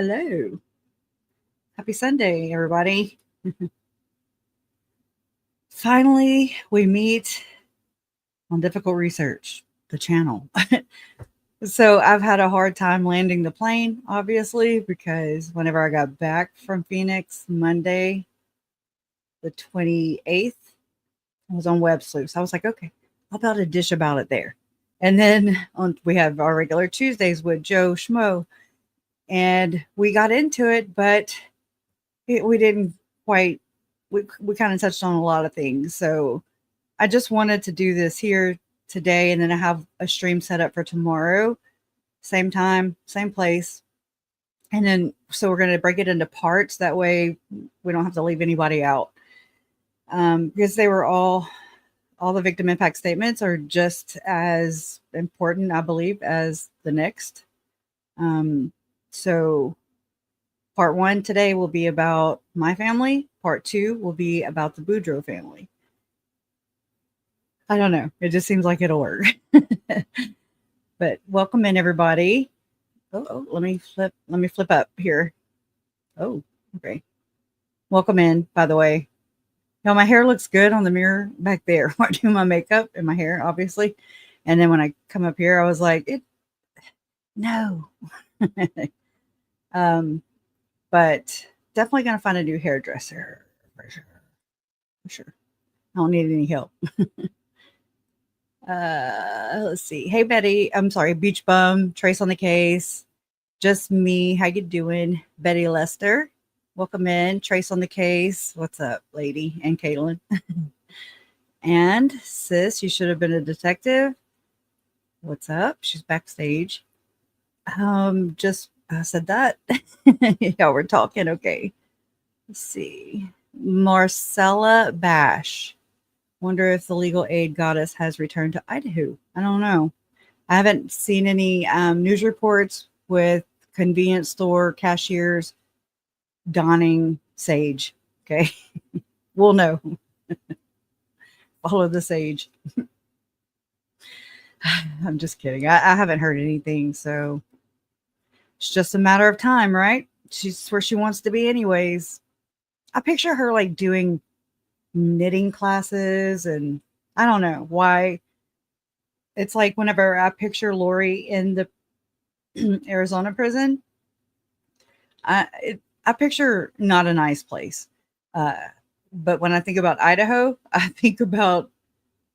Hello. Happy Sunday, everybody. Finally, we meet on Difficult Research, the channel. So I've had a hard time landing the plane, obviously, because whenever I got back from Phoenix Monday, the 28th, I was on Web Sleuths. I was like, okay, I'll build a dish about it there. And then we have our regular Tuesdays with Joe Schmo. And we got into it, but we didn't quite, we kind of touched on a lot of things. So I just wanted to do this here today. And then I have a stream set up for tomorrow, same time, same place. And then, so we're going to break it into parts. That way we don't have to leave anybody out. Because they were all the victim impact statements are just as important, I believe, as the next. So part 1 today will be about my family. Part 2 will be about the Boudreaux family. I don't know. It just seems like it'll work. But welcome in, everybody. Oh, let me flip up here. Oh, okay. Welcome in, by the way. Now, my hair looks good on the mirror back there. I do my makeup and my hair, obviously. And then when I come up here, I was like, no. But definitely going to find a new hairdresser for sure. I don't need any help. Let's see. Hey, Betty. I'm sorry. Beach Bum. Trace on the case. Just me. How you doing? Betty Lester. Welcome in. Trace on the case. What's up, lady? And Caitlin. And sis, you should have been a detective. What's up? She's backstage. Just I said that. Yeah, we're talking. Okay. Let's see. Marcella Bash. Wonder if the legal aid goddess has returned to Idaho. I don't know. I haven't seen any news reports with convenience store cashiers donning sage. Okay. We'll know. Follow the sage. I'm just kidding. I haven't heard anything. So it's just a matter of time, right? She's where she wants to be anyways. I picture her like doing knitting classes, and I don't know why. It's like whenever I picture Lori in the Arizona prison, I picture not a nice place. But when I think about Idaho, I think about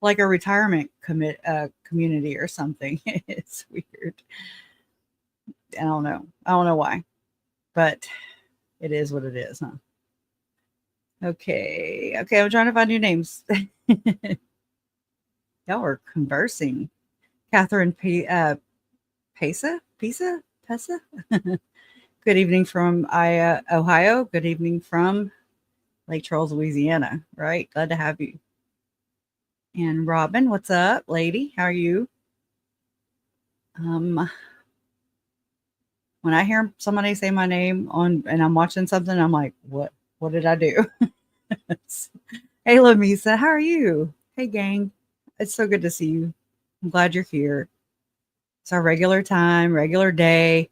like a retirement community or something. It's weird. I don't know. I don't know why, but it is what it is, huh? Okay. I'm trying to find new names. Y'all are conversing. Catherine Pesa? Good evening from Ohio. Good evening from Lake Charles, Louisiana. Right? Glad to have you. And Robin, what's up, lady? How are you? When I hear somebody say my name and I'm watching something, I'm like, what did I do? Hey, Lamisa, how are you? Hey, gang. It's so good to see you. I'm glad you're here. It's our regular time, regular day.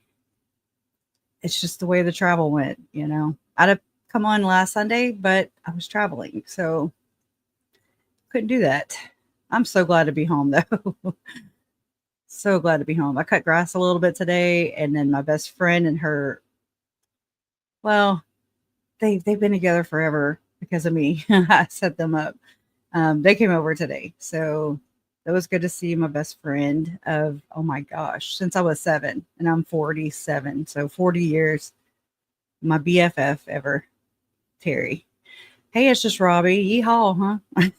It's just the way the travel went, you know. I'd have come on last Sunday, but I was traveling, so couldn't do that. I'm so glad to be home, though. So glad to be home. I cut grass a little bit today, and then my best friend and her, well, they've been together forever because of me. I set them up. They came over today, so it was good to see my best friend of, oh my gosh, since I was 7, and I'm 47, so 40 years. My BFF ever, Terry. Hey, it's just Robbie. Yeehaw, huh?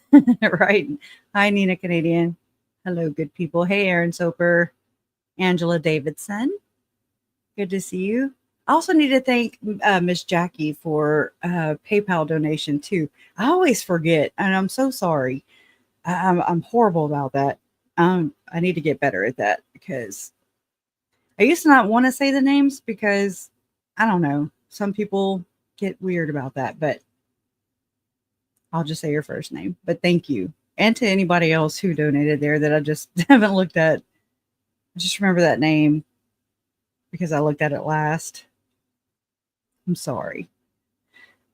Right. Hi, Nina Canadian. Hello, good people. Hey, Aaron Soper, Angela Davidson. Good to see you. I also need to thank Miss Jackie for PayPal donation too. I always forget, and I'm so sorry. I'm horrible about that. I need to get better at that because I used to not want to say the names because I don't know. Some people get weird about that, but I'll just say your first name. But thank you. And to anybody else who donated there that I just haven't looked at. I just remember that name because I looked at it last. I'm sorry.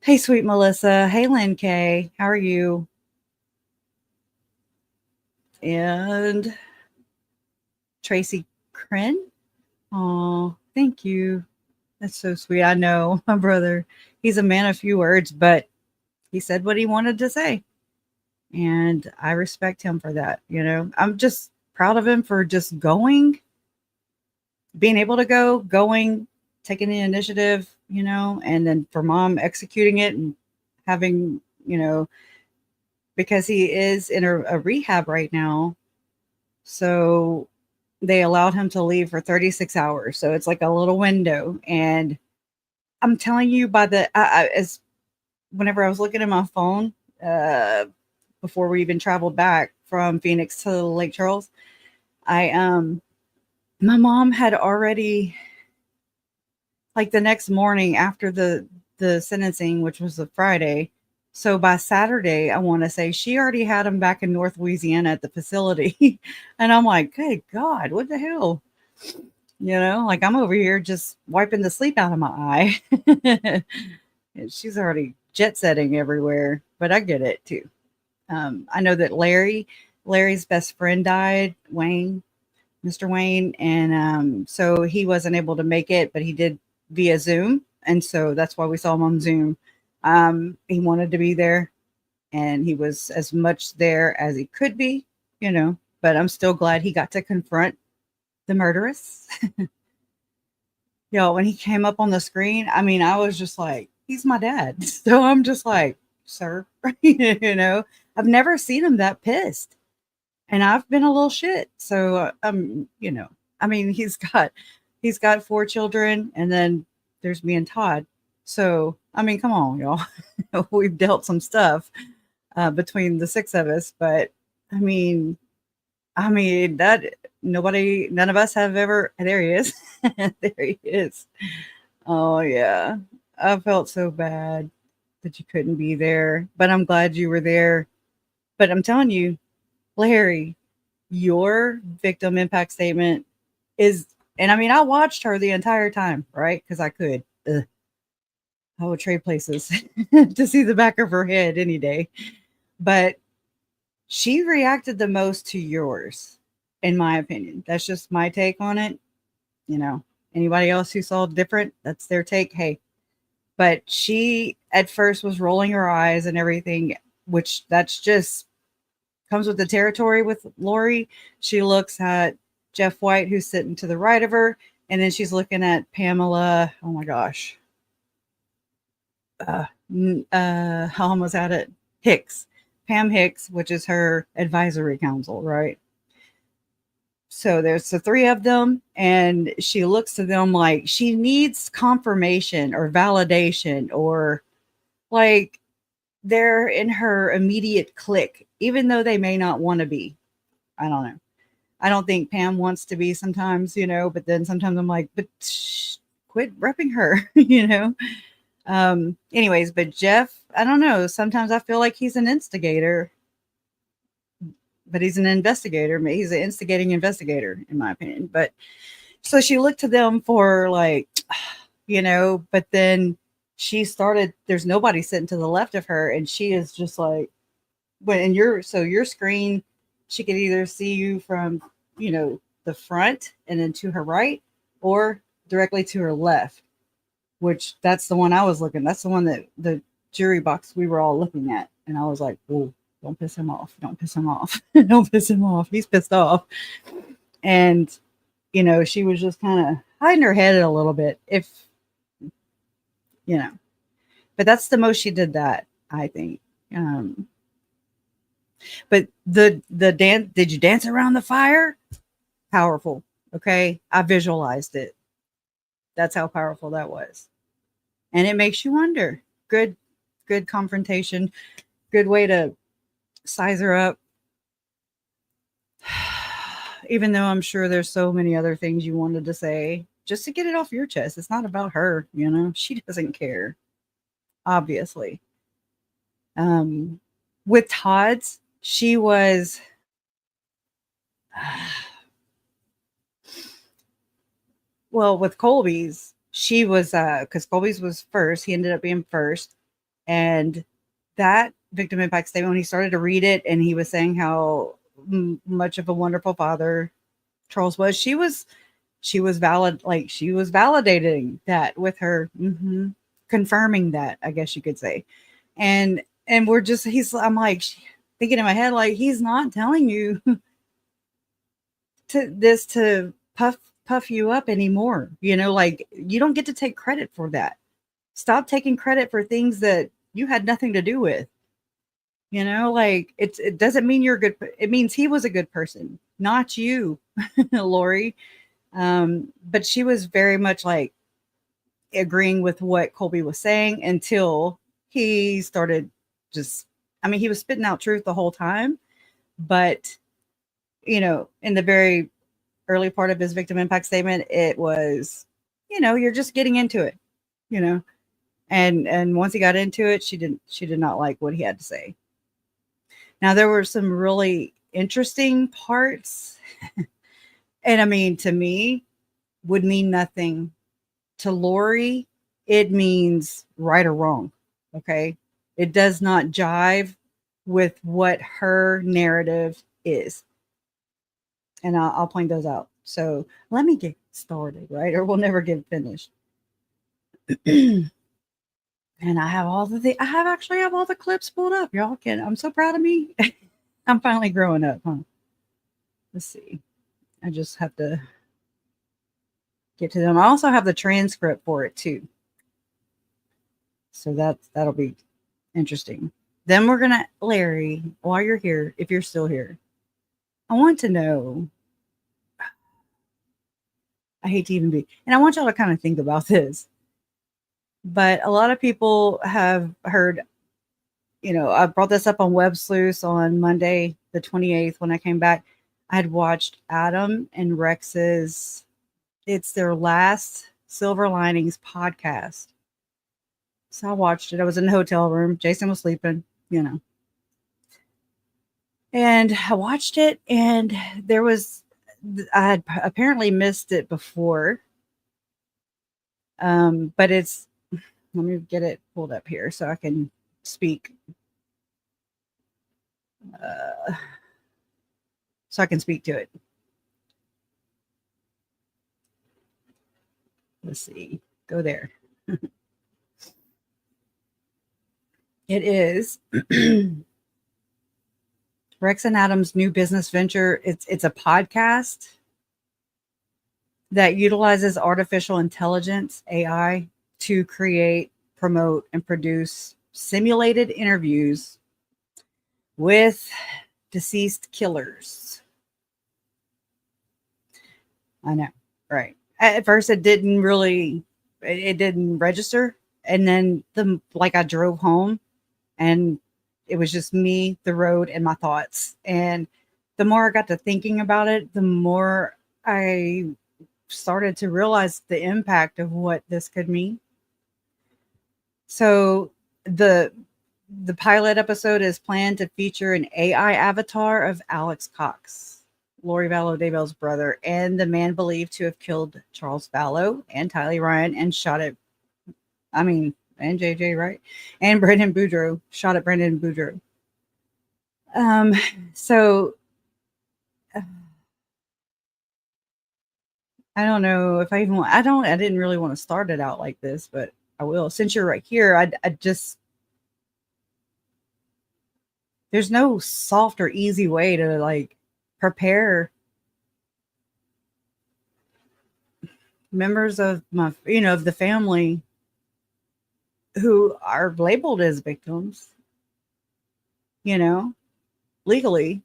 Hey, sweet Melissa. Hey, Lynn K. How are you? And Tracy Crin. Oh, thank you. That's so sweet. I know my brother. He's a man of few words, but he said what he wanted to say. And I respect him for that. I'm just proud of him for just going, being able to going, taking the initiative, and then for mom executing it and having, because he is in a rehab right now. So they allowed him to leave for 36 hours. So it's like a little window. And I'm telling you, as whenever I was looking at my phone, before we even traveled back from Phoenix to Lake Charles, my mom had already, like the next morning after the sentencing, which was a Friday. So by Saturday, I want to say she already had him back in North Louisiana at the facility. And I'm like, good God, what the hell? Like I'm over here just wiping the sleep out of my eye. And she's already jet setting everywhere, but I get it too. I know that Larry's best friend died, Mr. Wayne, and so he wasn't able to make it, but he did via Zoom, and so that's why we saw him on Zoom. He wanted to be there, and he was as much there as he could be, but I'm still glad he got to confront the murderess. When he came up on the screen, I mean, I was just like, he's my dad. So I'm just like, sir, I've never seen him that pissed. And I've been a little shit. So, I mean, he's got 4 children, and then there's me and Todd. So, I mean, come on, y'all. We've dealt some stuff between the 6 of us, but that none of us have ever. There he is. There he is. Oh yeah, I felt so bad that you couldn't be there, but I'm glad you were there. But I'm telling you, Larry, your victim impact statement is, and I mean, I watched her the entire time, right? Because I could. Ugh. I would trade places to see the back of her head any day. But she reacted the most to yours, in my opinion. That's just my take on it. Anybody else who saw different, that's their take. Hey, but she at first was rolling her eyes and everything, which that's just comes with the territory with Lori. She looks at Jeff White, who's sitting to the right of her, and then she's looking at Pamela. Oh my gosh. I almost had it. Hicks. Pam Hicks, which is her advisory council, right? So there's the 3 of them, and she looks to them like she needs confirmation or validation, or like they're in her immediate clique, even though they may not want to be. I don't know. I don't think Pam wants to be sometimes, but then sometimes I'm like, but quit repping her, Anyways, but Jeff, I don't know. Sometimes I feel like he's an instigator, but he's an investigator. He's an instigating investigator, in my opinion. But so she looked to them for like, but then she started, there's nobody sitting to the left of her, and she is just like, when your screen, she could either see you from, the front and then to her right, or directly to her left, which that's the one I was looking. That's the one that the jury box we were all looking at. And I was like, whoa, don't piss him off. Don't piss him off. Don't piss him off. He's pissed off. And, she was just kind of hiding her head a little bit, but that's the most she did that, I think. But the dance, did you dance around the fire? Powerful. Okay. I visualized it. That's how powerful that was. And it makes you wonder. Good confrontation. Good way to size her up. Even though I'm sure there's so many other things you wanted to say, just to get it off your chest. It's not about her, she doesn't care, obviously. With Todd's, she was, well, with Colby's, she was because Colby's was first. He ended up being first, and that victim impact statement, when he started to read it, and he was saying how much of a wonderful father Charles was, she was valid, like she was validating that with her, confirming that, I guess you could say. And we're just I'm like thinking in my head, like, he's not telling you to puff you up anymore. Like, you don't get to take credit for that. Stop taking credit for things that you had nothing to do with. Like, it doesn't mean you're good. It means he was a good person, not you, Lori. But she was very much like agreeing with what Colby was saying until he started just, I mean, he was spitting out truth the whole time, but in the very early part of his victim impact statement, it was, you're just getting into it, you know, and once he got into it, she did not like what he had to say. Now, there were some really interesting parts, and I mean, to me, would mean nothing. To Lori, it means right or wrong. Okay. It does not jive with what her narrative is. And I'll point those out. So let me get started, right? Or we'll never get finished. And I have actually have all the clips pulled up. I'm so proud of me. I'm finally growing up, huh? Let's see. I just have to get to them. I also have the transcript for it too. So that'll be interesting. Then we're gonna, Larry, while you're here, if you're still here, I want to know. I hate to even be, and I want y'all to kind of think about this. But a lot of people have heard, I brought this up on Web Sleuth on Monday, the 28th, when I came back. I had watched Adam and Rex's, it's their last Silver Linings podcast. So I watched it. I was in the hotel room. Jason was sleeping, And I watched it, and I had apparently missed it before. But let me get it pulled up here so I can speak. So I can speak to it. Let's see. Go there. It is Rex and Adam's new business venture. It's a podcast that utilizes artificial intelligence, AI, to create, promote, and produce simulated interviews with deceased killers. I know, right? At first, it didn't register, and then I drove home, and it was just me, the road, and my thoughts. And the more I got to thinking about it, the more I started to realize the impact of what this could mean. So the pilot episode is planned to feature an AI avatar of Alex Cox, Lori Vallow Daybell's brother, and the man believed to have killed Charles Vallow and Tylee Ryan and and JJ, right? And Brandon Boudreaux, shot at Brandon Boudreaux. So I don't know if I didn't really want to start it out like this, but I will. Since you're right here, I just, there's no soft or easy way to prepare members of of the family who are labeled as victims, legally.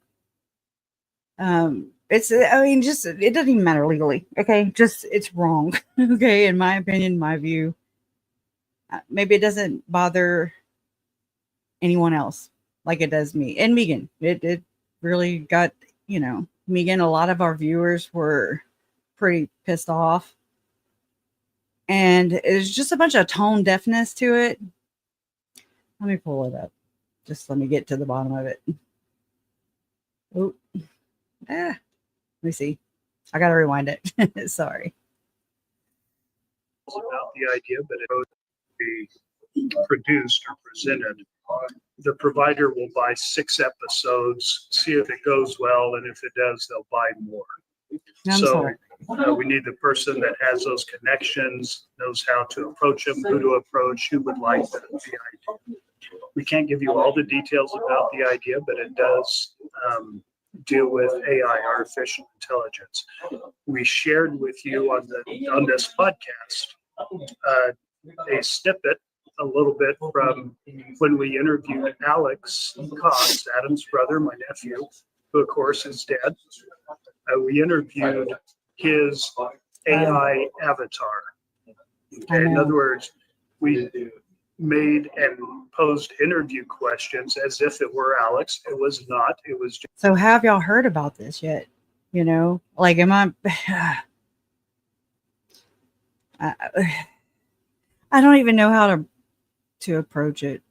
Just, it doesn't even matter legally. Okay. Just, it's wrong. Okay. In my opinion, my view, maybe it doesn't bother anyone else like it does me and Megan. It really got, Megan, a lot of our viewers were pretty pissed off, and it's just a bunch of tone deafness to it. Let me pull it up. Just let me get to the bottom of it. Oh, let me see. I got to rewind it. Sorry. about the idea, but it would be produced or presented. The provider will buy 6 episodes, see if it goes well, and if it does, they'll buy more. I'm So sorry. we need the person that has those connections, knows how to approach them, who to approach, who would like the idea. We can't give you all the details about the idea, but it does deal with AI, artificial intelligence. We shared with you on this podcast a snippet, a little bit from when we interviewed Alex Cox, Adam's brother, my nephew, who of course is dead. We interviewed his AI avatar. Okay, in other words, we made and posed interview questions as if it were Alex. It was not. It was just. So have y'all heard about this yet? You know, like, am I? I don't even know how to approach it.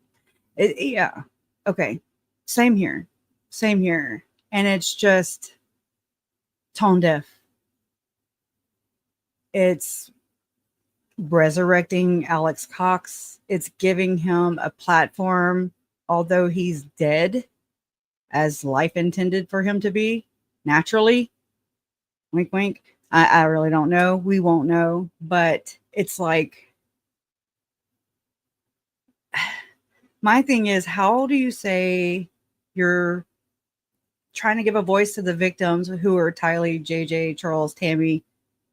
Yeah. Okay. Same here. Same here. And it's just tone deaf. It's resurrecting Alex Cox. It's giving him a platform, although he's dead, as life intended for him to be, naturally. Wink, wink. I really don't know. We won't know. But it's like, my thing is, how do you say you're trying to give a voice to the victims who are Tylee, JJ, Charles, Tammy,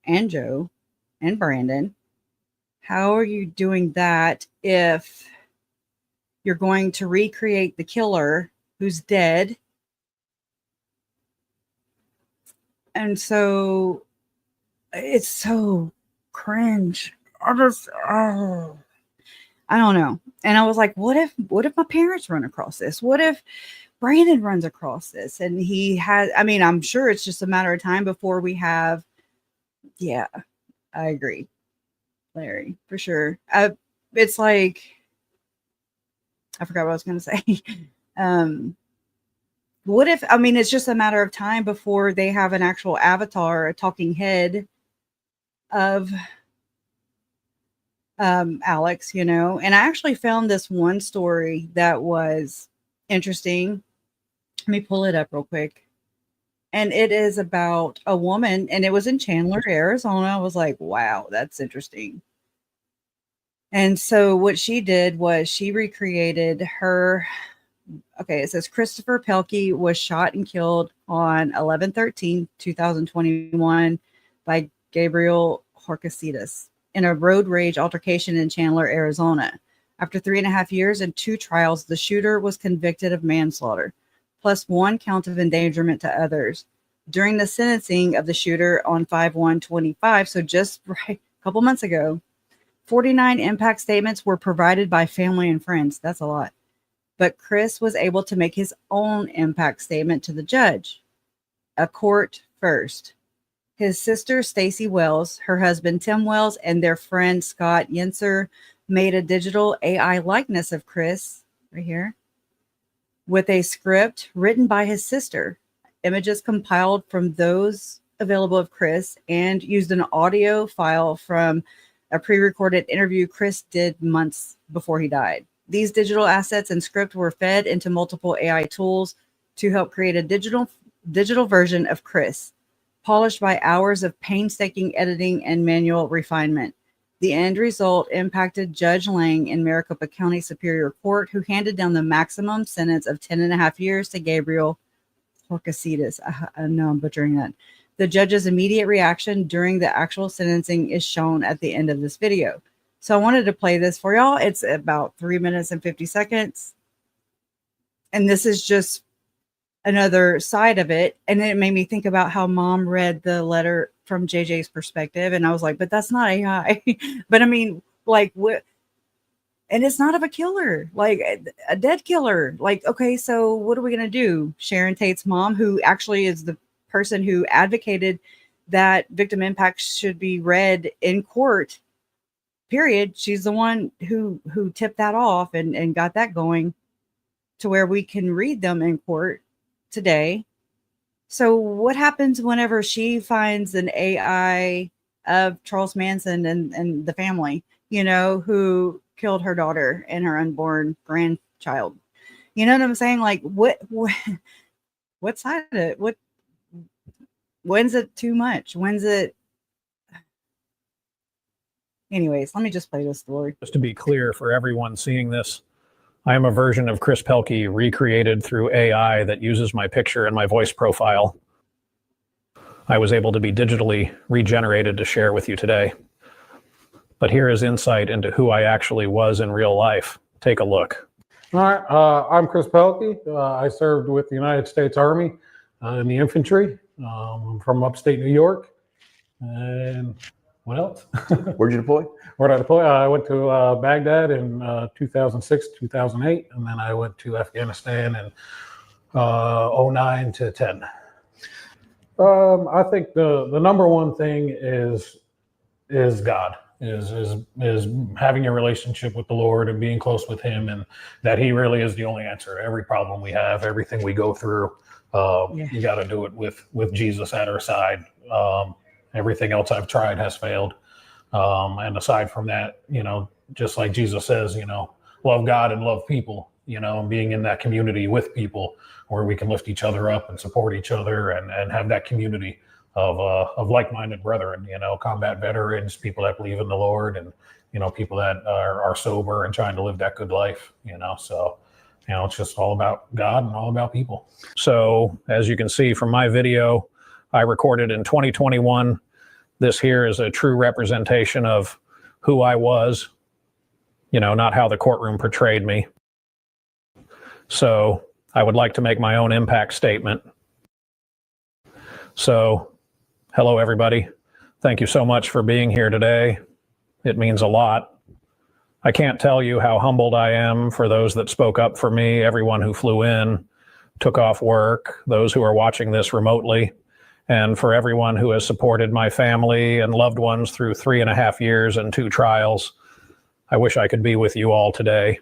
and Joe, and Brandon? How are you doing that if you're going to recreate the killer who's dead? And so it's so cringe. I don't know. And I was like, what if my parents run across this? What if Brandon runs across this? And he has, I mean, I'm sure it's just a matter of time before we have, yeah, I agree, Larry, for sure. It's like, I forgot what I was going to say. What if, I mean, it's just a matter of time before they have an actual avatar, a talking head of Alex, you know? And I actually found this one story that was interesting. Let me pull it up real quick. And it is about a woman, and it was in Chandler, Arizona. I was like, wow, that's interesting. And so what she did was she recreated her. Okay, it says Christopher Pelkey was shot and killed on 11/13/2021 by Gabriel Horcasitas in a road rage altercation in Chandler, Arizona. After 3.5 years and 2 trials, the shooter was convicted of manslaughter, plus 1 count of endangerment to others. During the sentencing of the shooter on 5/1/25, so just right a couple months ago, 49 impact statements were provided by family and friends. That's a lot. But Chris was able to make his own impact statement to the judge. A court first. His sister, Stacy Wells, her husband, Tim Wells, and their friend, Scott Yenser, made a digital AI likeness of Chris, right here, with a script written by his sister, images compiled from those available of Chris, and used an audio file from a pre-recorded interview Chris did months before he died. These digital assets and script were fed into multiple AI tools to help create a digital version of Chris, polished by hours of painstaking editing and manual refinement. The end result impacted Judge Lang in Maricopa County Superior Court, who handed down the maximum sentence of 10.5 years to Gabriel Horcasitas. I know I'm butchering that. The judge's immediate reaction during the actual sentencing is shown at the end of this video. So I wanted to play this for y'all. It's about 3 minutes and 50 seconds. And this is just another side of it. And it made me think about how mom read the letter from JJ's perspective. And I was like, but that's not AI. But I mean, like, what? And it's not of a killer, like a dead killer. Like, okay, so what are we going to do? Sharon Tate's mom, who actually is the person who advocated that victim impact should be read in court, period. She's the one who tipped that off and got that going to where we can read them in court today. So what happens whenever she finds an AI of Charles Manson and the family, who killed her daughter and her unborn grandchild. You know what I'm saying? Like, what side of it? When's it too much? When's it? Anyways, let me just play this story. Just to be clear for everyone seeing this, I am a version of Chris Pelkey recreated through AI that uses my picture and my voice profile. I was able to be digitally regenerated to share with you today. But here is insight into who I actually was in real life. Take a look. All right, I'm Chris Pelkey. I served with the United States Army in the infantry. I'm from upstate New York. And what else? Where'd you deploy? Where'd I deploy? I went to Baghdad in 2006, 2008, and then I went to Afghanistan in 09 to 10. I think the number one thing is God. Is having a relationship with the Lord and being close with Him, and that He really is the only answer to every problem we have, everything we go through. You got to do it with Jesus at our side. Everything else I've tried has failed. And aside from that, just like Jesus says, love God and love people, and being in that community with people where we can lift each other up and support each other and have that community of like-minded brethren, combat veterans, people that believe in the Lord, and people that are sober and trying to live that good life. So it's just all about God and all about people. So as you can see from my video I recorded in 2021, this here is a true representation of who I was, not how the courtroom portrayed me. So I would like to make my own impact statement. So hello, everybody. Thank you so much for being here today. It means a lot. I can't tell you how humbled I am for those that spoke up for me, everyone who flew in, took off work, those who are watching this remotely, and for everyone who has supported my family and loved ones through 3.5 years and 2 trials. I wish I could be with you all today.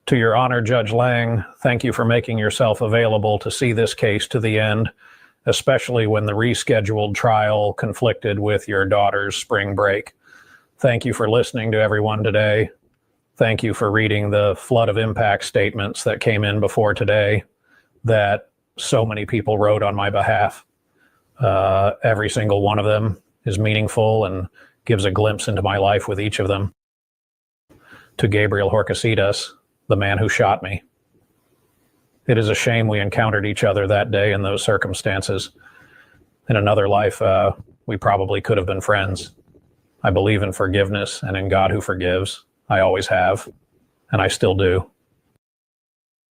To your honor, Judge Lang, thank you for making yourself available to see this case to the end, especially when the rescheduled trial conflicted with your daughter's spring break. Thank you for listening to everyone today. Thank you for reading the flood of impact statements that came in before today that so many people wrote on my behalf. Every single one of them is meaningful and gives a glimpse into my life with each of them. To Gabriel Horcasitas, the man who shot me. It is a shame we encountered each other that day in those circumstances. In another life, we probably could have been friends. I believe in forgiveness and in God who forgives. I always have, and I still do.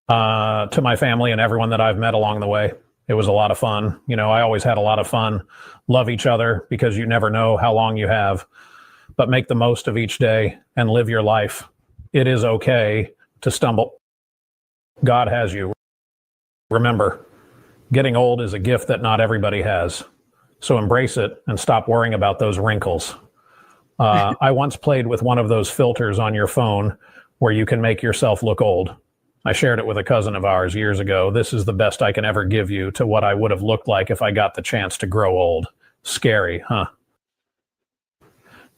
To my family and everyone that I've met along the way, it was a lot of fun. I always had a lot of fun. Love each other because you never know how long you have, but make the most of each day and live your life. It is okay to stumble. God has you. Remember, getting old is a gift that not everybody has. So embrace it and stop worrying about those wrinkles. I once played with one of those filters on your phone where you can make yourself look old. I shared it with a cousin of ours years ago. This is the best I can ever give you to what I would have looked like if I got the chance to grow old. Scary, huh?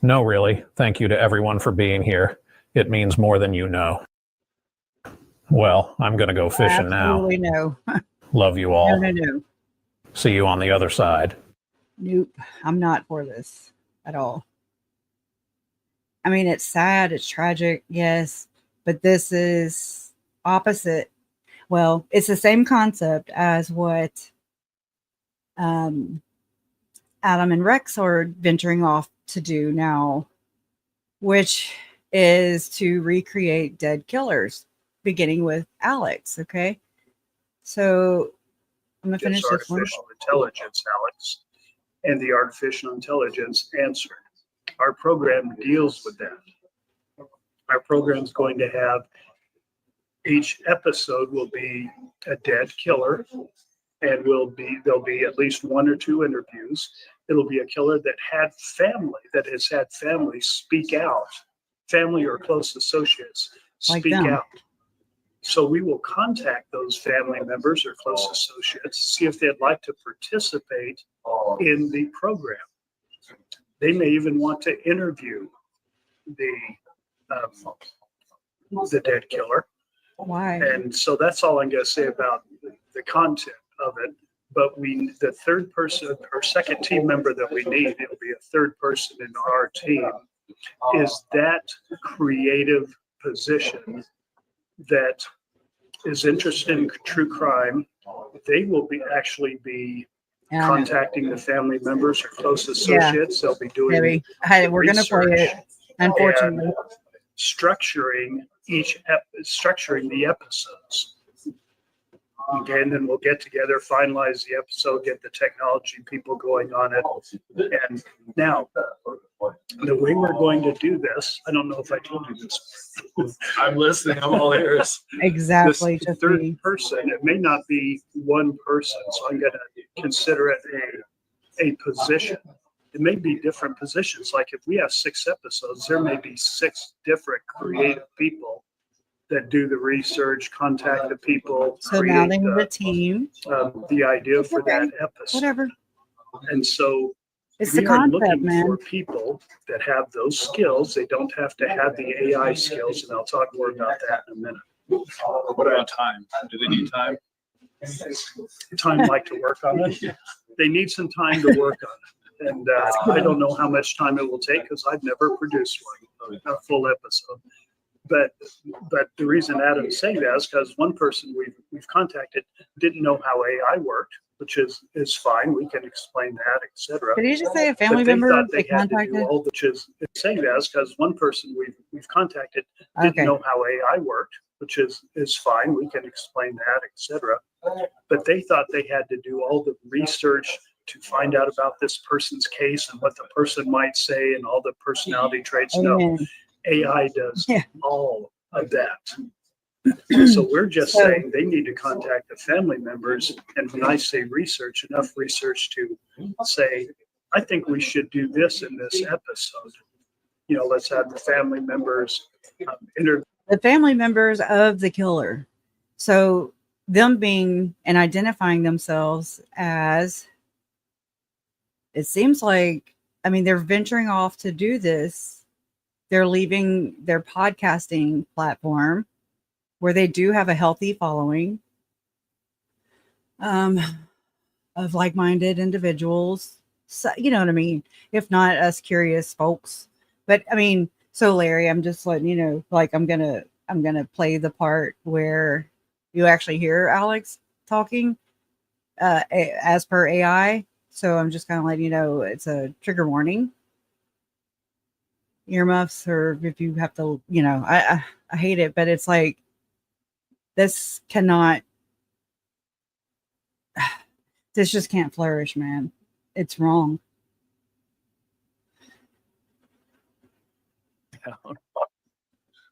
No, really. Thank you to everyone for being here. It means more than you know. Well, I'm going to go fishing now. Absolutely no. Love you all. No. See you on the other side. Nope. I'm not for this at all. I mean, it's sad. It's tragic. Yes. But this is opposite. Well, it's the same concept as what Adam and Rex are venturing off to do now, which is to recreate dead killers, beginning with Alex. Okay. So I'm going to finish this one. Artificial intelligence, Alex, and the artificial intelligence answer. Our program deals with that. Our program is going to have each episode will be a dead killer, and there'll be at least 1 or 2 interviews. It'll be a killer that has had family speak out, family or close associates speak out. So we will contact those family members or close associates, see if they'd like to participate in the program. They may even want to interview the dead killer. Why? And so that's all I'm going to say about the content of it. But the third person or second team member that we need, it'll be a third person in our team, is that creative position that is interested in true crime. They will actually be Yeah, contacting the family members or close associates. They'll be doing Debbie, we're going to play research it, unfortunately. and structuring structuring the episodes. Okay, and then we'll get together, finalize the episode, get the technology people going on it. And now, the way we're going to do this, I don't know if I told you this. I'm listening. I'm all ears. Exactly. This Just third me. person, it may not be one person, so I'm going to consider it a position. It may be different positions. Like if we have 6 episodes, there may be 6 different creative people that do the research, contact the people, So now create they need a team. the idea for Okay. that episode. Whatever. And so It's the we are concept, looking man. for people that have those skills. They don't have to have the AI skills, and I'll talk more about that in a minute. What about time? Do they need time? Time like to work on it. They need some time to work on it. And I don't know how much time it will take because I've never produced a full episode. But the reason Adam's saying that is because one person we've contacted didn't know how AI worked, which is fine. We can explain that, etc. Did you just say a family But they member thought they they had to contacted? do all, which is saying that is because one person we've contacted didn't Okay. know how AI worked, which is fine. We can explain that, etc. But they thought they had to do all the research to find out about this person's case and what the person might say and all the personality traits. No, Amen. AI does Yeah. all of that. So we're just So- saying they need to contact the family members. And when I say research, enough research to say, I think we should do this in this episode. Let's have the family members interview. The family members of the killer. So them being and identifying themselves as, it seems like, I mean, they're venturing off to do this. They're leaving their podcasting platform where they do have a healthy following of like-minded individuals. So, you know what I mean? If not us curious folks. But I mean, so Larry, I'm just letting you know, like I'm gonna play the part where you actually hear Alex talking as per AI. So I'm just kind of letting you know it's a trigger warning. Earmuffs, or if you have to, I hate it, but it's like this just can't flourish, man. It's wrong.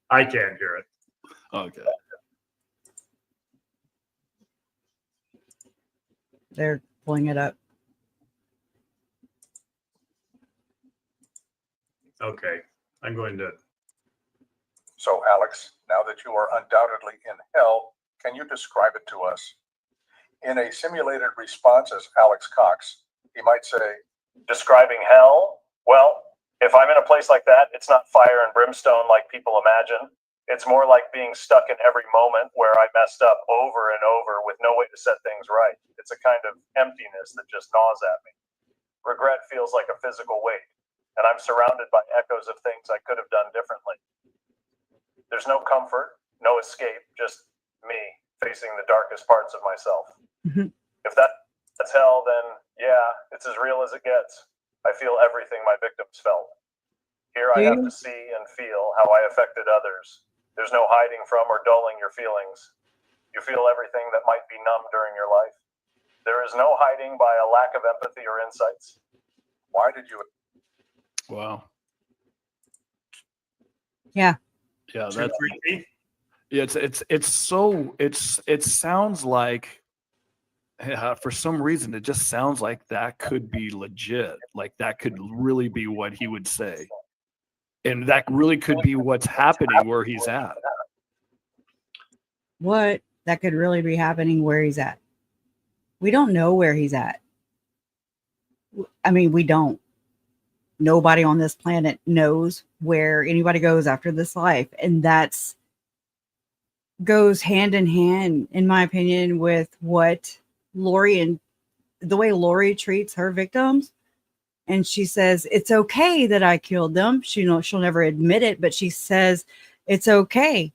I can't hear it. Okay. They're pulling it up. Okay, I'm going to. So, Alex, now that you are undoubtedly in hell, can you describe it to us? In a simulated response as Alex Cox, he might say, Describing hell? Well, if I'm in a place like that, it's not fire and brimstone like people imagine. It's more like being stuck in every moment where I messed up over and over with no way to set things right. It's a kind of emptiness that just gnaws at me. Regret feels like a physical weight, and I'm surrounded by echoes of things I could have done differently. There's no comfort, no escape, just me facing the darkest parts of myself. Mhm. If that's hell, then yeah, it's as real as it gets. I feel everything my victims felt. Here I have to see and feel how I affected others. There's no hiding from or dulling your feelings. You feel everything that might be numb during your life. There is no hiding by a lack of empathy or insights. why did you Wow. Yeah. Yeah. Too That's creepy. it sounds like for some reason it just sounds like that could be legit. Like that could really be what he would say. And that really could be what's happening where he's at. What that could really be happening where he's at. We don't know where he's at. I mean, we don't. nobody on this planet knows where anybody goes after this life. And that's goes hand in hand, in my opinion, with what Lori and the way Lori treats her victims. And she says, it's okay that I killed them. She'll never admit it, but she says it's okay.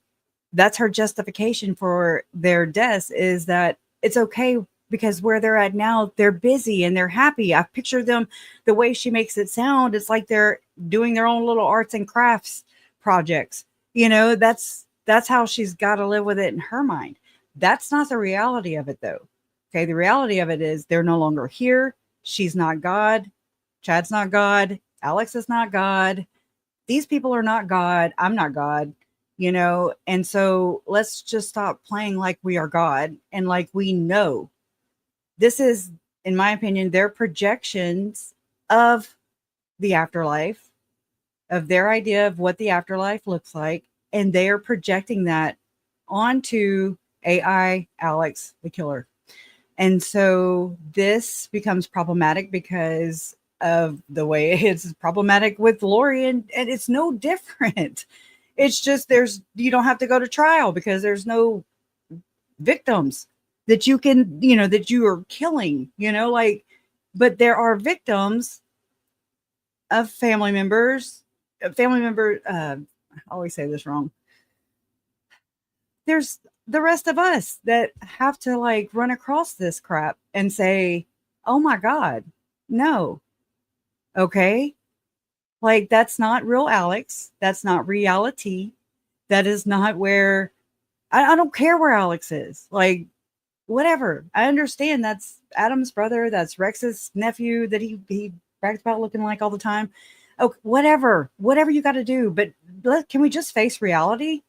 That's her justification for their deaths, is that it's okay because where they're at now, they're busy and they're happy. I picture them the way she makes it sound. It's like they're doing their own little arts and crafts projects. That's how she's got to live with it in her mind. That's not the reality of it, though. Okay. The reality of it is they're no longer here. She's not God. Chad's not God. Alex is not God. These people are not God. I'm not God, and so let's just stop playing like we are God and like we know. This is, in my opinion, their projections of the afterlife, of their idea of what the afterlife looks like, and they are projecting that onto AI Alex, the killer. And so this becomes problematic because of the way it's problematic with Lori, and it's no different. It's just you don't have to go to trial because there's no victims that you can, that you are killing, but there are victims of family members, I always say this wrong. There's the rest of us that have to run across this crap and say, oh my God, no. Okay. That's not real Alex. That's not reality. That is not where I don't care where Alex is. Whatever. I understand that's Adam's brother. That's Rex's nephew that he brags about looking like all the time. Oh, whatever you got to do. But can we just face reality?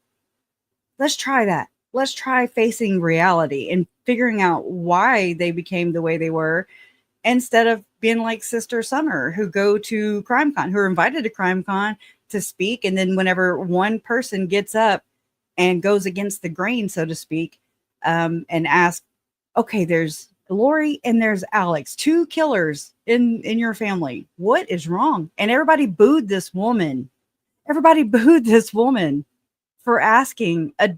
Let's try that. Let's try facing reality and figuring out why they became the way they were, instead of being like Sister Summer, who go to CrimeCon, who are invited to CrimeCon to speak. And then whenever one person gets up and goes against the grain, so to speak, and ask, okay, there's Lori and there's Alex, two killers in your family. What is wrong? And everybody booed this woman. Everybody booed this woman for asking a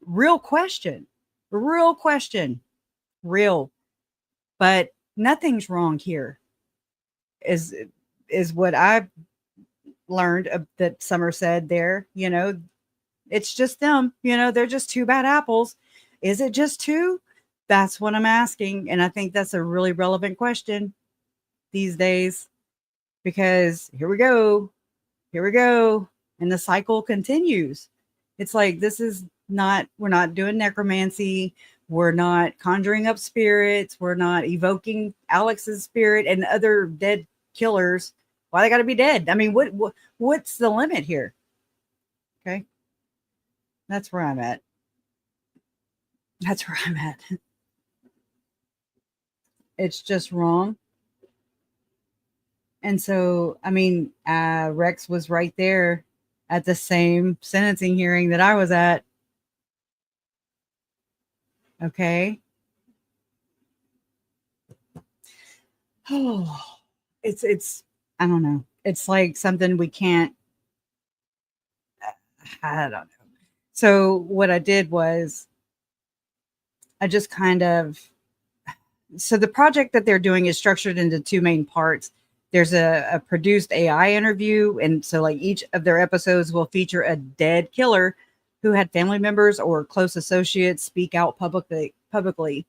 real question, real, but nothing's wrong here is what I've learned that Summer said there. It's just them, they're just two bad apples. Is it just two? That's what I'm asking. And I think that's a really relevant question these days, because here we go. And the cycle continues. It's like, we're not doing necromancy. We're not conjuring up spirits. We're not evoking Alex's spirit and other dead killers. Why they got to be dead? I mean, what's the limit here? Okay. That's where I'm at. It's just wrong. And so, I mean, Rex was right there at the same sentencing hearing that I was at. Okay. Oh, it's I don't know. It's like something we can't, I don't know. So what I did was I just so the project that they're doing is structured into two main parts. There's a produced AI interview. And so each of their episodes will feature a dead killer who had family members or close associates speak out publicly.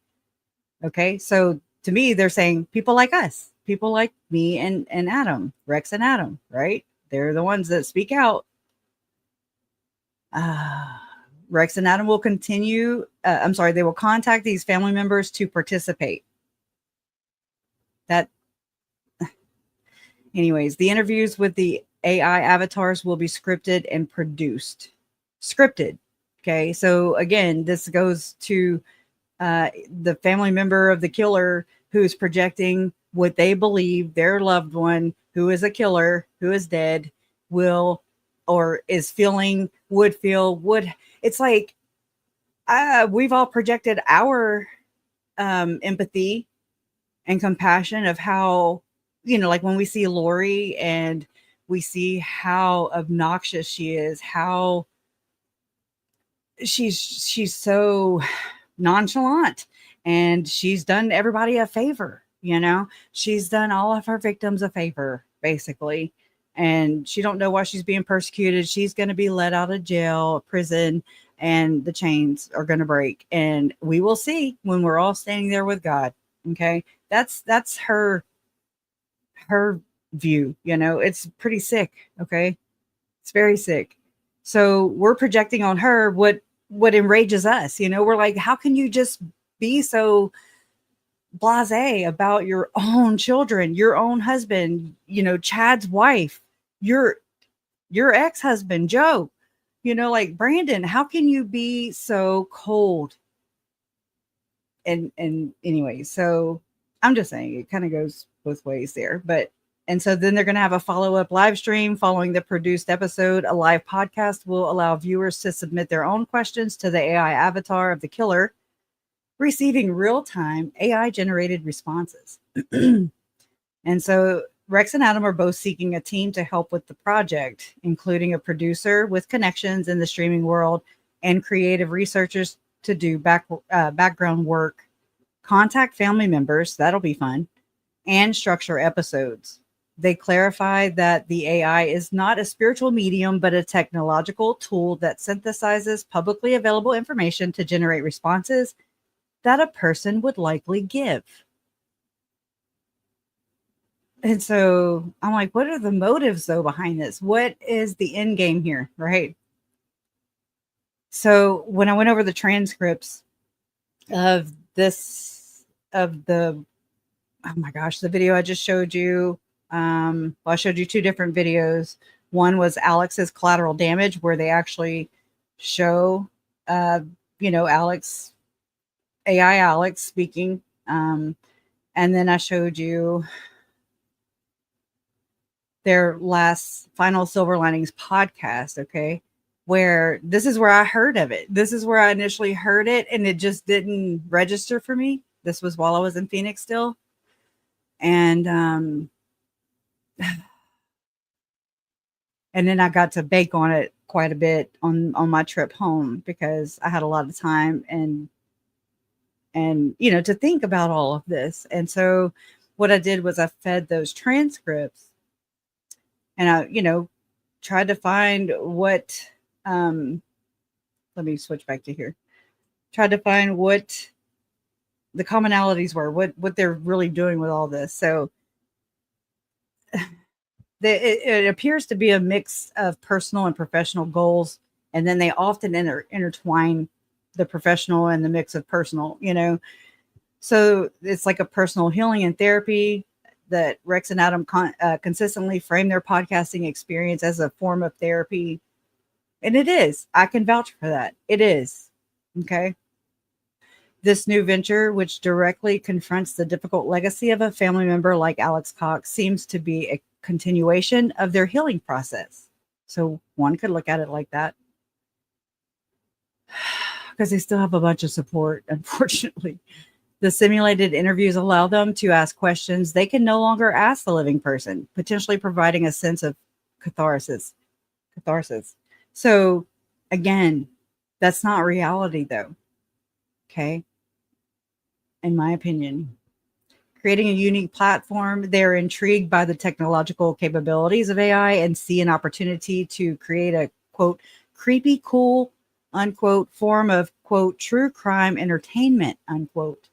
Okay. So to me, they're saying people like us, people like me and Adam, Rex and Adam, right? They're the ones that speak out. Rex and Adam will continue. They will contact these family members to participate. Anyways, the interviews with the AI avatars will be scripted and produced. Scripted. Okay. So again, this goes to the family member of the killer who's projecting what they believe their loved one, who is a killer, who is dead, will or is feeling, would feel. It's like we've all projected our empathy and compassion of how like when we see Lori and we see how obnoxious she is, how she's so nonchalant, and she's done everybody a favor, she's done all of her victims a favor basically, and she don't know why she's being persecuted. She's going to be let out of jail, prison, and the chains are going to break, and we will see when we're all standing there with God. Okay, that's her view. It's pretty sick. Okay, it's very sick. So we're projecting on her what enrages us. We're like, how can you just be so blasé about your own children, your own husband, Chad's wife, your ex-husband, Joe, like Brandon, how can you be so cold? And anyway, so I'm just saying it kind of goes both ways there. And so then they're going to have a follow-up live stream following the produced episode. A live podcast will allow viewers to submit their own questions to the AI avatar of the killer, receiving real-time AI-generated responses. And so Rex and Adam are both seeking a team to help with the project, including a producer with connections in the streaming world and creative researchers to do background work, contact family members, that'll be fun, and structure episodes. They clarify that the AI is not a spiritual medium, but a technological tool that synthesizes publicly available information to generate responses that a person would likely give. And so I'm like, what are the motives though behind this? What is the end game here? Right. So when I went over the transcripts of the video I just showed you, I showed you two different videos. One was Alex's collateral damage, where they actually show, Alex, AI Alex speaking. And then I showed you their last Final Silver Linings podcast. Okay. Where this is where I heard of it. This is where I initially heard it, and it just didn't register for me. This was while I was in Phoenix still. And then I got to bake on it quite a bit on my trip home, because I had a lot of time and to think about all of this. And so what I did was I fed those transcripts, and I tried to find what let me switch back to here. Tried to find what the commonalities were, what they're really doing with all this. So it appears to be a mix of personal and professional goals, and then they often intertwine the professional and the mix of personal. So it's like a personal healing and therapy that Rex and Adam consistently frame their podcasting experience as a form of therapy. And it is. I can vouch for that. It is. Okay. This new venture, which directly confronts the difficult legacy of a family member like Alex Cox, seems to be a continuation of their healing process. So one could look at it like that. Because they still have a bunch of support, unfortunately. The simulated interviews allow them to ask questions they can no longer ask the living person, potentially providing a sense of catharsis. So again, that's not reality though. Okay. In my opinion, creating a unique platform, they're intrigued by the technological capabilities of AI and see an opportunity to create a, quote, creepy, cool, unquote, form of, quote, true crime entertainment, unquote.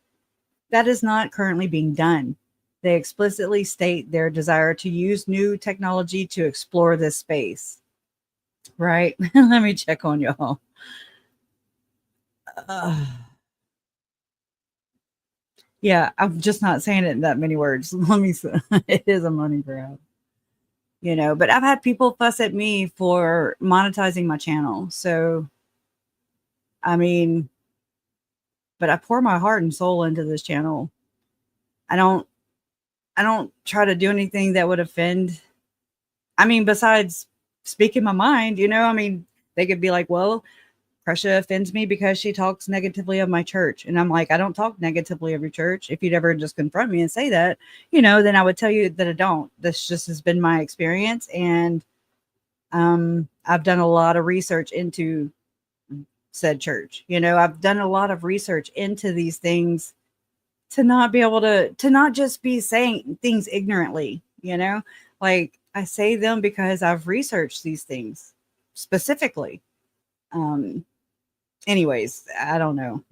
That is not currently being done. They explicitly state their desire to use new technology to explore this space. Right? Let me check on y'all. Yeah, I'm just not saying it in that many words. Let me say, it is a money grab. But I've had people fuss at me for monetizing my channel. So, I mean, but I pour my heart and soul into this channel. I don't try to do anything that would offend. I mean, besides speaking my mind, they could be like, well, Prussia offends me because she talks negatively of my church. And I'm like, I don't talk negatively of your church. If you'd ever just confront me and say that, then I would tell you that I don't. This just has been my experience. And I've done a lot of research into said church. I've done a lot of research into these things to not be able to not just be saying things ignorantly, like I say them because I've researched these things specifically. Anyways, I don't know.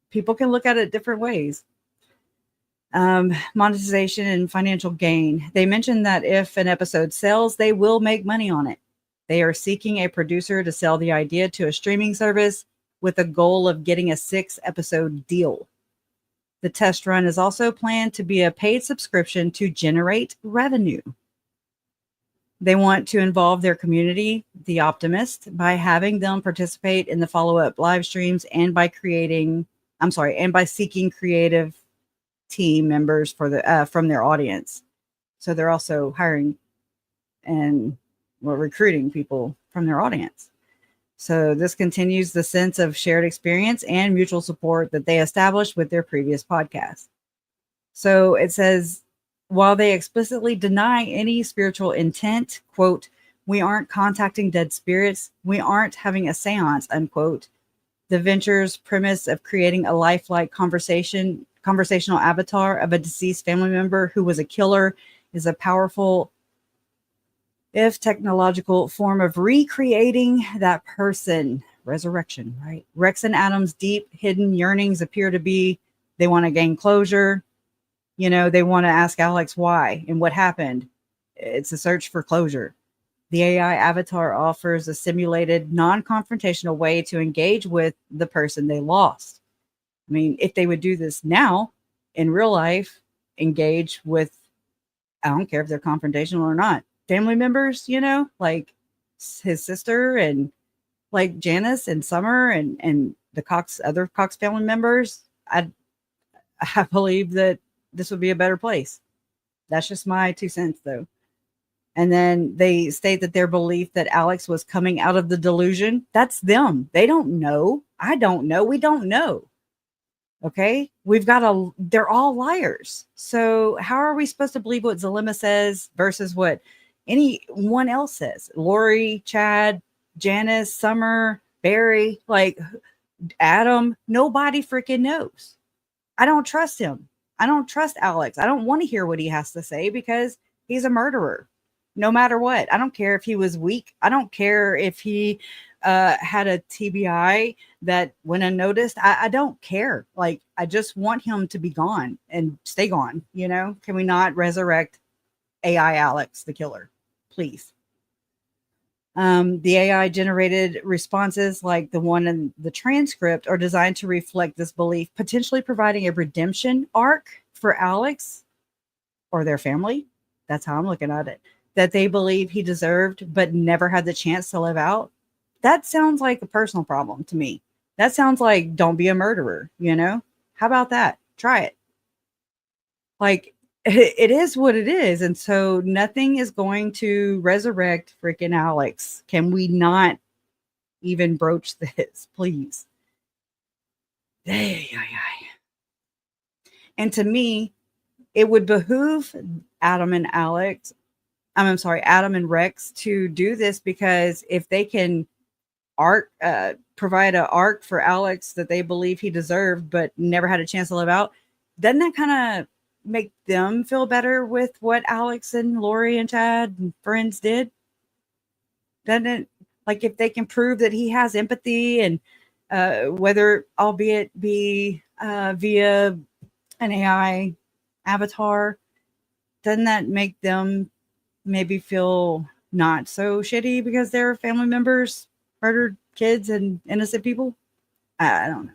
People can look at it different ways. Monetization and financial gain. They mentioned that if an episode sells, they will make money on it. They are seeking a producer to sell the idea to a streaming service with a goal of getting a 6-episode deal. The test run is also planned to be a paid subscription to generate revenue. They want to involve their community, the Optimist, by having them participate in the follow-up live streams and by seeking creative team members from their audience. So they're also hiring and recruiting people from their audience. So this continues the sense of shared experience and mutual support that they established with their previous podcast. So it says, while they explicitly deny any spiritual intent, quote, we aren't contacting dead spirits, we aren't having a seance, unquote. The venture's premise of creating a lifelike conversational avatar of a deceased family member who was a killer is a powerful, if technological, form of recreating that person. Resurrection, right? Rex and Adam's deep hidden yearnings appear to be, they want to gain closure. They want to ask Alex why and what happened. It's a search for closure. The AI avatar offers a simulated, non-confrontational way to engage with the person they lost. I mean, if they would do this now in real life, engage with, I don't care if they're confrontational or not, family members, like his sister and like Janice and Summer and the other Cox family members, I believe that this would be a better place. That's just my 2 cents, though. And then they state that their belief that Alex was coming out of the delusion, that's them. They don't know. I don't know. We don't know. Okay. They're all liars. So how are we supposed to believe what Zalima says versus what anyone else says? Lori, Chad, Janice, Summer, Barry, like Adam, nobody freaking knows. I don't trust him. I don't trust Alex. I don't want to hear what he has to say because he's a murderer. No matter what. I don't care if he was weak. I don't care if he had a TBI that went unnoticed. I don't care. Like, I just want him to be gone and stay gone. Can we not resurrect AI Alex, the killer? Please. The AI generated responses like the one in the transcript are designed to reflect this belief, potentially providing a redemption arc for Alex or their family. That's how I'm looking at it. That they believe he deserved, but never had the chance to live out. That sounds like a personal problem to me. That sounds like, don't be a murderer, How about that? Try it. Like, it is what it is. And so nothing is going to resurrect freaking Alex. Can we not even broach this, please? And to me, it would behoove Adam and Rex to do this, because if they can provide an arc for Alex that they believe he deserved but never had a chance to live out, doesn't that kind of make them feel better with what Alex and Lori and Chad and friends did? Doesn't it? Like, if they can prove that he has empathy, and whether albeit be via an AI avatar, doesn't that make them maybe feel not so shitty because their family members murdered kids and innocent people? I don't know.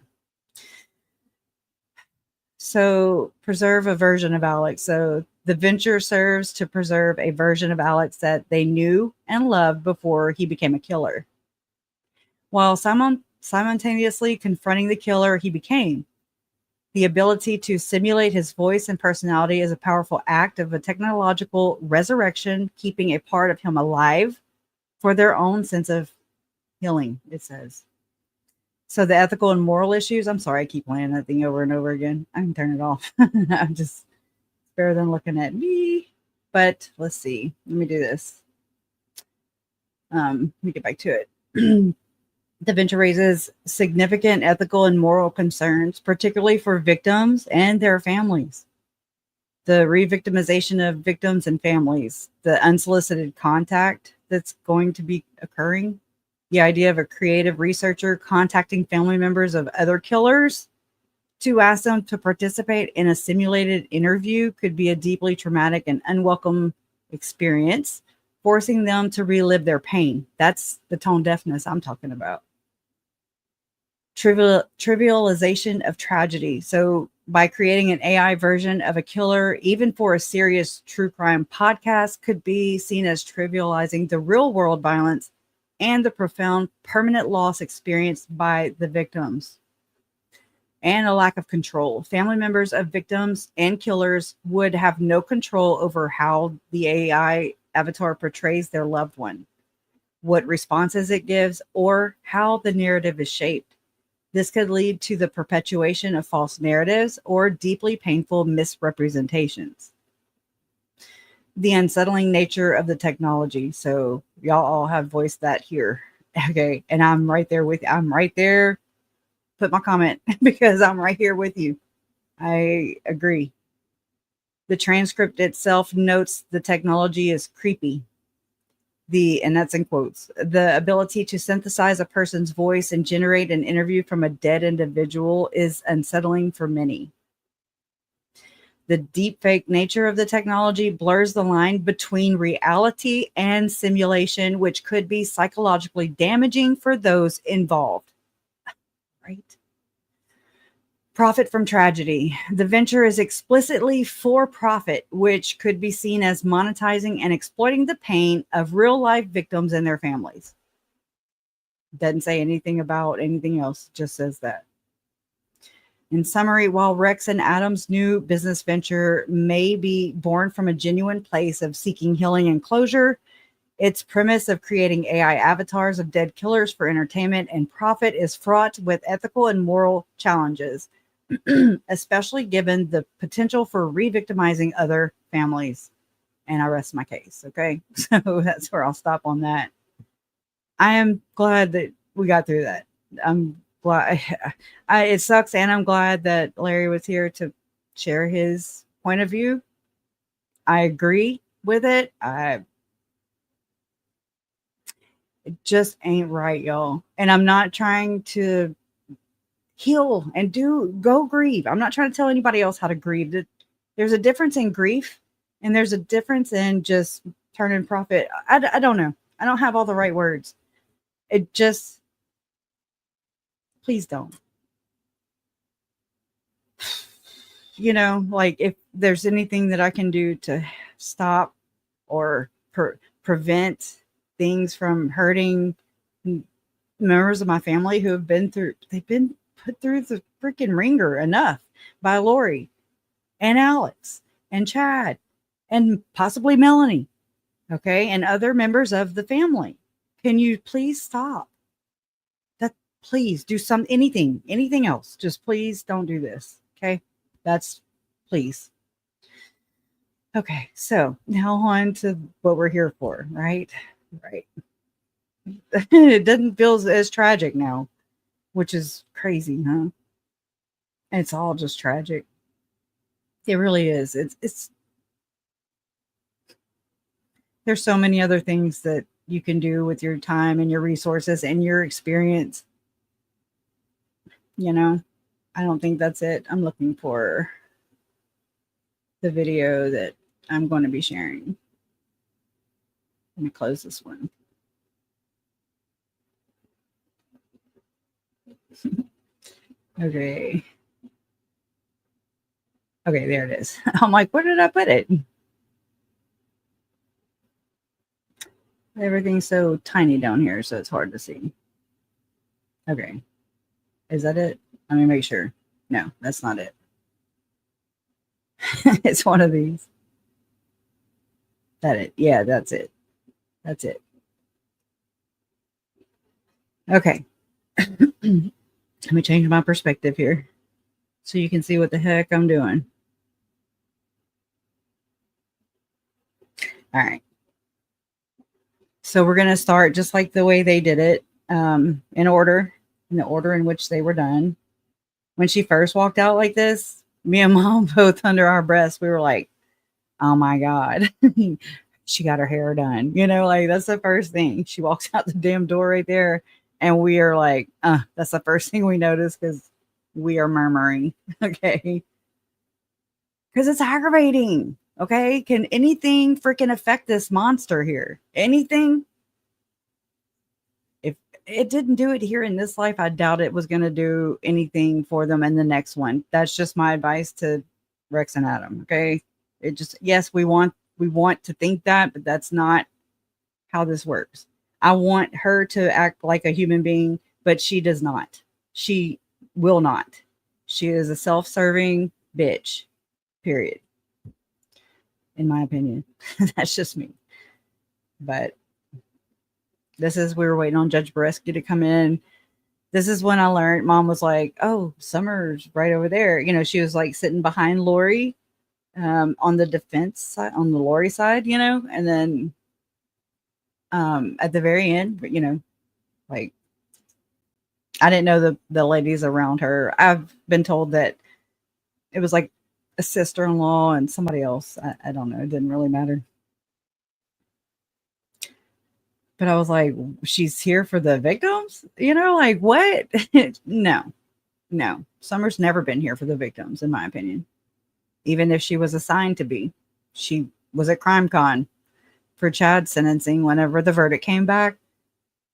So preserve a version of Alex. So the venture serves to preserve a version of Alex that they knew and loved before he became a killer, while simultaneously confronting the killer he became. The ability to simulate his voice and personality is a powerful act of a technological resurrection, keeping a part of him alive for their own sense of healing, it says. So the ethical and moral issues, I'm sorry, I keep playing that thing over and over again. I can turn it off. I'm just, it's better than looking at me. But let's see. Let me do this. Let me get back to it. The venture raises significant ethical and moral concerns, particularly for victims and their families. The re-victimization of victims and families, the unsolicited contact that's going to be occurring, the idea of a creative researcher contacting family members of other killers to ask them to participate in a simulated interview could be a deeply traumatic and unwelcome experience, forcing them to relive their pain. That's the tone deafness I'm talking about. Trivialization of tragedy. So by creating an AI version of a killer, even for a serious true crime podcast, could be seen as trivializing the real world violence and the profound permanent loss experienced by the victims. And a lack of control. Family members of victims and killers would have no control over how the AI avatar portrays their loved one, what responses it gives, or how the narrative is shaped. This could lead to the perpetuation of false narratives or deeply painful misrepresentations. The unsettling nature of the technology. So y'all all have voiced that here. Okay. And I'm right there with you. I'm right there. Put my comment because I'm right here with you. I agree. The transcript itself notes the technology is creepy. And that's in quotes, the ability to synthesize a person's voice and generate an interview from a dead individual is unsettling for many. The deepfake nature of the technology blurs the line between reality and simulation, which could be psychologically damaging for those involved. Right? Profit from tragedy. The venture is explicitly for profit, which could be seen as monetizing and exploiting the pain of real life victims and their families. Doesn't say anything about anything else, just says that. In summary, while Rex and Adam's new business venture may be born from a genuine place of seeking healing and closure, its premise of creating AI avatars of dead killers for entertainment and profit is fraught with ethical and moral challenges, especially given the potential for re-victimizing other families. And I rest my case. Okay. So that's where I'll stop on that. I am glad that we got through that. I'm glad. It sucks. And I'm glad that Larry was here to share his point of view. I agree with it. It just ain't right, y'all. And I'm not trying to heal and go grieve. I'm not trying to tell anybody else how to grieve. There's a difference in grief and there's a difference in just turning profit. I don't know. I don't have all the right words. It just, please don't. You know, like if there's anything that I can do to stop or prevent things from hurting members of my family who have they've been put through the freaking ringer enough by Lori and Alex and Chad and possibly Melanie, okay, and other members of the family. Can you please stop? Please do anything else. Just please don't do this, okay? That's please. Okay, so now on to what we're here for, right? Right. It doesn't feel as tragic now, which is crazy, huh? It's all just tragic. It really is. It's there's so many other things that you can do with your time and your resources and your experience. You know, I don't think that's it. I'm looking for the video that I'm going to be sharing. Let me close this one. Okay. Okay, there it is. I'm like, where did I put it? Everything's so tiny down here, so it's hard to see. Okay. Is that it? Let me make sure. No, that's not it. It's one of these. That it? Yeah, that's it. That's it. Okay. Let me change my perspective here so you can see what the heck I'm doing. All right. So we're going to start just like the way they did it, in the order in which they were done. When she first walked out like this, me and Mom both under our breaths, we were like, oh my God, she got her hair done. Like that's the first thing. She walks out the damn door right there. And we are like, that's the first thing we notice because we are murmuring. Okay. Because it's aggravating. Okay. Can anything freaking affect this monster here? Anything? If it didn't do it here in this life, I doubt it was going to do anything for them in the next one. That's just my advice to Rex and Adam. Okay. It just, yes, we want to think that, but that's not how this works. I want her to act like a human being, but she does not. She will not. She is a self-serving bitch, period. In my opinion. That's just me. But we were waiting on Judge Boreski to come in. This is when I learned. Mom was like, oh, Summer's right over there. She was like sitting behind Lori, on the defense side, on the Lori side, and then at the very end, like I didn't know the ladies around her. I've been told that it was like a sister-in-law and somebody else. I don't know. It didn't really matter. But I was like, she's here for the victims? Like what? No. Summer's never been here for the victims, in my opinion. Even if she was assigned to be. She was at CrimeCon for Chad's sentencing whenever the verdict came back.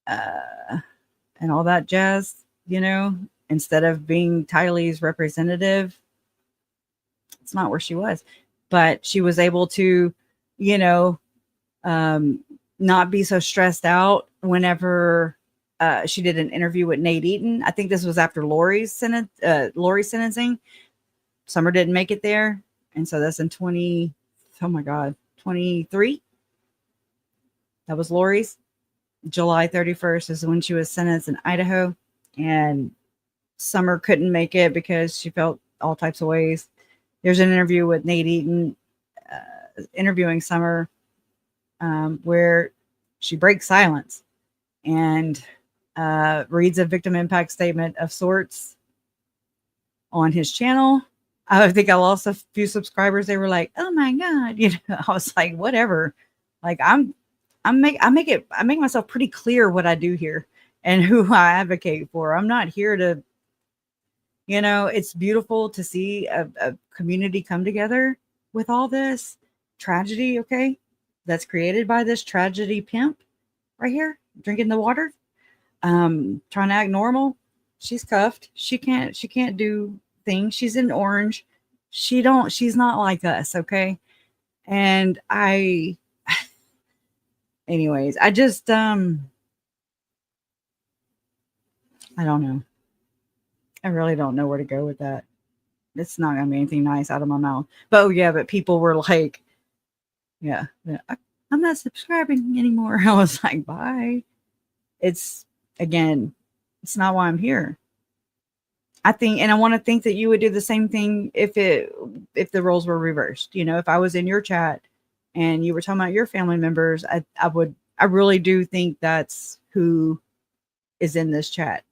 And all that jazz, instead of being Tylee's representative, it's not where she was. But she was able to, not be so stressed out whenever she did an interview with Nate Eaton. I think this was after Lori's sentencing. Summer didn't make it there. And so that's in 23. That was Lori's. July 31st is when she was sentenced in Idaho. And Summer couldn't make it because she felt all types of ways. There's an interview with Nate Eaton interviewing Summer where she breaks silence and reads a victim impact statement of sorts on his channel. I think I lost a few subscribers. They were like, "Oh my God!" I was like, "Whatever." Like I make myself pretty clear what I do here and who I advocate for. I'm not here to, it's beautiful to see a community come together with all this tragedy. Okay. That's created by this tragedy pimp right here, drinking the water, trying to act normal. She's cuffed. She can't do things. She's in orange. She's not like us. Okay. And anyways, I just, I don't know. I really don't know where to go with that. It's not going to be anything nice out of my mouth. But people were like, yeah, I'm not subscribing anymore. I was like, bye. It's not why I'm here. I think, and I want to think that you would do the same thing if the roles were reversed. If I was in your chat and you were talking about your family members, I really do think that's who is in this chat.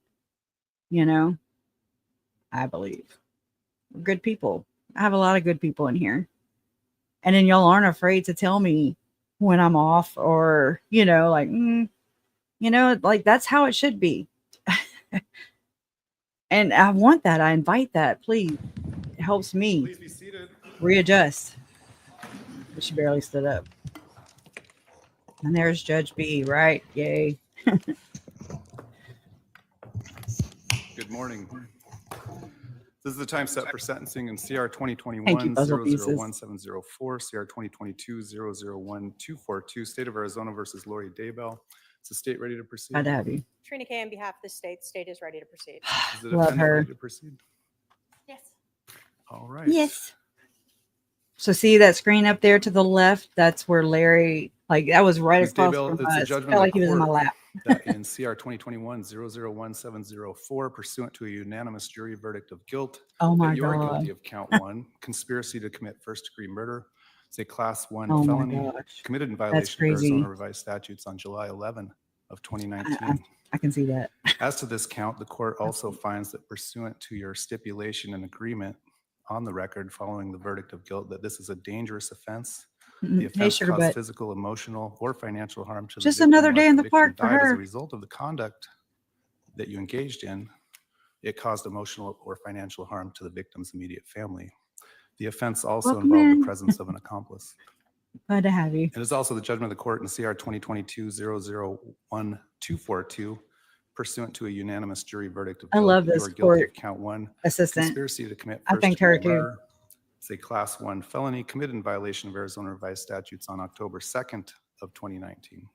I believe we're good people. I have a lot of good people in here. And then y'all aren't afraid to tell me when I'm off or, like that's how it should be. And I want that. I invite that. Please. It helps me Please be seated. Readjust. But she barely stood up. And there's Judge B, right? Yay. Good morning. This is the time set for sentencing in CR Thank you, 2021 puzzle pieces. 001704, CR 2022 001242, State of Arizona versus Lori Daybell. Is the state ready to proceed? Glad to have you. Trina Kay, on behalf of the state, state is ready to proceed. Is the Love defendant her. ready to proceed? Yes. All right. Yes. So see that screen up there to the left? That's where Larry, like that was right Ms. across Daybell, from it's the us. judgment Felt of like he was in my court. lap. that in CR 2021-001704, pursuant to a unanimous jury verdict of guilt, Oh my that you are God. guilty of count 1, conspiracy to commit first-degree murder. It's a class 1 Oh my felony gosh. committed in That's violation of Arizona crazy. revised statutes on July 11 of I, 2019. I can see that. As to this count, the court also finds that pursuant to your stipulation and agreement on the record following the verdict of guilt, that this is a dangerous offense. The Hey, offense sugar caused butt. physical, emotional, or financial harm to the Just victim, another or day if in the the victim park for died as a her. result of the conduct that you engaged in. It caused emotional or financial harm to the victim's immediate family. The offense also Welcome involved the in. presence of an accomplice. Glad to have you. It is also the judgment of the court in CR 2022-001242, pursuant to a unanimous jury verdict of I guilt, love that you this are guilty court of count 1, assistant. conspiracy to commit I thanked her first-degree too. murder. It's a class 1 felony committed in violation of Arizona revised statutes on October 2nd of 2019.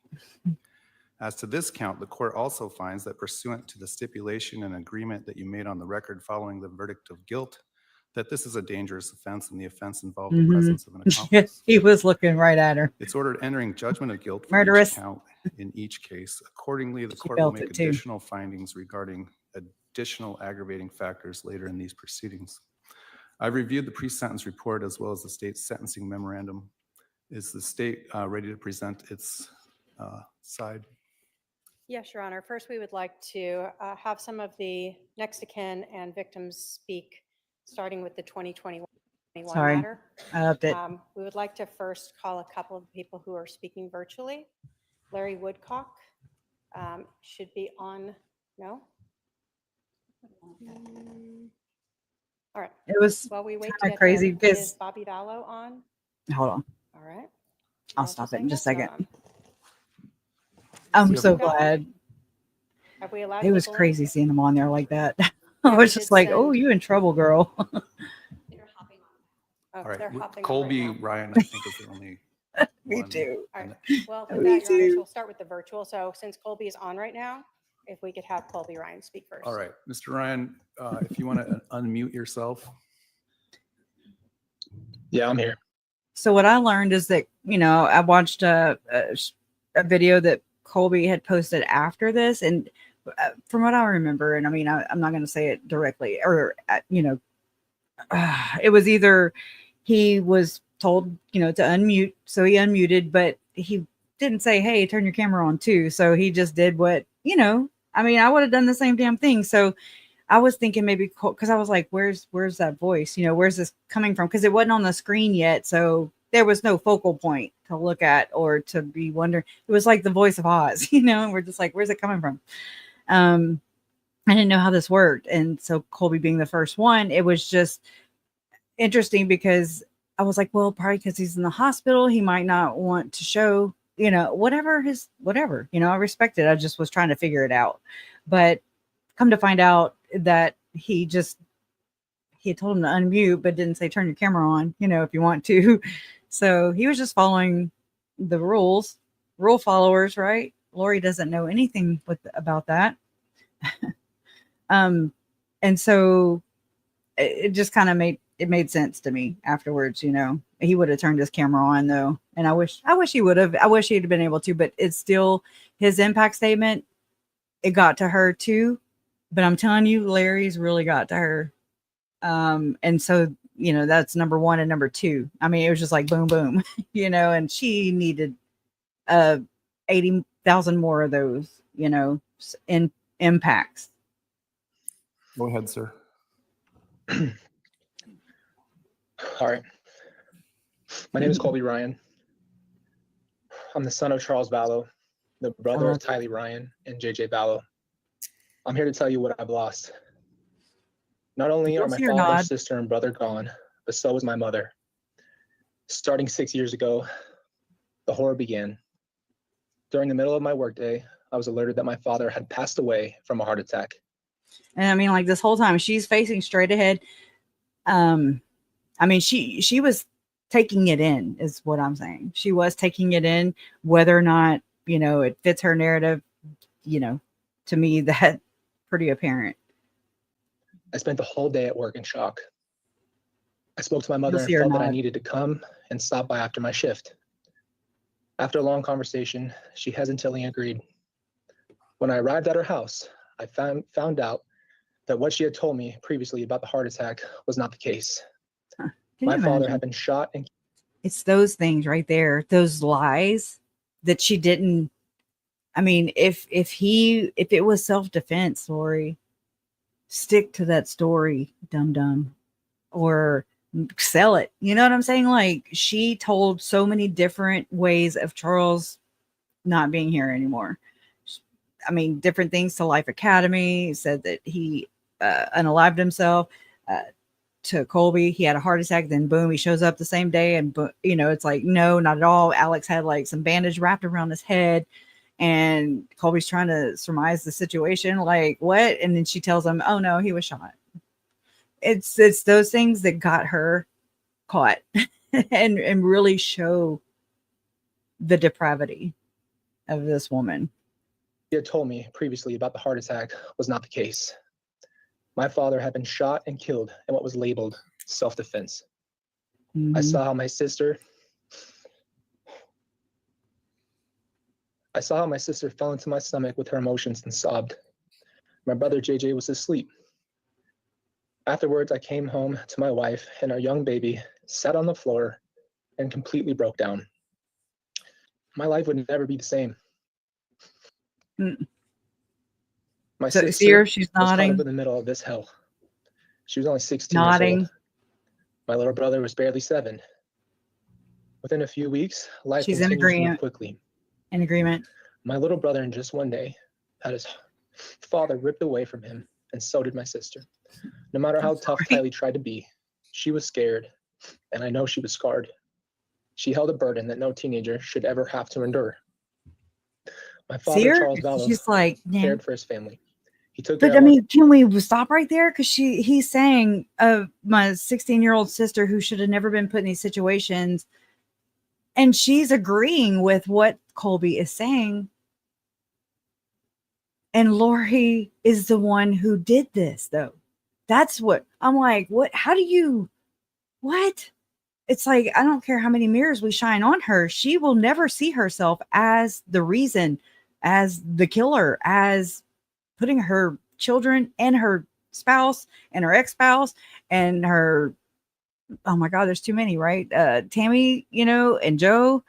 As to this count, the court also finds that pursuant to the stipulation and agreement that you made on the record following the verdict of guilt, that this is a dangerous offense and the offense involved the presence of an accomplice. He was looking right at her. It's ordered entering judgment of guilt for Murderous. each count in each case. Accordingly, the She court will felt make it too. additional findings regarding additional aggravating factors later in these proceedings. I've reviewed the pre-sentence report as well as the state's sentencing memorandum. Is the state ready to present its side? Yes, Your Honor. First, we would like to have some of the next of kin and victims speak, starting with the 2021 Sorry, matter. I upped it. We would like to first call a couple of people who are speaking virtually. Larry Woodcock should be on, no? All right. It was While we wait to kinda get crazy him, because- is Bobby Vallow on? Hold on. All right. I'll Also stop it saying in just a that's not second. on. I'm You so have- glad. Have we allowed It was people in? crazy seeing them on there like that. Yeah, I we was just did like, oh, send- you in trouble, girl. Oh, All they're right, hopping on Colby right now. Ryan, I think, is the only Me one. too. All And right. Well, with Me that, Your Honors, too. we'll start with the virtual. So since Colby is on right now, if we could have Colby Ryan speak first. All right, Mr. Ryan, if you want to unmute yourself. Yeah, I'm here. So what I learned is that, I watched a video that Colby had posted after this. And from what I remember, and I mean, I'm not going to say it directly, or, it was either he was told, to unmute. So he unmuted, but he didn't say, hey, turn your camera on too. So he just did what, I mean, I would have done the same damn thing. So I was thinking maybe, because I was like, where's that voice? Where's this coming from? Because it wasn't on the screen yet. So there was no focal point to look at or to be wondering. It was like the voice of Oz, and we're just like, where's it coming from? I didn't know how this worked. And so Colby being the first one, it was just interesting because I was like, well, probably because he's in the hospital, he might not want to show, whatever. I respect it. I just was trying to figure it out. But come to find out that he had told him to unmute, but didn't say turn your camera on, if you want to. So he was just following the rule followers, right? Lori doesn't know anything about that. And so it just kind of made sense to me afterwards. He would have turned his camera on though. And I wish he would have. I wish he'd been able to, but it's still his impact statement. It got to her too, but I'm telling you, Larry's really got to her. And so, that's number one and number two. I mean, it was just like boom, boom, and she needed 80,000 more of those, in impacts. Go ahead, sir. All right. My name is Colby Ryan. I'm the son of Charles Vallow, the brother of Tylee Ryan and JJ Vallow. I'm here to tell you what I've lost. Not only are my father, sister, and brother gone, but so is my mother. Starting 6 years ago, the horror began. During the middle of my workday, I was alerted that my father had passed away from a heart attack. And I mean, like this whole time, she's facing straight ahead. I mean, she was taking it in, is what I'm saying. She was taking it in, whether or not, it fits her narrative, to me, that's pretty apparent. I spent the whole day at work in shock. I spoke to my mother and see her felt that I nod. needed to come and stop by after my shift. After a long conversation, she hesitantly agreed. When I arrived at her house, I found out that what she had told me previously about the heart attack was not the case. Can My you father imagine? had been shot and It's those things right there, those lies that she didn't. I mean, if it was self-defense, Lori, stick to that story, dum or sell it. You know what I'm saying? Like, she told so many different ways of Charles not being here anymore. I mean, different things to Life Academy, said that he unalived himself. To Colby, he had a heart attack, then boom, he shows up the same day, and it's like, no, not at all. Alex had like some bandage wrapped around his head, and Colby's trying to surmise the situation, like, what? And then she tells him, oh no, he was shot. It's those things that got her caught and really show the depravity of this woman. she had told me previously about the heart attack was not the case. My father had been shot and killed in what was labeled self-defense. I saw how my sister fell into my stomach with her emotions and sobbed. My brother JJ was asleep. Afterwards, I came home to my wife, and our young baby sat on the floor and completely broke down. My life would never be the same. My So, sister see her, she's was caught up nodding, in the middle of this hell. She was only 16 years nodding. old. My little brother was barely 7. Within a few weeks, life She's in continued to move agreement. quickly. In agreement. My little brother, in just one day, had his father ripped away from him, and so did my sister. No matter how tough Tylee tried to be, she was scared, and I know she was scarred. She held a burden that no teenager should ever have to endure. My See father, her? Charles Vallow, She's like, yeah. cared for his family. He took care But I of our mean, can we stop right there? Because he's saying of my 16-year-old sister who should have never been put in these situations, and she's agreeing with what Colby is saying. And Lori is the one who did this, though. That's what I'm like. What? How do you? What? It's like, I don't care how many mirrors we shine on her. She will never see herself as the reason, as the killer, as putting her children and her spouse and her ex-spouse and her, oh my God, there's too many, right? Tammy, and Joe,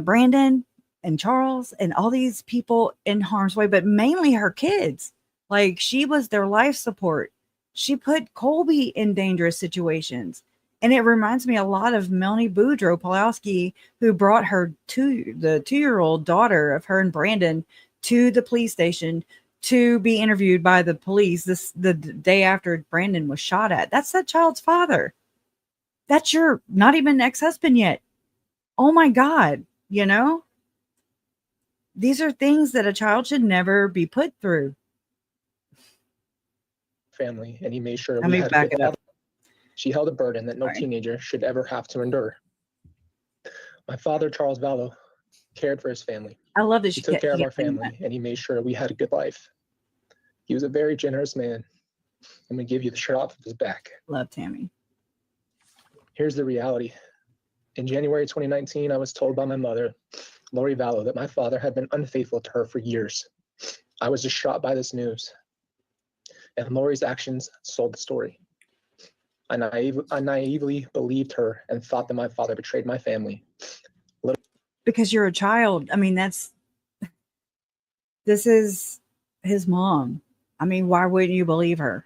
Brandon and Charles and all these people in harm's way, but mainly her kids. Like, she was their life support. She put Colby in dangerous situations. And it reminds me a lot of Melanie Boudreaux Pulowski, who brought the 2-year-old daughter of her and Brandon to the police station to be interviewed by the police the day after Brandon was shot at. That's that child's father. That's your not even ex-husband yet. Oh my God. These are things that a child should never be put through. family, and he made sure Let we me had back good it up. She held a burden that no Sorry. teenager should ever have to endure. My father, Charles Vallow, cared for his family. I love that He she took kept care of our saying family, and he made sure we had a good life. He was a very generous man. I'm going to give you the shirt off of his back. Love Tammy. Here's the reality. In January 2019, I was told by my mother, Lori Vallow, that my father had been unfaithful to her for years. I was distraught by this news, and Lori's actions sold the story. I naively believed her and thought that my father betrayed my family. Because you're a child. I mean, this is his mom. I mean, why wouldn't you believe her?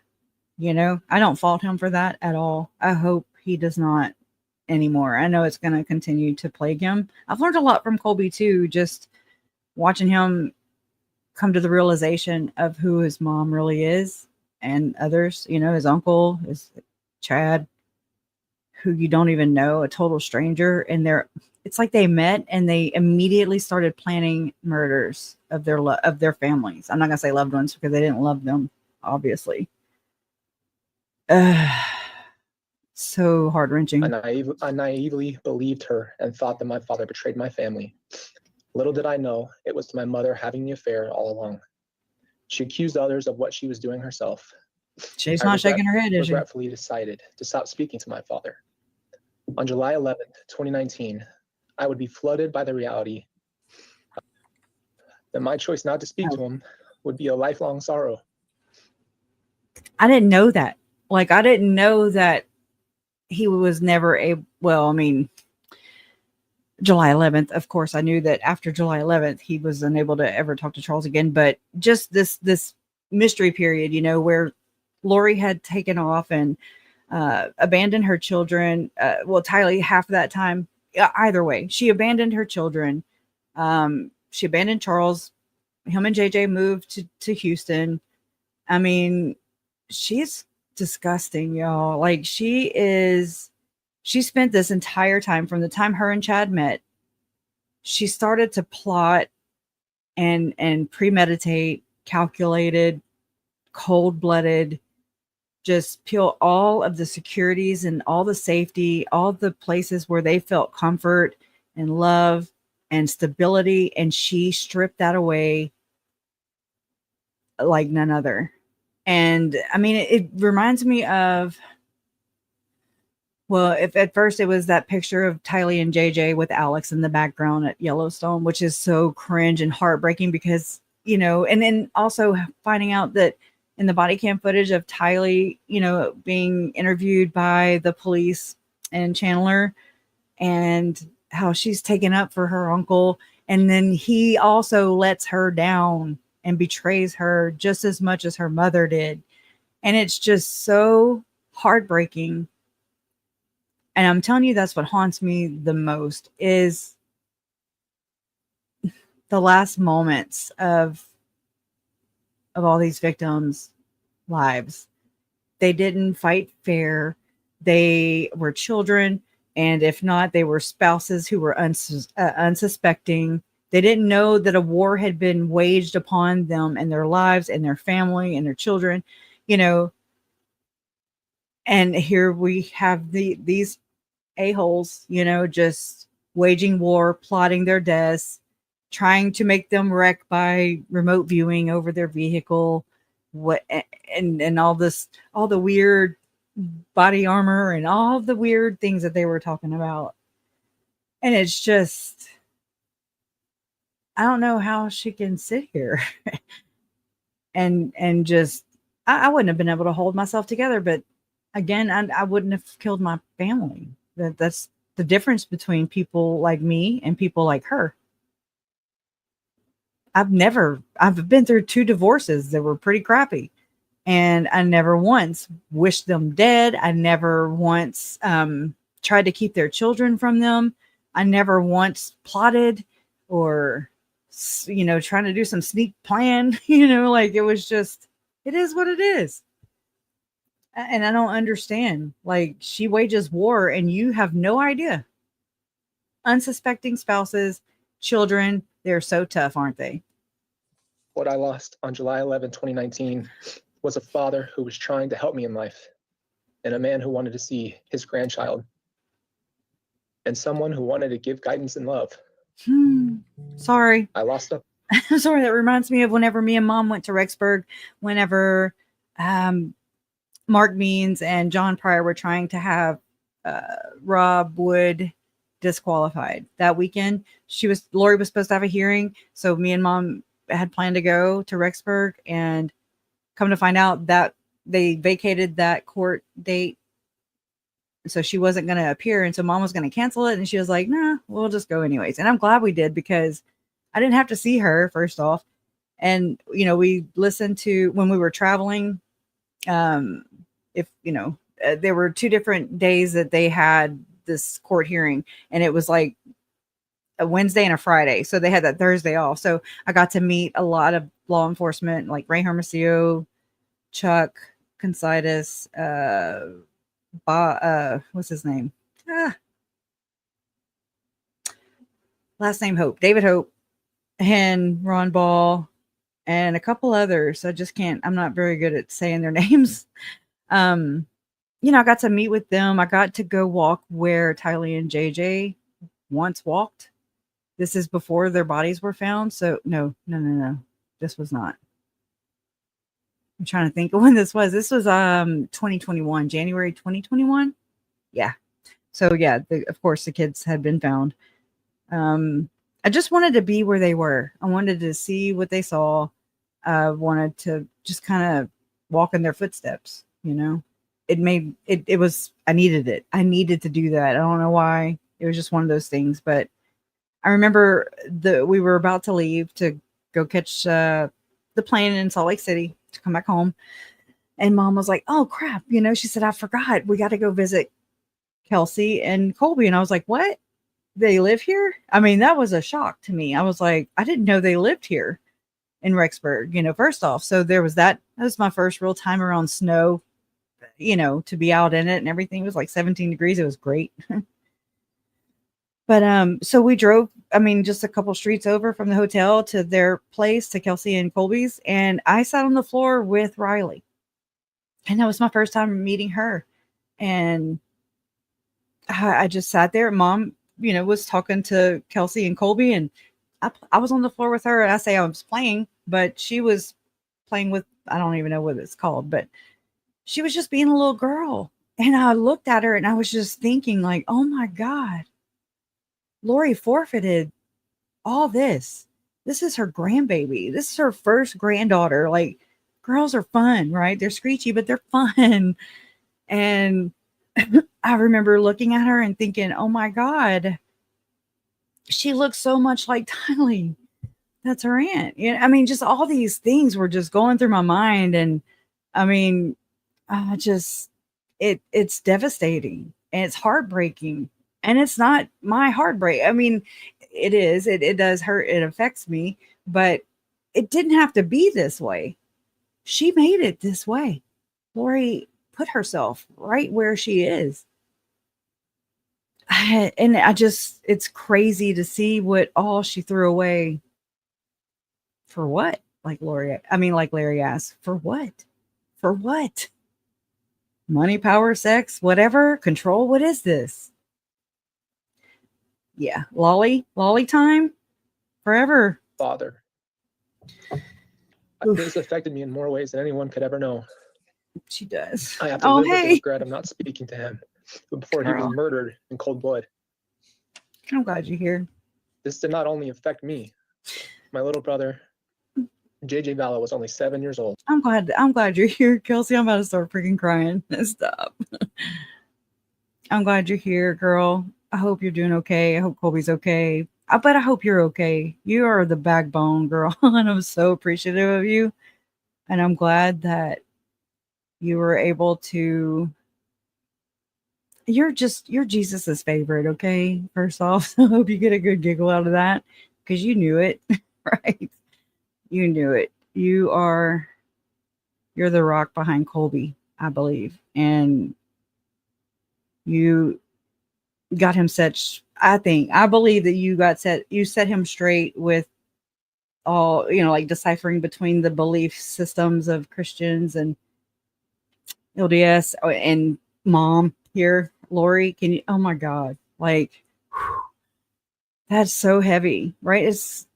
I don't fault him for that at all. I hope he does not anymore. I know it's going to continue to plague him. I've learned a lot from Colby too, just watching him come to the realization of who his mom really is, and others, his uncle, his Chad, who you don't even know, a total stranger. And it's like they met and they immediately started planning murders of their families. I'm not going to say loved ones because they didn't love them, obviously. So heart-wrenching. I naively believed her and thought that my father betrayed my family. Little did I know it was my mother having the affair all along. She accused others of what she was doing herself. She's not shaking her head, is she? Regretfully decided to stop speaking to my father. On July 11th, 2019, I would be flooded by the reality then my choice not to speak to him would be a lifelong sorrow. I didn't know that. Like, I didn't know that he was never able. Well, I mean, July 11th, of course, I knew that after July 11th, he was unable to ever talk to Charles again. But just this mystery period, you know, where Lori had taken off and abandoned her children. Well, Tylee, half of that time, either way, she abandoned her children. She abandoned Charles. Him and JJ moved to Houston. I mean, she's disgusting, y'all. Like, she spent this entire time, from the time her and Chad met, she started to plot and premeditate, calculated, cold-blooded, just peel all of the securities and all the safety, all the places where they felt comfort and love and stability, and she stripped that away like none other. And I mean, it reminds me of, well, if at first it was that picture of Tylee and JJ with Alex in the background at Yellowstone, which is so cringe and heartbreaking because, you know, and then also finding out that in the body cam footage of Tylee, you know, being interviewed by the police and Chandler, and how she's taken up for her uncle. And then he also lets her down and betrays her just as much as her mother did. And it's just so heartbreaking. And I'm telling you, that's what haunts me the most, is the last moments of all these victims' lives. They didn't fight fair. They were children. And if not, they were spouses who were unsuspecting. They didn't know that a war had been waged upon them and their lives and their family and their children, you know. And here we have these a-holes, you know, just waging war, plotting their deaths, trying to make them wreck by remote viewing over their vehicle, and all the weird body armor and all the weird things that they were talking about. And it's just, I don't know how she can sit here and just, I wouldn't have been able to hold myself together. But again, I wouldn't have killed my family. That's the difference between people like me and people like her. I've been through 2 divorces that were pretty crappy. And I never once wished them dead. I never once tried to keep their children from them. I never once plotted or, you know, trying to do some sneak plan, you know, like, it was just, it is what it is. And I don't understand. Like, she wages war and you have no idea. Unsuspecting spouses, children, they're so tough, aren't they? What I lost on July 11, 2019 was a father who was trying to help me in life, and a man who wanted to see his grandchild, and someone who wanted to give guidance and love. Sorry. I lost a I'm sorry. That reminds me of whenever me and Mom went to Rexburg, whenever Mark Means and John Pryor were trying to have Rob Wood disqualified that weekend. Lori was supposed to have a hearing. So me and Mom had planned to go to Rexburg, and come to find out that they vacated that court date. So she wasn't going to appear. And so Mom was going to cancel it. And she was like, nah, we'll just go anyways. And I'm glad we did, because I didn't have to see her, first off. And, you know, we listened to, when we were traveling, if, you know, there were 2 different days that they had this court hearing, and it was like a Wednesday and a Friday. So they had that Thursday off. So I got to meet a lot of law enforcement, like Ray Hermosillo, Chuck Considas, what's his name? Last name Hope, David Hope, and Ron Ball, and a couple others. I just can't, I'm not very good at saying their names. You know, I got to meet with them. I got to go walk where Tylee and JJ once walked. This is before their bodies were found. So no. This was not. I'm trying to think of when this was. This was 2021, January 2021. Yeah. So yeah, of course the kids had been found. I just wanted to be where they were. I wanted to see what they saw. I wanted to just kind of walk in their footsteps, you know. It was I needed it. I needed to do that. I don't know why. It was just one of those things, but I remember we were about to leave to go catch the plane in Salt Lake City to come back home. And Mom was like, "Oh crap." You know, she said, "I forgot. We got to go visit Kelsey and Colby." And I was like, "What? They live here?" I mean, that was a shock to me. I was like, I didn't know they lived here in Rexburg, you know, first off. So there was that. That was my first real time around snow, you know, to be out in it and everything. It was like 17 degrees. It was great. But so we drove, I mean, just a couple streets over from the hotel to their place, to Kelsey and Colby's, and I sat on the floor with Riley. And that was my first time meeting her. And I just sat there. Mom, you know, was talking to Kelsey and Colby, and I was on the floor with her. And I say I was playing, but she was playing with, I don't even know what it's called, but she was just being a little girl. And I looked at her and I was just thinking, like, oh my God, Lori forfeited all this. This is her grandbaby. This is her first granddaughter. Like, girls are fun, right? They're screechy, but they're fun. And I remember looking at her and thinking, oh my God, she looks so much like Tylee. That's her aunt. You know, I mean, just all these things were just going through my mind. And I mean, it's devastating and it's heartbreaking. And it's not my heartbreak. I mean, it is, it does hurt. It affects me, but it didn't have to be this way. She made it this way. Lori put herself right where she is. And it's crazy to see what all she threw away. For what? Like Larry asked, for what? For what? Money, power, sex, whatever, control. What is this? Yeah. Lolly time forever. Father. Oof. This affected me in more ways than anyone could ever know. She does. I have to live with the regret of not speaking to him before he was Girl. murdered in cold blood. I'm glad you're here. This did not only affect me. My little brother, JJ Vallow, was only 7 years old. I'm glad you're here, Kelsey. I'm about to start freaking crying. Stop. I'm glad you're here, girl. I hope you're doing okay. I hope Colby's okay. But I hope you're okay. You are the backbone, girl. And I'm so appreciative of you. And I'm glad that you were able to. You're Jesus's favorite, okay? First off, I hope you get a good giggle out of that because you knew it, right? You knew it. You're the rock behind Colby, I believe. And you got him set. I believe that you set him straight with all, you know, like deciphering between the belief systems of Christians and LDS and Mom here. Lori, can you, oh my God, like, whew, that's so heavy, right? It's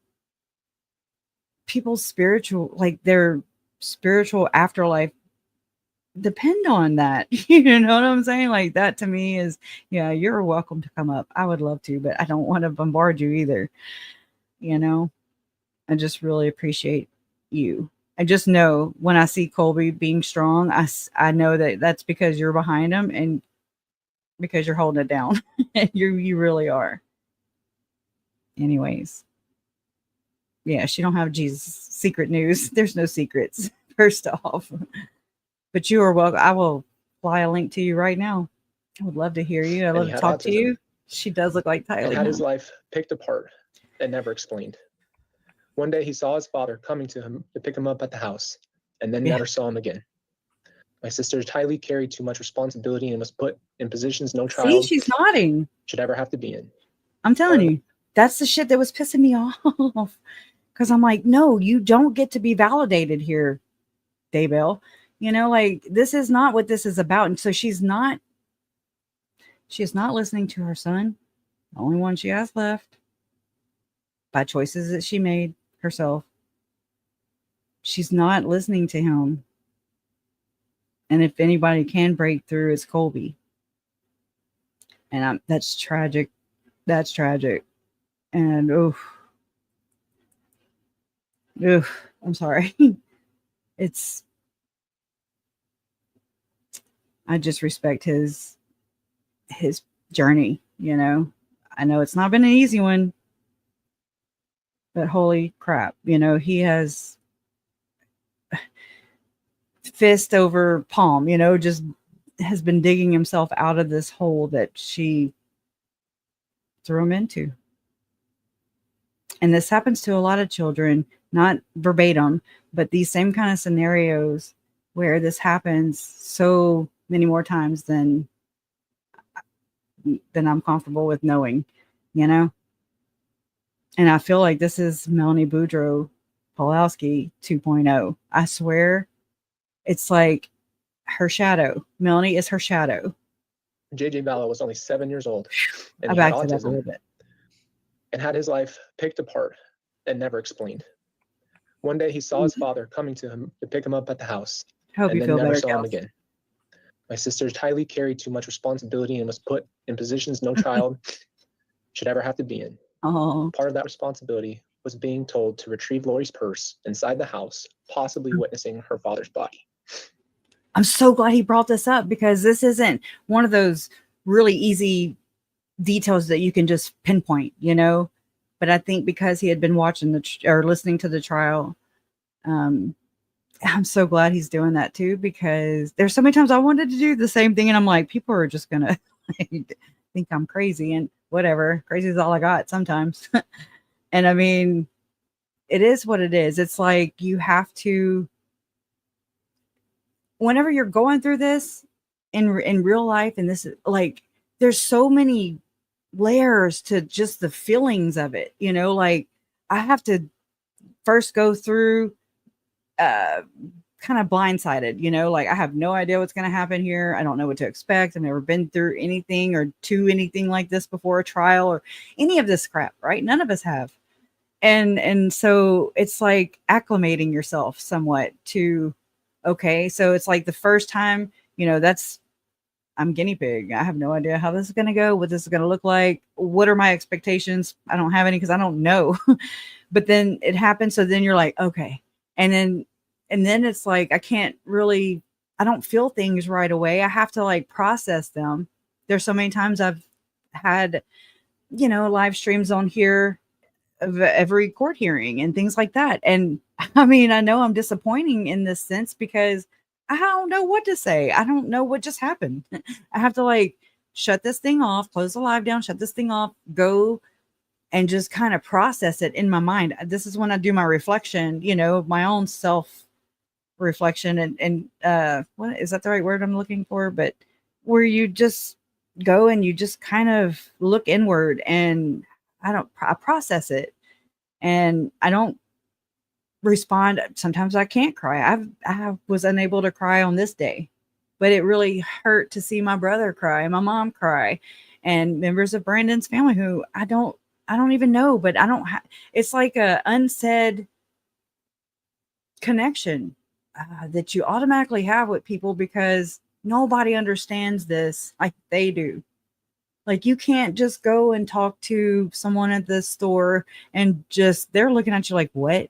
people's spiritual, like their spiritual afterlife depend on that. You know what I'm saying? Like that to me is, yeah, you're welcome to come up. I would love to, but I don't want to bombard you either. You know, I just really appreciate you. I just know when I see Colby being strong, I know that that's because you're behind him and because you're holding it down. You really are. Anyways. Yeah, she don't have Jesus secret news. There's no secrets, first off. But you are welcome. I will fly a link to you right now. I would love to hear you. I'd love to talk to you. She does look like Tylee. And had his life picked apart and never explained. One day he saw his father coming to him to pick him up at the house and then never saw him again. My sister Tylee carried too much responsibility and was put in positions no child she's nodding. Should ever have to be in. I'm telling you, that's the shit that was pissing me off. Because I'm like, no, you don't get to be validated here, Daybell. You know, like this is not what this is about. And so she is not listening to her son, the only one she has left, by choices that she made herself. She's not listening to him. And if anybody can break through, it's Colby. And that's tragic. That's tragic. And Oof, I'm sorry. It's, I just respect his journey, you know. I know it's not been an easy one, but holy crap, you know, he has fist over palm, you know, just has been digging himself out of this hole that she threw him into. And this happens to a lot of children, not verbatim, but these same kind of scenarios where this happens so many more times than I'm comfortable with knowing, you know? And I feel like this is Melanie Boudreaux Pulowski 2.0. I swear it's like her shadow. Melanie is her shadow. JJ Vallow was only 7 years old, and I he had backed it up a autism little bit. and had his life picked apart and never explained. One day he saw his father coming to him to pick him up at the house, Hope and you then feel never better, saw him Kels. again. My sister Tylee carried too much responsibility and was put in positions no child should ever have to be in. Oh, Part of that responsibility was being told to retrieve Lori's purse inside the house, possibly witnessing her father's body. I'm so glad he brought this up because this isn't one of those really easy details that you can just pinpoint, you know. But I think because he had been watching or listening to the trial, I'm so glad he's doing that too, because there's so many times I wanted to do the same thing and I'm like, people are just gonna think I'm crazy, and whatever, crazy is all I got sometimes. And I mean, it is what it is. It's like you have to, whenever you're going through this in real life, and this is like, there's so many layers to just the feelings of it, you know. Like I have to first go through kind of blindsided, you know, like I have no idea what's going to happen here. I don't know what to expect. I've never been through anything or to anything like this before, a trial or any of this crap, right? None of us have. And so it's like acclimating yourself somewhat to, okay, so it's like the first time, you know, that's, I'm guinea pig. I have no idea how this is going to go, what this is going to look like. What are my expectations? I don't have any because I don't know. But then it happens. So then you're like, okay. And then it's like, I don't feel things right away. I have to like process them. There's so many times I've had, you know, live streams on here of every court hearing and things like that. And I mean, I know I'm disappointing in this sense because I don't know what to say. I don't know what just happened. I have to like shut this thing off, close the live down, shut this thing off, go and just kind of process it in my mind. This is when I do my reflection, you know, my own self reflection and what is that the right word I'm looking for? But where you just go and you just kind of look inward and I process it and I don't respond. Sometimes I can't cry. I was unable to cry on this day, but it really hurt to see my brother cry and my mom cry and members of Brandon's family who I don't even know, but I don't it's like a unsaid connection that you automatically have with people because nobody understands this like they do. Like you can't just go and talk to someone at the store and just they're looking at you like, what?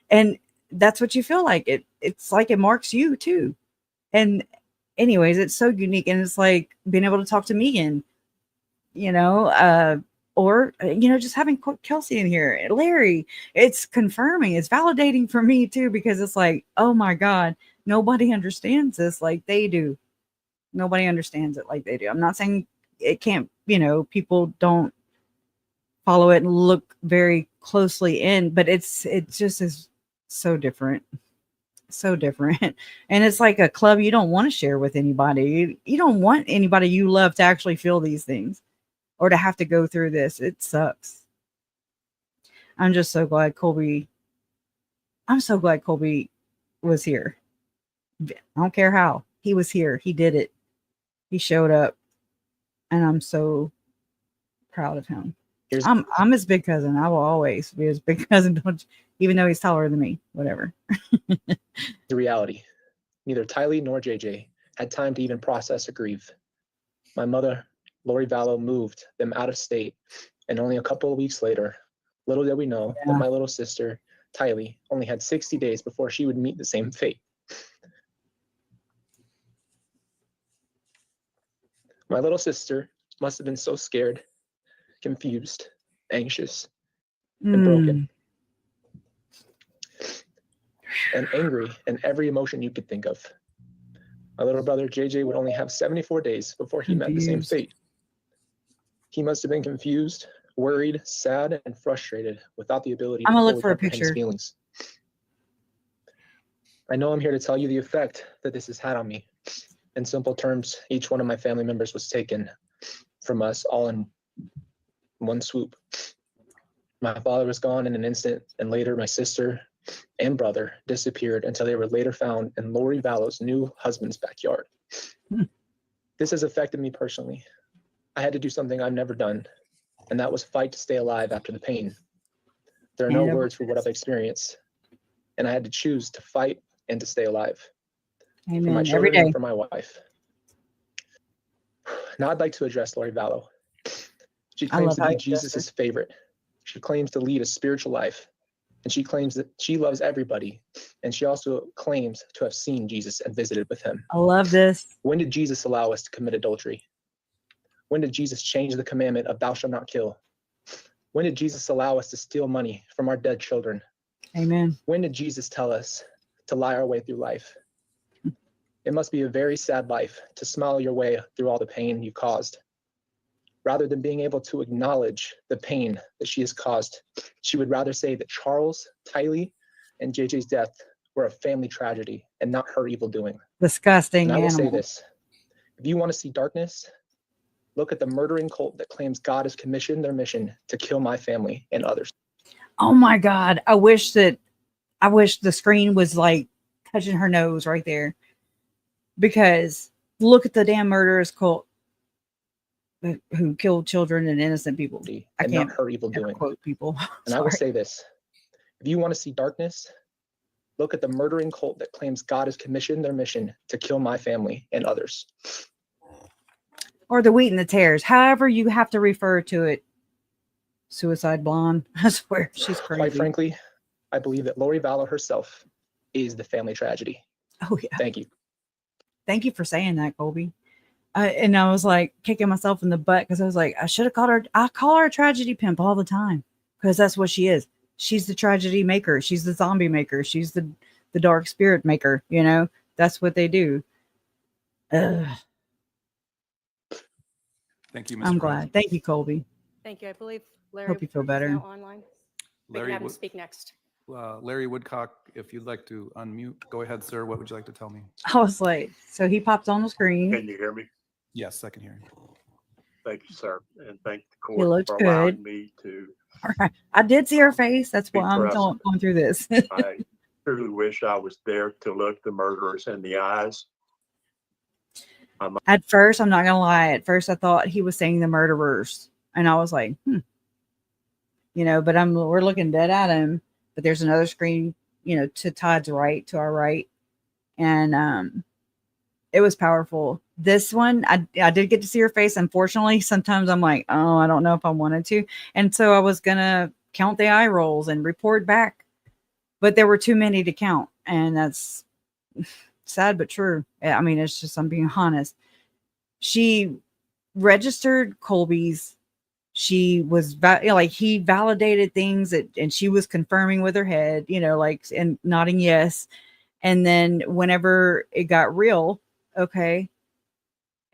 And that's what you feel like. It's like it marks you too. And anyways, it's so unique. And it's like being able to talk to Megan, you know, or, you know, just having Kelsey in here, Larry, it's confirming, it's validating for me too, because it's like, oh my God, nobody understands this like they do. Nobody understands it like they do. I'm not saying it can't, you know, people don't follow it and look very closely in, but it just is so different. So different. And it's like a club you don't want to share with anybody. You don't want anybody you love to actually feel these things or to have to go through this. It sucks. I'm just so glad Colby was here. I don't care how. He was here. He did it. He showed up. And I'm so proud of him. I'm his big cousin. I will always be his big cousin, even though he's taller than me. Whatever. The reality. Neither Tylee nor JJ had time to even process or grieve. My mother, Lori Vallow, moved them out of state, and only a couple of weeks later, little did we know that my little sister, Tylee, only had 60 days before she would meet the same fate. My little sister must have been so scared, confused, anxious, and broken, and angry, and every emotion you could think of. My little brother JJ would only have 74 days before he met the same Confused. fate. He must have been confused, worried, sad, and frustrated without the ability I'm to gonna look fully for a comprehend his picture. feelings. I know I'm here to tell you the effect that this has had on me. In simple terms, each one of my family members was taken from us all in one swoop. My father was gone in an instant, and later my sister and brother disappeared until they were later found in Lori Vallow's new husband's backyard. This has affected me personally. I had to do something I've never done, and that was fight to stay alive after the pain. There are no And words for what I've experienced, and I had to choose to fight and to stay alive. For my amen. Every children day. and for my wife. Now I'd like to address Lori Vallow. She I claims love to how be you address her. Jesus' favorite. She claims to lead a spiritual life, and she claims that she loves everybody, and she also claims to have seen Jesus and visited with him. I love this. When did Jesus allow us to commit adultery? When did Jesus change the commandment of thou shalt not kill? When did Jesus allow us to steal money from our dead children? Amen. When did Jesus tell us to lie our way through life? It must be a very sad life to smile your way through all the pain you caused. Rather than being able to acknowledge the pain that she has caused, she would rather say that Charles, Tylee, and JJ's death were a family tragedy and not her evil doing. Disgusting And I will say animal. this, if you want to see darkness, look at the murdering cult that claims God has commissioned their mission to kill my family and others. Oh my God. I wish the screen was like touching her nose right there. Because look at the damn murderous cult who killed children and innocent people. I And can't not her evil ever doing. quote people. And I will Sorry. say this, if you want to see darkness, look at the murdering cult that claims God has commissioned their mission to kill my family and others. Or the wheat and the tares. However you have to refer to it. Suicide blonde. I swear she's crazy. Quite frankly, I believe that Lori Vallow herself is the family tragedy. Oh yeah. Thank you. Thank you for saying that, Colby. And I was like kicking myself in the butt because I was like, I should have called her. I call her a tragedy pimp all the time because that's what she is. She's the tragedy maker. She's the zombie maker. She's the dark spirit maker. You know, that's what they do. Ugh. Thank you, Ms. I'm Cruz. glad. Thank you, Colby. Thank you. I believe Larry Hope you feel is better. now online. We can Larry, have him speak next. Larry Woodcock, if you'd like to unmute, go ahead, sir. What would you like to tell me? I was like, so he popped on the screen. Can you hear me? Yes, I can hear you. Thank you, sir. And thank the He court looked for good. allowing me to. All right. I did see her face. That's why I'm present. going through this. I truly wish I was there to look the murderers in the eyes. At first, I'm not gonna lie. At first, I thought he was saying the murderers, and I was like, you know. But we're looking dead at him. But there's another screen, you know, to Todd's right, to our right, and it was powerful. This one, I did get to see her face. Unfortunately, sometimes I'm like, oh, I don't know if I wanted to, and so I was gonna count the eye rolls and report back, but there were too many to count, and that's sad but true. I mean, it's just, I'm being honest. She registered Colby's. She was like, he validated things and she was confirming with her head, you know, like, and nodding yes. And then whenever it got real, okay,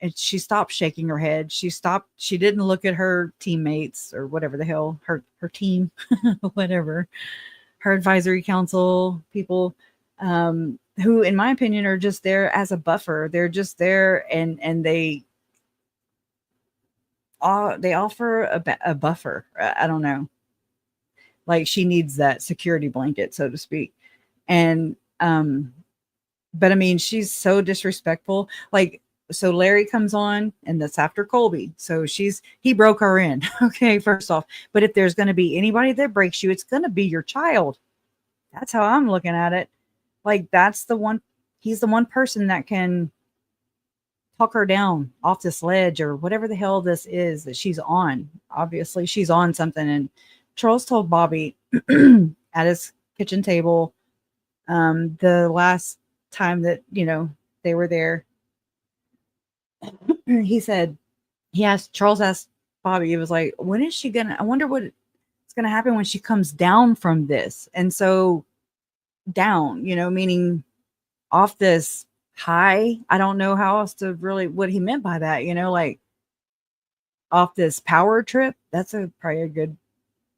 and she stopped shaking her head. She stopped. She didn't look at her teammates or whatever the hell, her team, whatever, her advisory council people, who, in my opinion, are just there as a buffer. They're just there, and they offer a buffer. I don't know. Like, she needs that security blanket, so to speak. And but I mean, she's so disrespectful. Like, so Larry comes on, and that's after Colby. So he broke her in. Okay, first off. But if there's going to be anybody that breaks you, it's going to be your child. That's how I'm looking at it. Like, that's the one, he's the one person that can talk her down off this ledge or whatever the hell this is that she's on. Obviously, she's on something. And Charles told Bobby at his kitchen table. The last time that, they were there, Charles asked Bobby, it was like, when is she gonna, I wonder what's gonna happen when she comes down from this. And so down, meaning off this high. I don't know how else to really, what he meant by that, like off this power trip. That's probably a good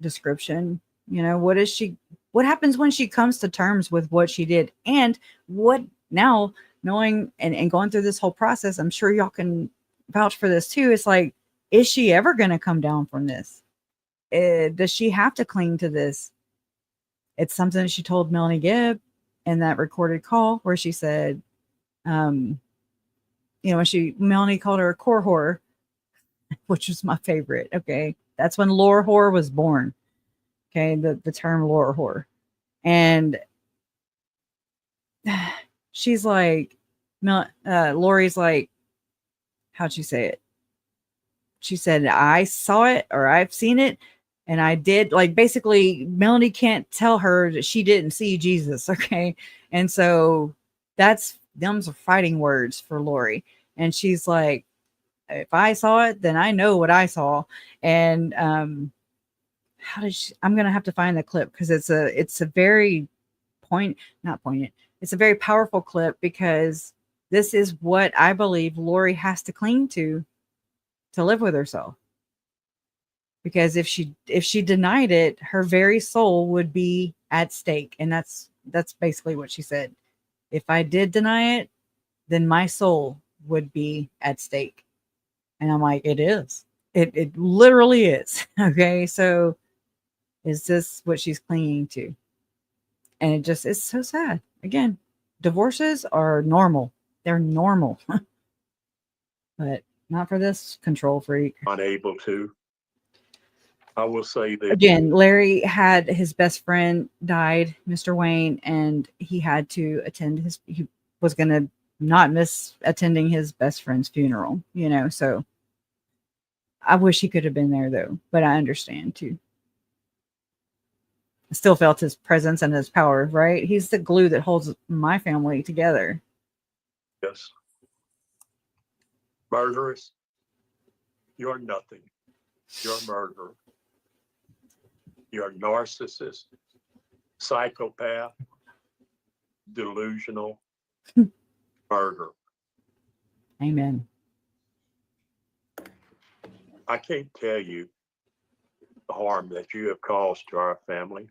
description. What happens when she comes to terms with what she did, and what now, knowing and going through this whole process, I'm sure y'all can vouch for this too. It's like, is she ever going to come down from this? Does she have to cling to this? It's something that she told Melanie Gibb in that recorded call where she said, when Melanie called her a core whore, which was my favorite. Okay. That's when lore whore was born. Okay. The term lore whore. And she's like, Lori's like, how'd she say it? She said, I saw it, or I've seen it, and I did. Like, basically, Melanie can't tell her that she didn't see Jesus. Okay. And so them's are fighting words for Lori. And she's like, if I saw it, then I know what I saw. And I'm gonna have to find the clip, because it's a very not poignant. It's a very powerful clip, because this is what I believe Lori has to cling to live with herself. Because if she denied it, her very soul would be at stake. And that's basically what she said. If I did deny it, then my soul would be at stake. And I'm like, it is. It literally is. Okay. So is this what she's clinging to? And it's so sad. Again, divorces are normal. They're normal. But not for this control freak. Unable to. I will say that Again, Larry had his best friend died, Mr. Wayne, and he had to attend he was going to not miss attending his best friend's funeral, so I wish he could have been there though, but I understand too. I still felt his presence and his power, right? He's the glue that holds my family together. yes, murderous, you're nothing. You're a murderer. You're a narcissist, psychopath, delusional, murderer. Amen. I can't tell you the harm that you have caused to our family,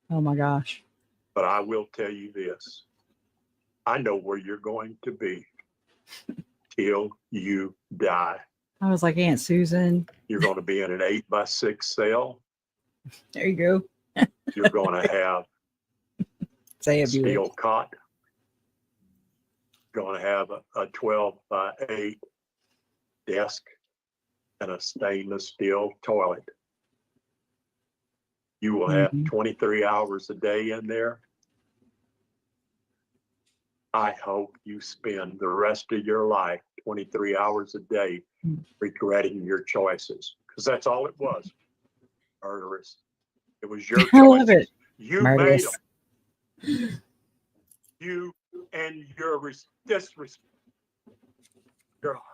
Oh my gosh. but I will tell you this. I know where you're going to be till you die. I was like Aunt Susan. You're going to be in an 8x6 cell. There you go. You're going to have Say a it, Buick. steel cot. Going to have a 12x8 desk and a stainless steel toilet. You will have 23 hours a day in there. I hope you spend the rest of your life 23 hours a day regretting your choices, because that's all it was. Murderous. It was your choices. I love it. You Murderous. made them. You and your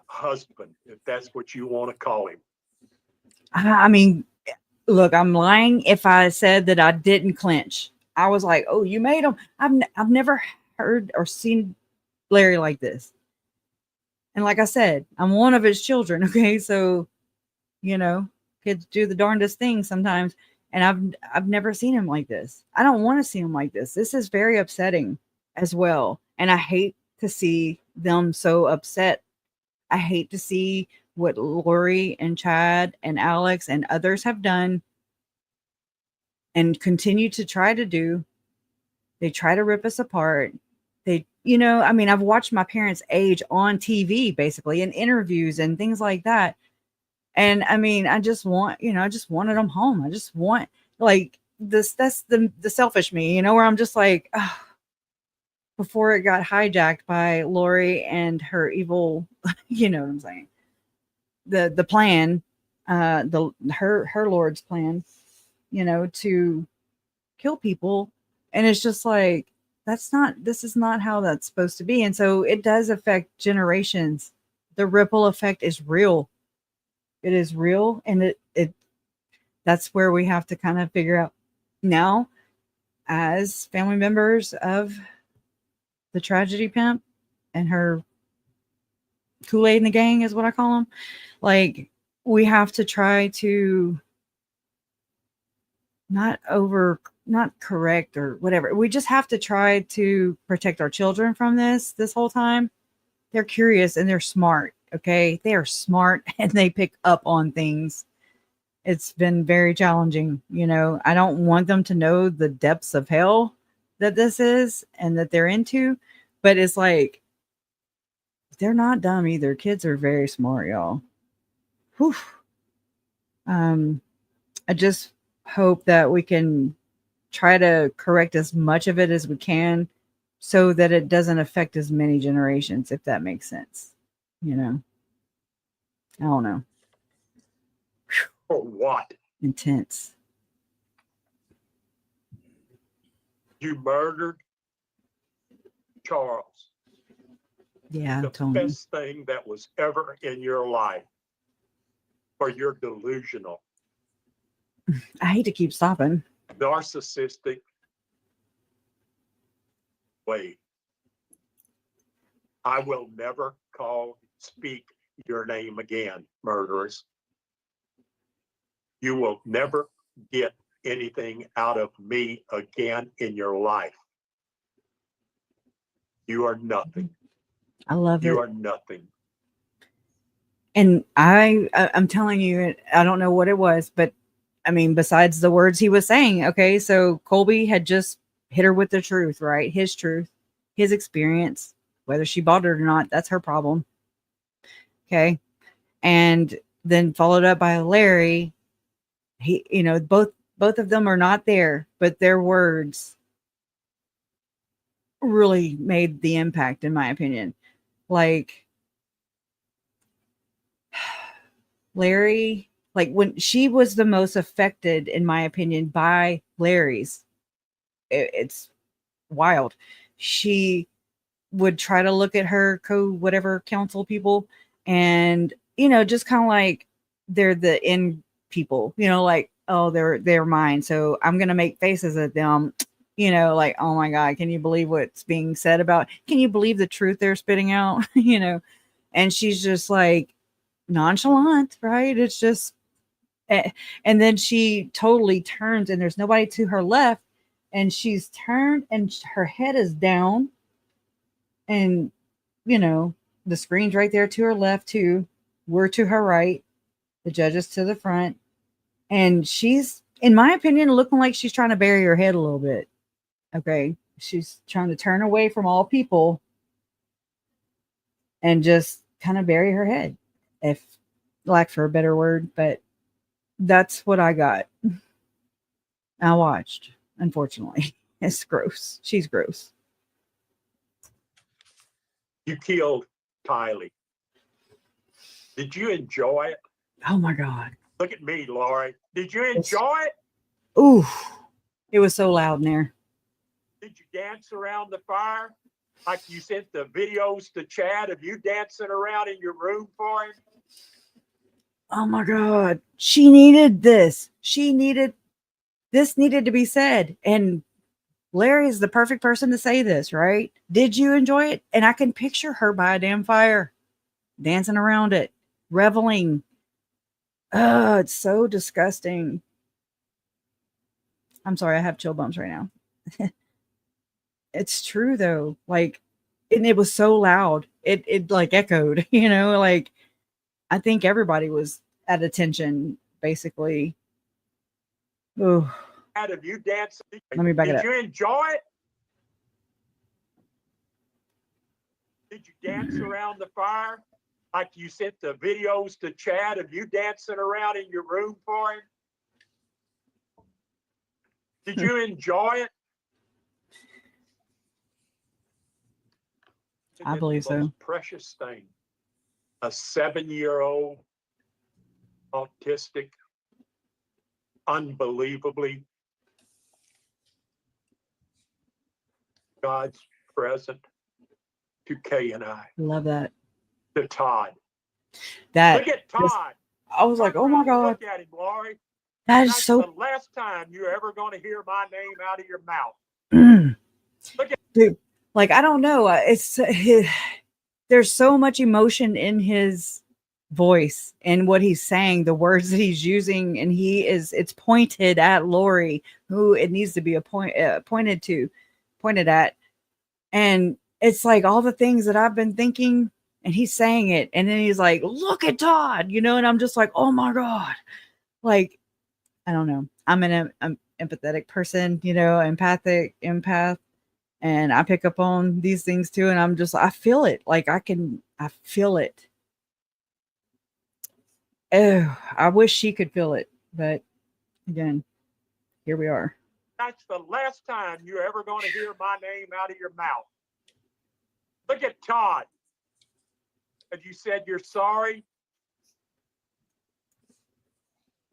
husband, if that's what you want to call him. I mean, look, I'm lying if I said that I didn't clinch. I was like, oh, you made him. I've never heard or seen Larry like this. And like I said, I'm one of his children. Okay. So, kids do the darndest things sometimes. And I've never seen him like this. I don't want to see him like this. This is very upsetting as well. And I hate to see them so upset. I hate to see what Lori and Chad and Alex and others have done and continue to try to do. They try to rip us apart. I've watched my parents age on TV, basically, in interviews and things like that. And I just wanted them home. I just want, like, this, that's the selfish me, where I'm just like, oh, before it got hijacked by Lori and her evil, you know what I'm saying? The plan, her Lord's plan, to kill people. And it's just like, this is not how that's supposed to be. And so it does affect generations. The ripple effect is real. It is real. And that's where we have to kind of figure out now, as family members of the tragedy pimp and her Kool-Aid in the gang is what I call them. Like, we have to try to not correct or whatever. We just have to try to protect our children from this whole time. They're curious and they're smart. Okay. They are smart and they pick up on things. It's been very challenging. I don't want them to know the depths of hell that this is and that they're into, but it's like, they're not dumb either. Kids are very smart, y'all. Whew. I just hope that we can try to correct as much of it as we can so that it doesn't affect as many generations, if that makes sense. I don't know. For what? Intense. You murdered Charles. Yeah, The Tony. best thing that was ever in your life. For your delusional, I hate to keep stopping. narcissistic way. I will never speak your name again, murderers. You will never get anything out of me again in your life. You are nothing. I love it. You are nothing. And I'm telling you, I don't know what it was, but I mean, besides the words he was saying, okay, so Colby had just hit her with the truth, right? His truth, his experience, whether she bought it or not, that's her problem. Okay. And then followed up by Larry. He, both of them are not there, but their words really made the impact, in my opinion. Like, Larry, like when she was the most affected, in my opinion, by Larry's, it's wild. She would try to look at her whatever council people and, just kind of like they're the end people, like, oh, they're mine. So I'm going to make faces at them, like, oh my God, can you believe what's being said about, can you believe the truth they're spitting out? And she's just like, nonchalant, right? It's just, and then she totally turns and there's nobody to her left, and she's turned and her head is down, and the screen's right there to her left too. We're to her right, the judge is to the front, and she's, in my opinion, looking like she's trying to bury her head a little bit. Okay, she's trying to turn away from all people and just kind of bury her head, if lack for a better word, but that's what I got. I watched, unfortunately. It's gross. She's gross. You killed Tylee. Did you enjoy it? Oh my God. Look at me, Lori. Did you enjoy it? Ooh, it was so loud in there. Did you dance around the fire? Like you sent the videos to Chad of you dancing around in your room for him? Oh my God. She needed this. This needed to be said. And Larry is the perfect person to say this, right? Did you enjoy it? And I can picture her by a damn fire, dancing around it, reveling. Oh, it's so disgusting. I'm sorry, I have chill bumps right now. It's true though. Like, and it was so loud. It like echoed, like I think everybody was at attention, basically. Oh, Chad of you dancing. let me back it up. Did you enjoy it? Did you dance around the fire? Like you sent the videos to Chad of you dancing around in your room for him? Did you enjoy it? I believe the most so. precious thing. A 7-year-old, autistic, unbelievably God's present to Kay and I, Love that. to Todd. That Look at just- Todd. I was like, Turn oh my around and God, Look at him, Lori. that is That's so. the last time you're ever going to hear my name out of your mouth. Look at Dude, like I don't know. There's so much emotion in his voice and what he's saying, the words that he's using, and it's pointed at Lori, who it needs to be pointed at, and it's like all the things that I've been thinking, and he's saying it, and then he's like, "Look at Todd," and I'm just like, "Oh my God!" Like I don't know. I'm an empathetic person, empath. And I pick up on these things too. And I feel it. Like I feel it. Oh, I wish she could feel it. But again, here we are. That's the last time you're ever going to hear my name out of your mouth. Look at Todd. Have you said you're sorry?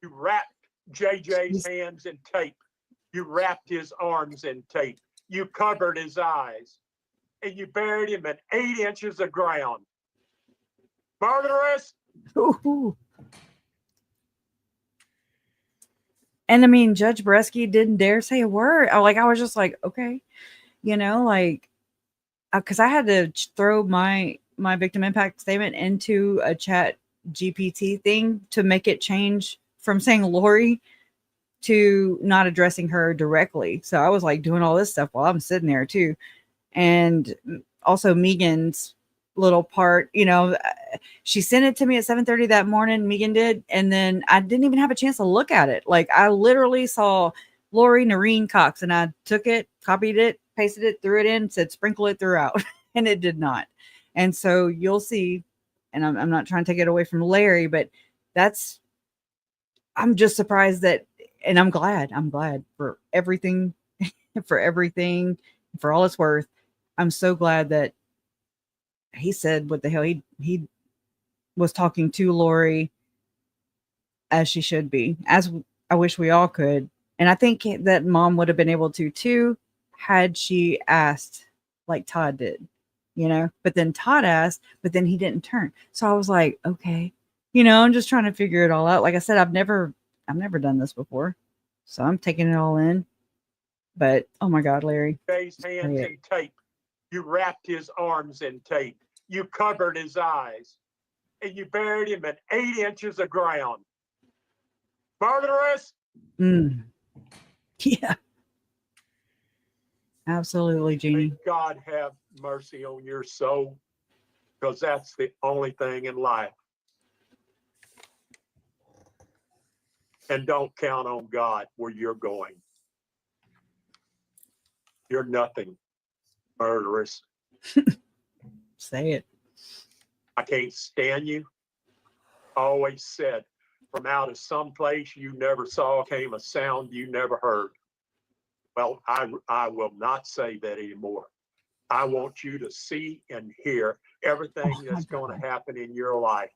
You wrapped JJ's hands in tape. You wrapped his arms in tape. You covered his eyes. And you buried him in 8 inches of ground. Murderous. Ooh. And I mean, Judge Bresky didn't dare say a word. I was just like, okay, because I had to throw my victim impact statement into a chat GPT thing to make it change from saying Lori to not addressing her directly. So I was like doing all this stuff while I'm sitting there too. And also Megan's little part, she sent it to me at 7:30 that morning. Megan did. And then I didn't even have a chance to look at it. Like I literally saw Lori Noreen Cox and I took it, copied it, pasted it, threw it in, said, sprinkle it throughout. And it did not. And so you'll see, and I'm not trying to take it away from Larry, but I'm just surprised that, and I'm glad for everything, for all it's worth. I'm so glad that he said what the hell he was talking to Lori as she should be, as I wish we all could. And I think that mom would have been able to too, had she asked like Todd did, but then Todd asked, but then he didn't turn. So I was like, okay, I'm just trying to figure it all out. Like I said, I've never done this before, so I'm taking it all in. But oh my God, Larry, His hands in tape. You wrapped his arms in tape. You covered his eyes. And you buried him in 8 inches of ground. Murderous. Yeah. Absolutely, Jeannie. May God have mercy on your soul, because that's the only thing in life. And don't count on God where you're going. You're nothing, murderous. Say it. I can't stand you. I always said, from out of some place you never saw came a sound you never heard. Well, I will not say that anymore. I want you to see and hear everything that's going to happen in your life.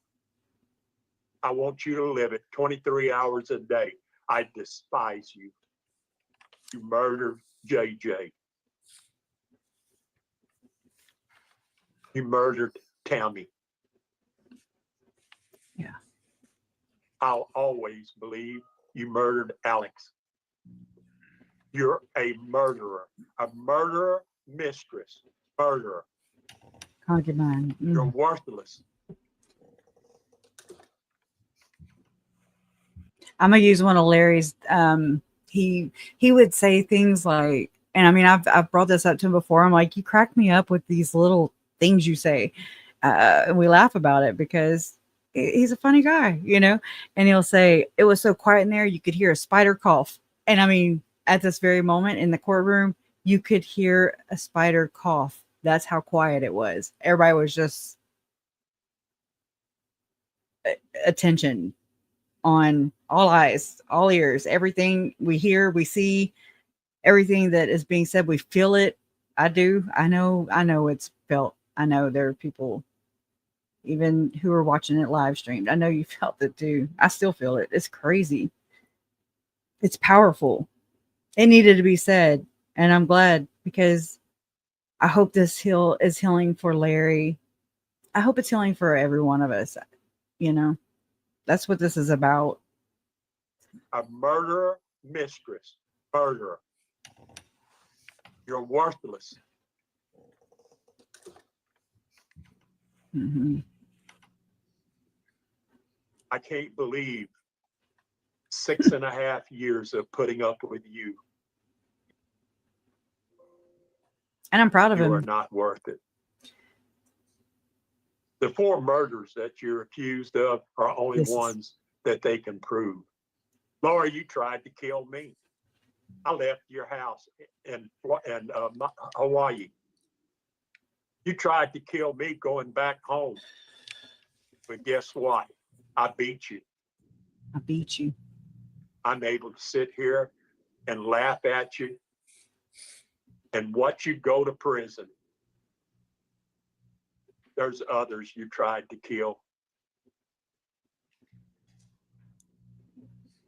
I want you to live it 23 hours a day. I despise you. You murdered JJ. You murdered Tammy. Yeah. I'll always believe you murdered Alex. You're a murderer mistress, murderer. Concubine. You're worthless. I'm gonna use one of Larry's. He would say things like, and I mean, I've brought this up to him before. I'm like, you crack me up with these little things you say, and we laugh about it because he's a funny guy, And he'll say, it was so quiet in there, you could hear a spider cough. And I mean, at this very moment in the courtroom, you could hear a spider cough. That's how quiet it was. Everybody was just attention on all eyes, all ears, everything we hear, we see, everything that is being said, we feel it. I do. I know it's felt. I know there are people even who are watching it live streamed. I know you felt it too. I still feel it. It's crazy. It's powerful. It needed to be said. And I'm glad because I hope this is healing for Larry. I hope it's healing for every one of us. You know, that's what this is about. A murderer mistress. Murderer. You're worthless. Mm-hmm. I can't believe 6.5 years of putting up with you. And I'm proud of You are him. not worth it. The 4 murders that you're accused of are only ones that they can prove. Lori, you tried to kill me. I left your house in Hawaii. You tried to kill me going back home. But guess what? I beat you. I beat you. I'm able to sit here and laugh at you and watch you go to prison. There's others you tried to kill.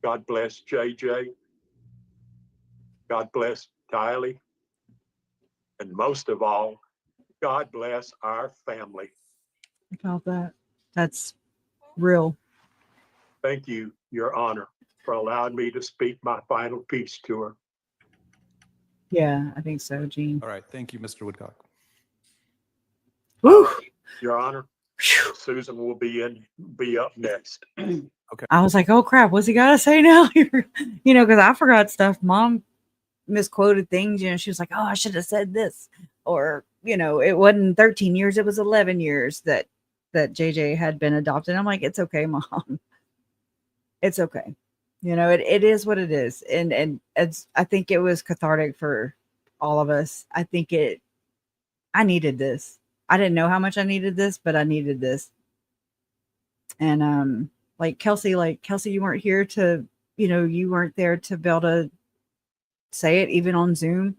God bless JJ. God bless Tylee. And most of all, God bless our family. About that. That's real. Thank you, Your Honor, for allowing me to speak my final piece to her. Yeah, I think so, Gene. All right. Thank you, Mr. Woodcock. Woo! Your Honor, Susan will be up next. Okay. I was like, oh crap, what's he got to say now? You know, because I forgot stuff. Mom misquoted things. You know, she was like, oh, I should have said this. Or, you know, it wasn't 13 years, it was 11 years that JJ had been adopted. I'm like, it's okay, Mom. It's okay. You know, it is what it is. And it's, I think it was cathartic for all of us. I needed this. I didn't know how much I needed this, but I needed this. And like Kelsey, you weren't here to, you know, you weren't there to be able to say it even on Zoom.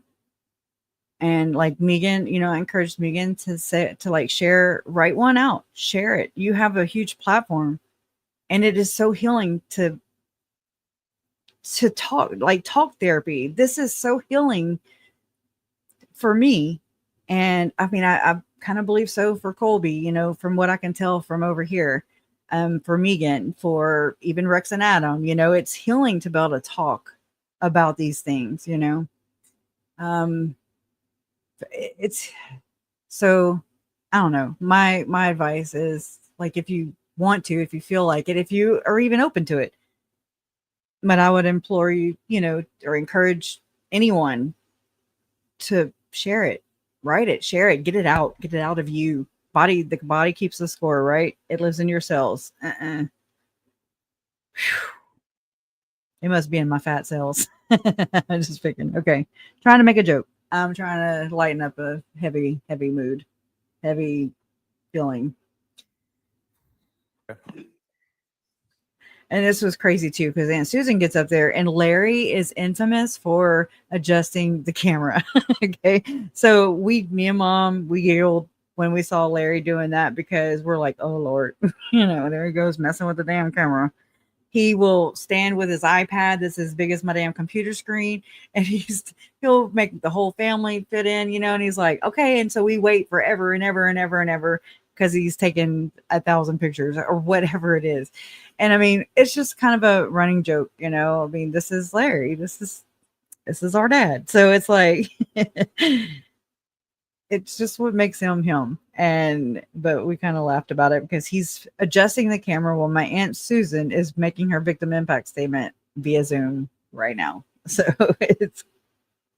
And like Megan, you know, I encouraged Megan to say, to like share, write one out, share it. You have a huge platform, and it is so healing to talk, like talk therapy. This is so healing for me. And I mean, I kind of believe so for Colby, you know, from what I can tell from over here, for Megan, for even Rex and Adam, you know, it's healing to be able to talk about these things, you know. It's so, I don't know. My advice is like, if you want to, if you feel like it, if you are even open to it, but I would implore you, you know, or encourage anyone to share it, write it, share it, get it out of you. The body keeps the score, right? It lives in your cells. It must be in my fat cells. I'm just picking. Okay. Trying to make a joke. I'm trying to lighten up a heavy mood, heavy feeling. Okay. And this was crazy too, because Aunt Susan gets up there and Larry is infamous for adjusting the camera. Okay. So me and Mom, we giggled when we saw Larry doing that, because we're like, oh Lord, you know, there he goes messing with the damn camera. He will stand with his iPad that's as big as my damn computer screen, and he'll make the whole family fit in, you know, and he's like, okay. And so we wait forever and ever and ever and ever, because he's taken 1,000 pictures or whatever it is. And I mean, it's just kind of a running joke, you know. I mean, this is Larry. This is our dad. So it's like it's just what makes him him. But we kind of laughed about it because he's adjusting the camera while my Aunt Susan is making her victim impact statement via Zoom right now. So it's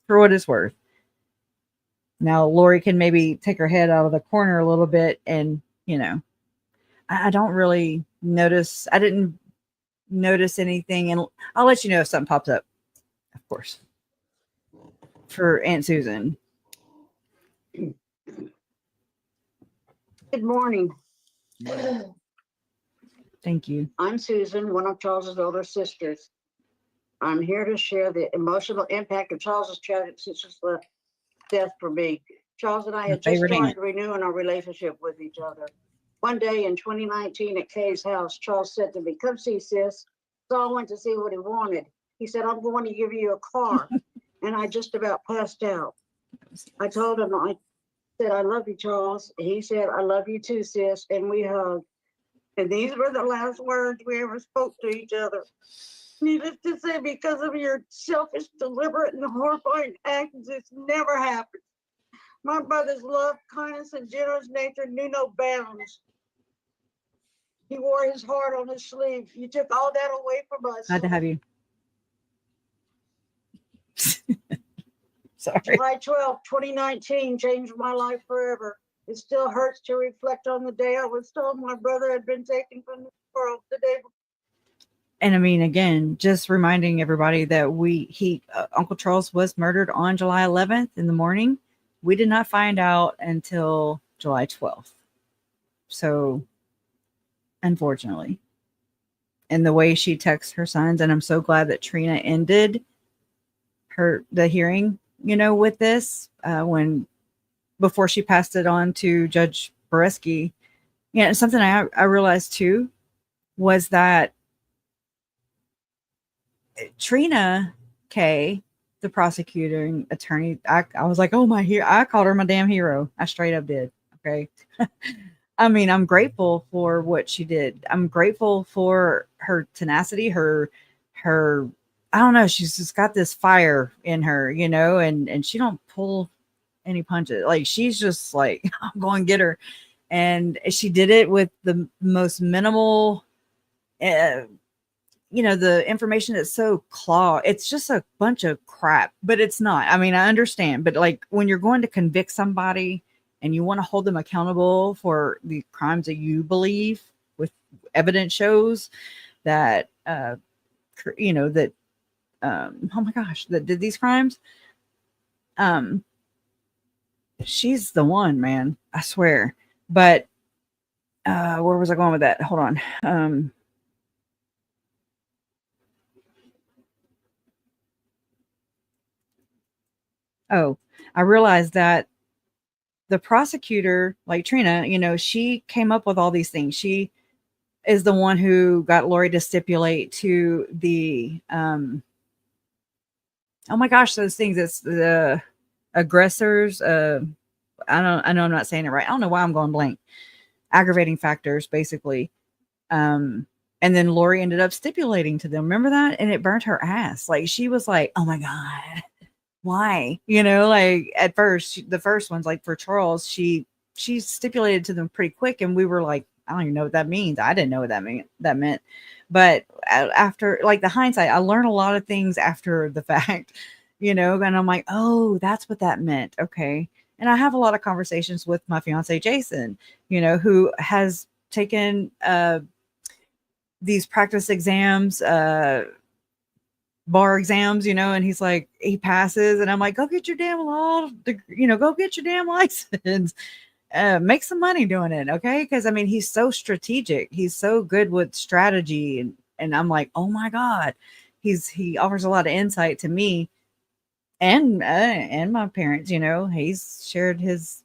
for what it's worth. Now Lori can maybe take her head out of the corner a little bit, and you know, I don't really notice. I didn't notice anything, and I'll let you know if something pops up, of course, for Aunt Susan. Good morning. Thank you. I'm Susan, one of Charles's older sisters. I'm here to share the emotional impact of Charles's tragic sister's death for me. Charles and I had just started renewing our relationship with each other. One day in 2019 at Kay's house, Charles said to me, come see sis. So I went to see what he wanted. He said, I'm going to give you a car. And I just about passed out. I told him said, I love you, Charles. He said, I love you too, sis. And we hugged. And these were the last words we ever spoke to each other. Needless to say, because of your selfish, deliberate, and horrifying actions, it's never happened. My brother's love, kindness, and generous nature knew no bounds. He wore his heart on his sleeve. You took all that away from us. Glad to have you. Sorry. July 12, 2019 changed my life forever. It still hurts to reflect on the day I was told my brother had been taken from the world the day before. And I mean, again, just reminding everybody that Uncle Charles was murdered on July 11th in the morning. We did not find out until July 12th. So, unfortunately, and the way she texts her sons, and I'm so glad that Trina ended the hearing, with this before she passed it on to Judge Boreski. Yeah, something I realized too was that Trina K, the prosecuting attorney, I was like, oh, I called her my damn hero. I straight up did. Okay. I mean, I'm grateful for what she did. I'm grateful for her tenacity, her, I don't know. She's just got this fire in her, and she don't pull any punches. Like, she's just like, I'm going to get her. And she did it with the most minimal, the information is so it's just a bunch of crap, but it's not. I mean, I understand, but like when you're going to convict somebody and you want to hold them accountable for the crimes that you believe with evidence shows that, oh my gosh, that did these crimes. She's the one, man, I swear. But, where was I going with that? Hold on. Oh, I realized that the prosecutor, like Trina, she came up with all these things. She is the one who got Lori to stipulate to the, oh my gosh, those things. It's the aggressors. I know I'm not saying it right. I don't know why I'm going blank. Aggravating factors, basically. And then Lori ended up stipulating to them. Remember that? And it burnt her ass. Like, she was like, oh my God. Why? Like at first, the first ones, like for Charles, she stipulated to them pretty quick, and we were like, I don't even know what that means. I didn't know what that meant. But after, like, the hindsight, I learned a lot of things after the fact, and I'm like, oh, that's what that meant. Okay. And I have a lot of conversations with my fiance, Jason, who has taken these practice exams, bar exams, and he's like, he passes, and I'm like, go get your damn go get your damn license, make some money doing it. Okay. Because I mean, he's so strategic, he's so good with strategy, and I'm like, oh my God, he offers a lot of insight to me and my parents. He's shared his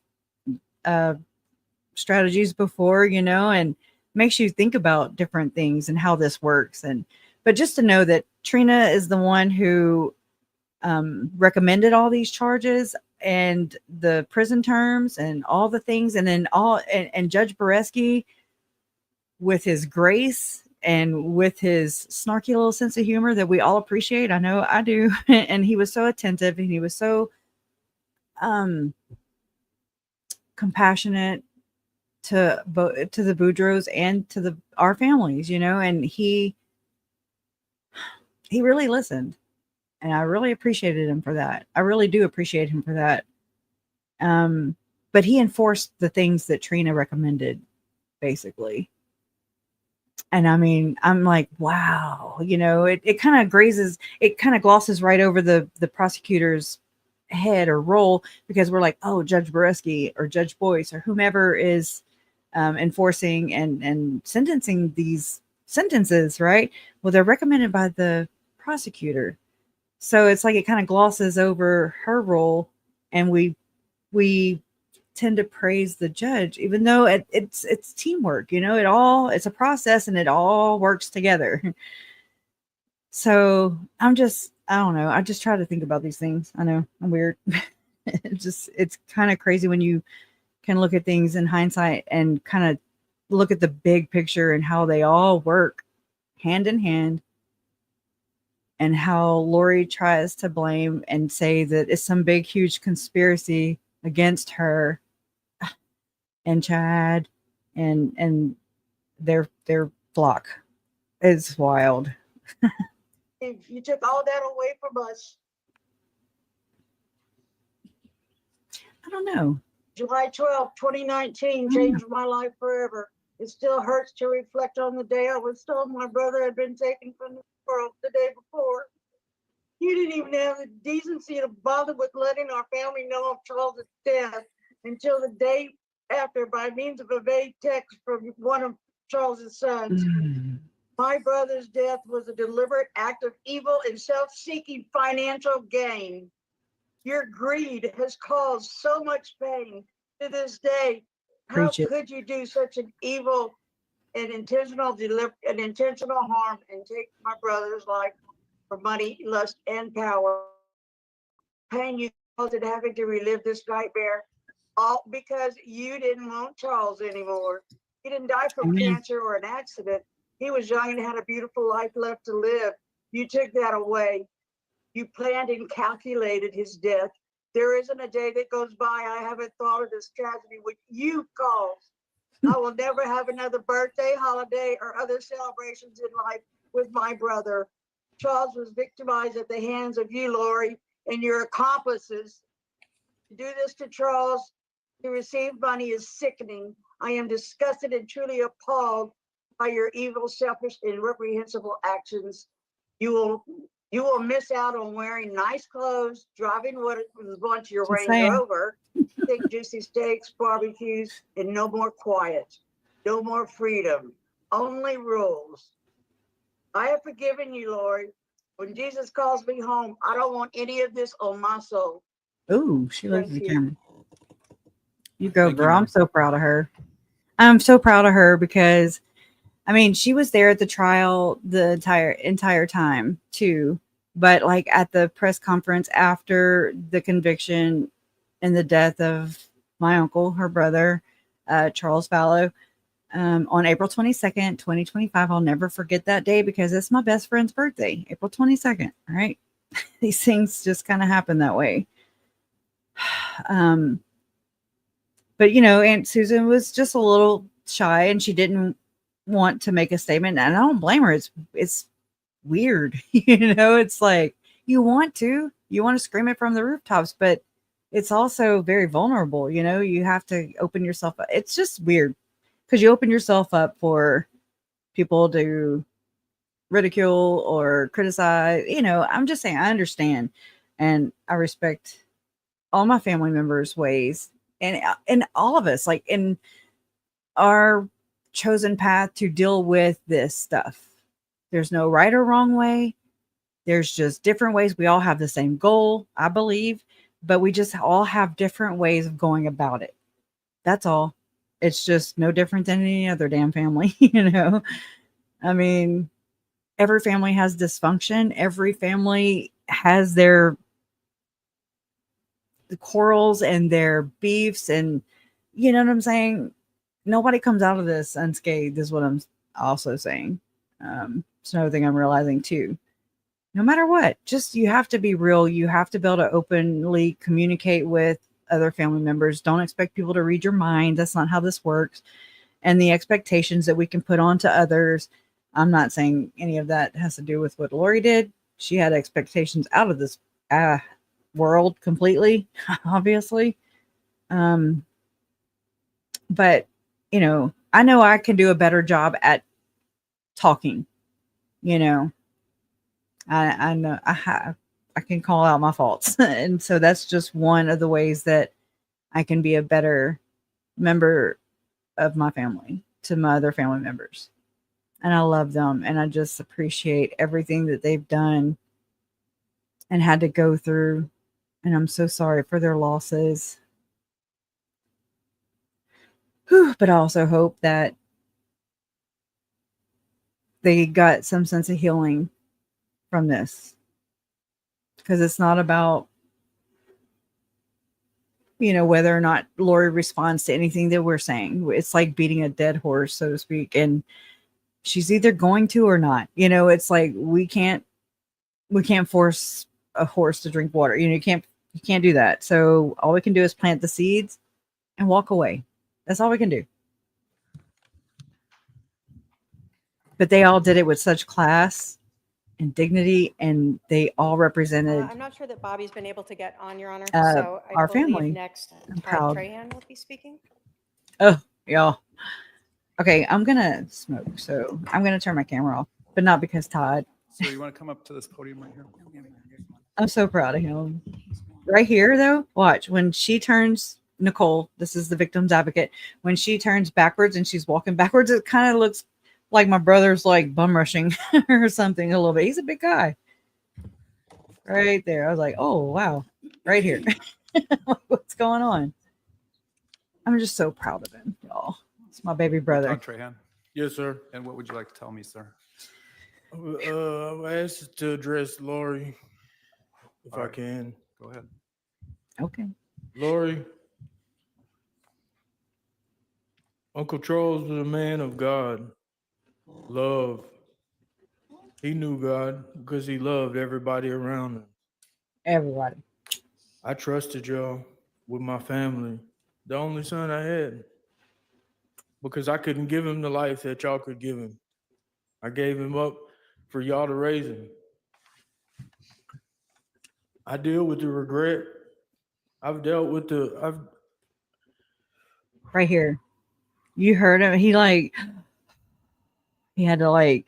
strategies before, and makes you think about different things and how this works. But just to know that Trina is the one who recommended all these charges and the prison terms and all the things, and then and Judge Boreski, with his grace and with his snarky little sense of humor that we all appreciate. I know I do. And he was so attentive, and he was so compassionate to the Boudreaux and to our families, and he really listened, and I really appreciated him for that. I really do appreciate him for that. But he enforced the things that Trina recommended, basically. And I mean, I'm like, wow, it kind of glosses right over the prosecutor's head or role, because we're like, oh, Judge Boreski or Judge Boyce or whomever is enforcing and sentencing these sentences, right? Well, they're recommended by the prosecutor. So it's like it kind of glosses over her role, and we tend to praise the judge, even though it's teamwork, it's a process, and it all works together. So I don't know. I just try to think about these things. I know I'm weird. It's kind of crazy when you can look at things in hindsight and kind of look at the big picture and how they all work hand in hand, and how Lori tries to blame and say that it's some big, huge conspiracy against her and Chad and their flock. It's wild. If you took all that away from us, I don't know. July 12th, 2019 changed my life forever. It still hurts to reflect on the day I was told my brother had been taken from the world the day before. You didn't even have the decency to bother with letting our family know of Charles' death until the day after by means of a vague text from one of Charles' sons. My brother's death was a deliberate act of evil and self-seeking financial gain. Your greed has caused so much pain to this day. How Preach it. could you do such an evil and intentional harm and take my brother's life for money, lust, and power? Pain you caused it having to relive this nightmare, all because you didn't want Charles anymore. He didn't die from cancer or an accident. He was young and had a beautiful life left to live. You took that away. You planned and calculated his death. There isn't a day that goes by I haven't thought of this tragedy which you caused. I will never have another birthday, holiday, or other celebrations in life with my brother. Charles was victimized at the hands of you, Lori, and your accomplices. To do this to Charles, to receive money is sickening. I am disgusted and truly appalled by your evil, selfish, and reprehensible actions. You will miss out on wearing nice clothes, driving what was once your Range Rover, thick, juicy steaks, barbecues, and no more quiet, no more freedom, only rules. I have forgiven you, Lori. When Jesus calls me home, I don't want any of this on my soul. Ooh, she looked at the Thank you. camera. You go, Thank you, girl. I'm Mom. so proud of her. I'm so proud of her because, I mean, she was there at the trial the entire time too. But like at the press conference after the conviction and the death of my uncle, her brother, Charles Vallow, on April 22nd, 2025. I'll never forget that day because it's my best friend's birthday, April 22nd, right? These things just kind of happen that way. But you know, Aunt Susan was just a little shy and she didn't want to make a statement. And I don't blame her. It's weird. You know, it's like you want to scream it from the rooftops, but it's also very vulnerable. You know, you have to open yourself up. It's just weird because you open yourself up for people to ridicule or criticize. You know, I'm just saying, I understand and I respect all my family members' ways and all of us, like in our chosen path to deal with this stuff. There's no right or wrong way. There's just different ways. We all have the same goal, I believe, but we just all have different ways of going about it. That's all. It's just no different than any other damn family, you know? I mean, every family has dysfunction. Every family has their quarrels and their beefs, and you know what I'm saying? Nobody comes out of this unscathed is what I'm also saying. It's another thing I'm realizing too. No matter what, just you have to be real. You have to be able to openly communicate with other family members. Don't expect people to read your mind. That's not how this works. And the expectations that we can put on to others. I'm not saying any of that has to do with what Lori did. She had expectations out of this world completely, obviously. But, you know I can do a better job at talking, you know. I know I can call out my faults. And so that's just one of the ways that I can be a better member of my family to my other family members. And I love them. And I just appreciate everything that they've done and had to go through. And I'm so sorry for their losses. Whew, but I also hope that they got some sense of healing from this. Because it's not about whether or not Lori responds to anything that we're saying. It's like beating a dead horse, so to speak. And she's either going to or not. It's like we can't force a horse to drink water. You can't do that. So all we can do is plant the seeds and walk away. That's all we can do. But they all did it with such class and dignity, and they all represented I'm not sure that Bobby's been able to get on, Your Honor. uh, So I our believe family. next, I'm Todd proud. Trahan will be speaking. Oh, y'all. Okay, I'm gonna smoke, so I'm gonna turn my camera off, but not because Todd. So you want to come up to this podium right here? I'm so proud of him. Right here, though, watch when she turns. Nicole, this is the victim's advocate. When she turns backwards and she's walking backwards, it kind of looks like my brother's like bum rushing or something a little bit. He's a big guy. Right there. I was like, oh, wow. Right here. What's going on? I'm just so proud of him, y'all. It's my baby brother. Todd Trahan. Yes, sir. And what would you like to tell me, sir? I'm asked to address Lori, if All I right. can. Go ahead. Okay. Lori, Uncle Charles was a man of God, love. He knew God because he loved everybody around him. Everybody. I trusted y'all with my family, the only son I had, because I couldn't give him the life that y'all could give him. I gave him up for y'all to raise him. I deal with the regret. I've dealt with Right here. You heard him. He had to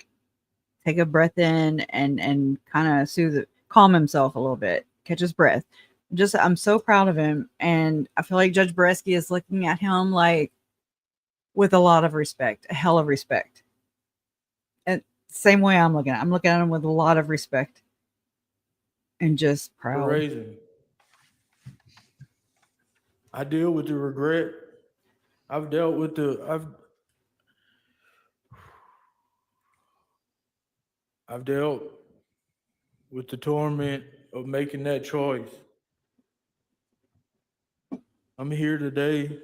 take a breath in and kind of calm himself a little bit, catch his breath. I'm so proud of him. And I feel like Judge Bresky is looking at him with a lot of respect, a hell of respect. And same way I'm looking at him with a lot of respect and just proud. raising. I deal with the regret. I've dealt with I've dealt with the torment of making that choice. I'm here today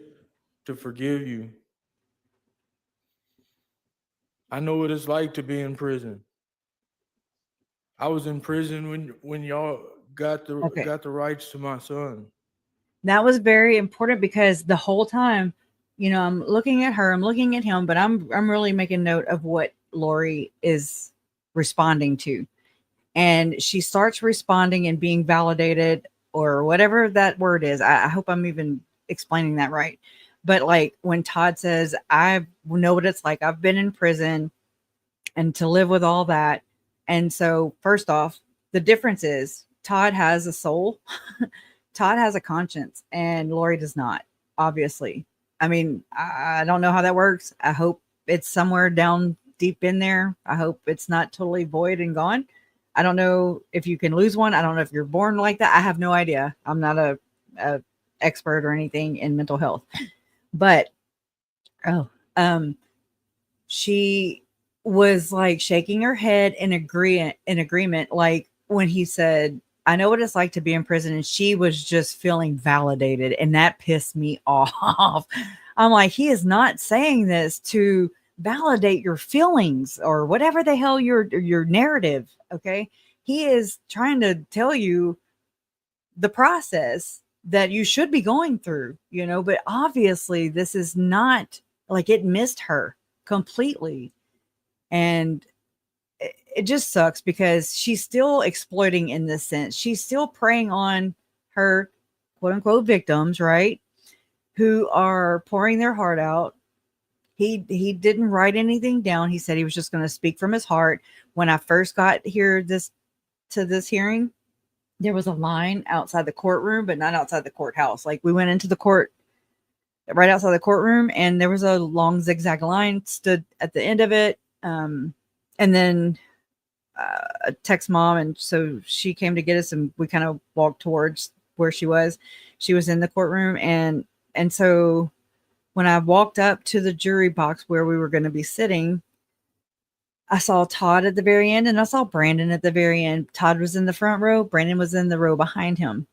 to forgive you. I know what it's like to be in prison. I was in prison when y'all got the rights to my son. That was very important because the whole time, I'm looking at her, I'm looking at him, but I'm really making note of what Lori is responding to. And she starts responding and being validated, or whatever that word is. I hope I'm even explaining that right. But when Todd says, I know what it's like, I've been in prison, and to live with all that. And so first off, the difference is Todd has a soul. Todd has a conscience, and Lori does not, obviously. I mean, I don't know how that works. I hope it's somewhere down deep in there. I hope it's not totally void and gone. I don't know if you can lose one. I don't know if you're born like that. I have no idea. I'm not a expert or anything in mental health. But she was shaking her head in agreement, like when he said, I know what it's like to be in prison, and she was just feeling validated, and that pissed me off. I'm like, he is not saying this to validate your feelings or whatever the hell your narrative, okay? He is trying to tell you the process that you should be going through, but obviously this is not it missed her completely. And it just sucks because she's still exploiting in this sense. She's still preying on her quote unquote victims, right? Who are pouring their heart out. He didn't write anything down. He said he was just going to speak from his heart. When I first got here to this hearing, there was a line outside the courtroom, but not outside the courthouse. We went into the court right outside the courtroom, and there was a long zigzag line stood at the end of it. And then I text mom, and so she came to get us, and we kind of walked towards where she was. She was in the courtroom, and so when I walked up to the jury box where we were going to be sitting, I saw Todd at the very end, and I saw Brandon at the very end. Todd was in the front row. Brandon was in the row behind him.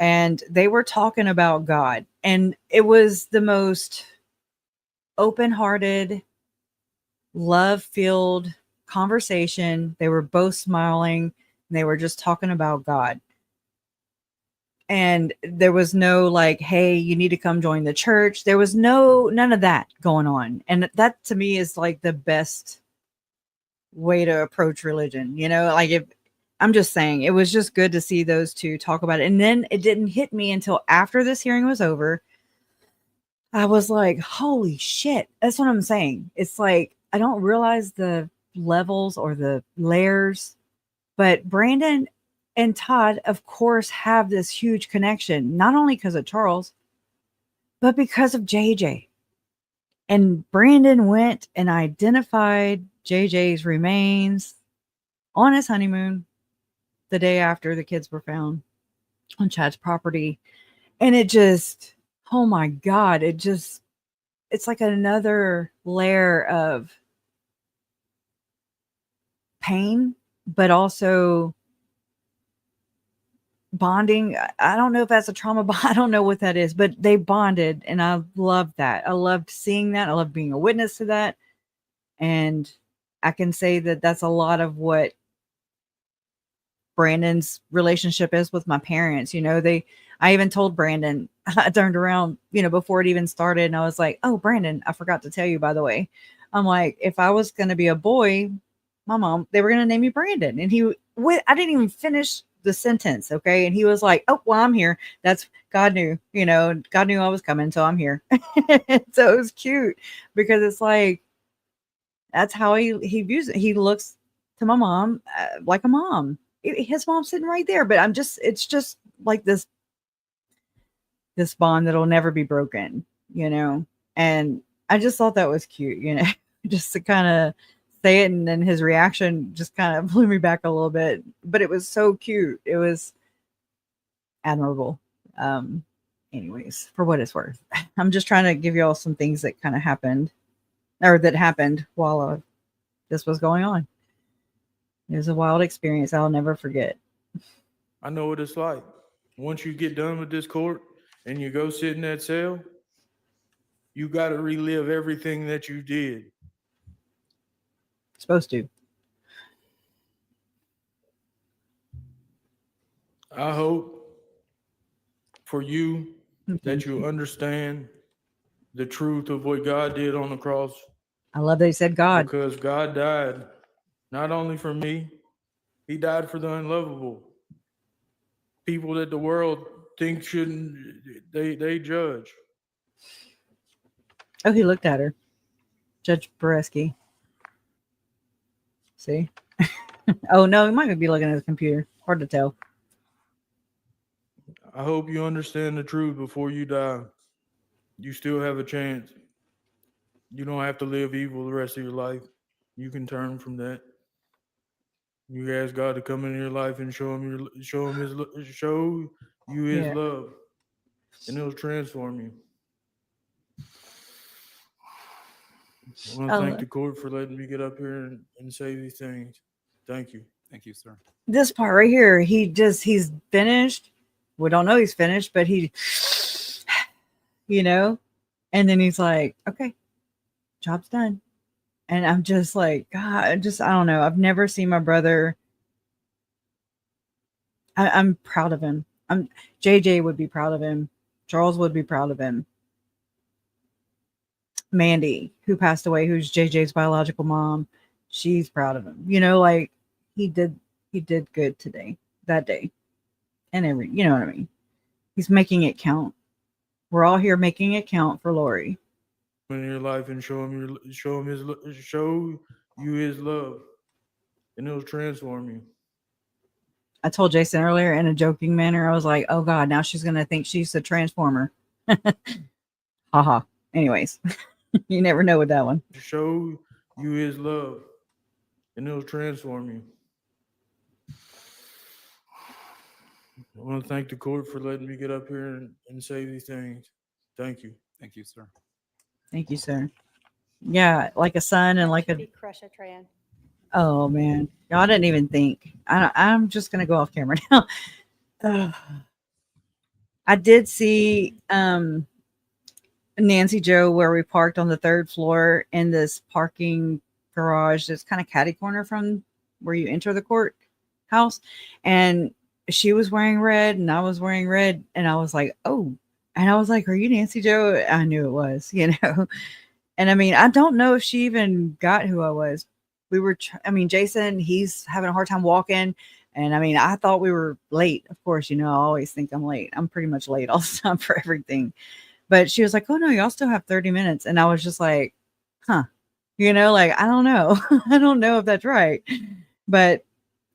and they were talking about God, and it was the most open-hearted, love-filled conversation. They were both smiling, and they were just talking about God. And there was no like, hey, you need to come join the church. There was none of that going on. And that to me is like the best way to approach religion. Like, if I'm just saying, it was just good to see those two talk about it. And then it didn't hit me until after this hearing was over. I was like, holy shit. That's what I'm saying. It's like, I don't realize the levels or the layers, but Brandon and Todd, of course, have this huge connection, not only because of Charles, but because of JJ. And Brandon went and identified JJ's remains on his honeymoon the day after the kids were found on Chad's property. And it just, oh my God, it's like another layer of pain, but also bonding. I don't know if that's a trauma bond. I don't know what that is, but they bonded, and I loved that. I loved seeing that. I loved being a witness to that. And I can say that that's a lot of what Brandon's relationship is with my parents. I even told Brandon, I turned around, before it even started, and I was like, oh, Brandon, I forgot to tell you, by the way. I'm like, if I was going to be a boy, my mom, they were going to name me Brandon. And I didn't even finish the sentence. Okay. And he was like, oh, well, I'm here. That's God knew, God knew I was coming. So I'm here. So it was cute because it's like, that's how he views it. He looks to my mom like a mom. His mom's sitting right there, but it's just like this bond that'll never be broken, and I just thought that was cute, just to kind of say it. And then his reaction just kind of blew me back a little bit, but it was so cute. It was admirable. Anyways, for what it's worth, I'm just trying to give you all some things that kind of happened while this was going on. It was a wild experience I'll never forget. I know what it's like. Once you get done with this court and you go sit in that cell, you got to relive everything that you did. Supposed to. I hope for you that you understand the truth of what God did on the cross. I love that he said God. Because God died not only for me, he died for the unlovable. People that the world thinks shouldn't, they judge. Oh, he looked at her. Judge Boreski. See? Oh, no, he might be looking at his computer. Hard to tell. I hope you understand the truth before you die. You still have a chance. You don't have to live evil the rest of your life. You can turn from that. You ask God to come into your life and show you his love, and it'll transform you. I want to thank the court for letting me get up here and say these things. Thank you. Thank you, sir. This part right here, he's finished. We don't know he's finished, but and then he's like, okay, job's done. And I'm just like, God, I don't know. I've never seen my brother. I'm proud of him. JJ would be proud of him. Charles would be proud of him. Mandy, who passed away, who's JJ's biological mom, she's proud of him. Like he did good that day. And you know what I mean? He's making it count. We're all here making it count for Lori. In your life and show you his love, and it'll transform you. I told Jason earlier in a joking manner, I was like, oh God, now she's going to think she's a transformer. Haha. Anyways, you never know with that one. Show you his love, and it'll transform you. I want to thank the court for letting me get up here and say these things. Thank you. Thank you, sir. Thank you, sir. Yeah, like a son and like a... Crush a Tran. Oh, man. I didn't even think. I'm just going to go off camera now. I did see Nancy Joe where we parked on the 3rd floor in this parking garage that's kind of catty corner from where you enter the courthouse. And she was wearing red and I was wearing red. And I was like, oh, and I was like, are you Nancy Joe? I knew it was, you know. And I mean, I don't know if she even got who I was. We were, I mean, Jason, he's having a hard time walking. And I mean, I thought we were late. Of course, you know, I always think I'm late. I'm pretty much late all the time for everything. But she was like, oh no, y'all still have 30 minutes. And I was just like, huh, you know, like, I don't know. I don't know if that's right. But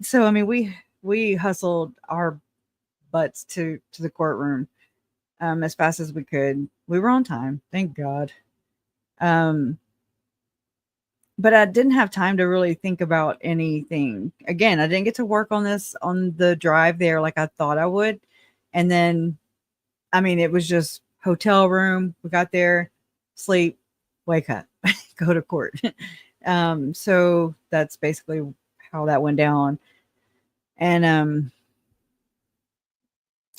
so, I mean, we hustled our butts to the courtroom as fast as we could. We were on time. Thank God. But I didn't have time to really think about anything. Again, I didn't get to work on this on the drive there like I thought I would. And then, I mean, it was just hotel room. We got there, sleep, wake up, go to court. So that's basically how that went down. And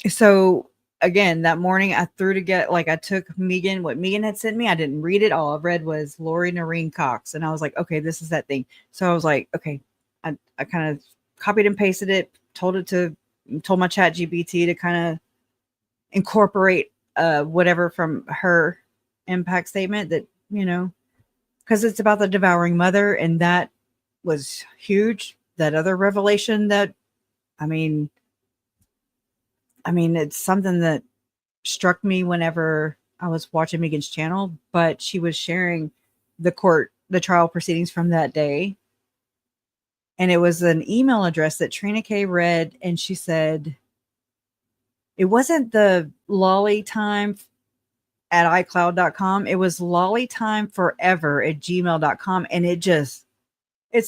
so again, that morning I I took Megan, what Megan had sent me. I didn't read it. All I read was Lori Noreen Cox. And I was like, okay, this is that thing. So I was like, okay, I kind of copied and pasted it, told my chat GPT to kind of incorporate whatever from her impact statement that, you know, because it's about the devouring mother. And that was huge. That other revelation that, I mean, it's something that struck me whenever I was watching Megan's channel, but she was sharing the trial proceedings from that day. And it was an email address that Trina K read. And she said, it wasn't the lollytime at iCloud.com. It was lollytimeforever@gmail.com. And it's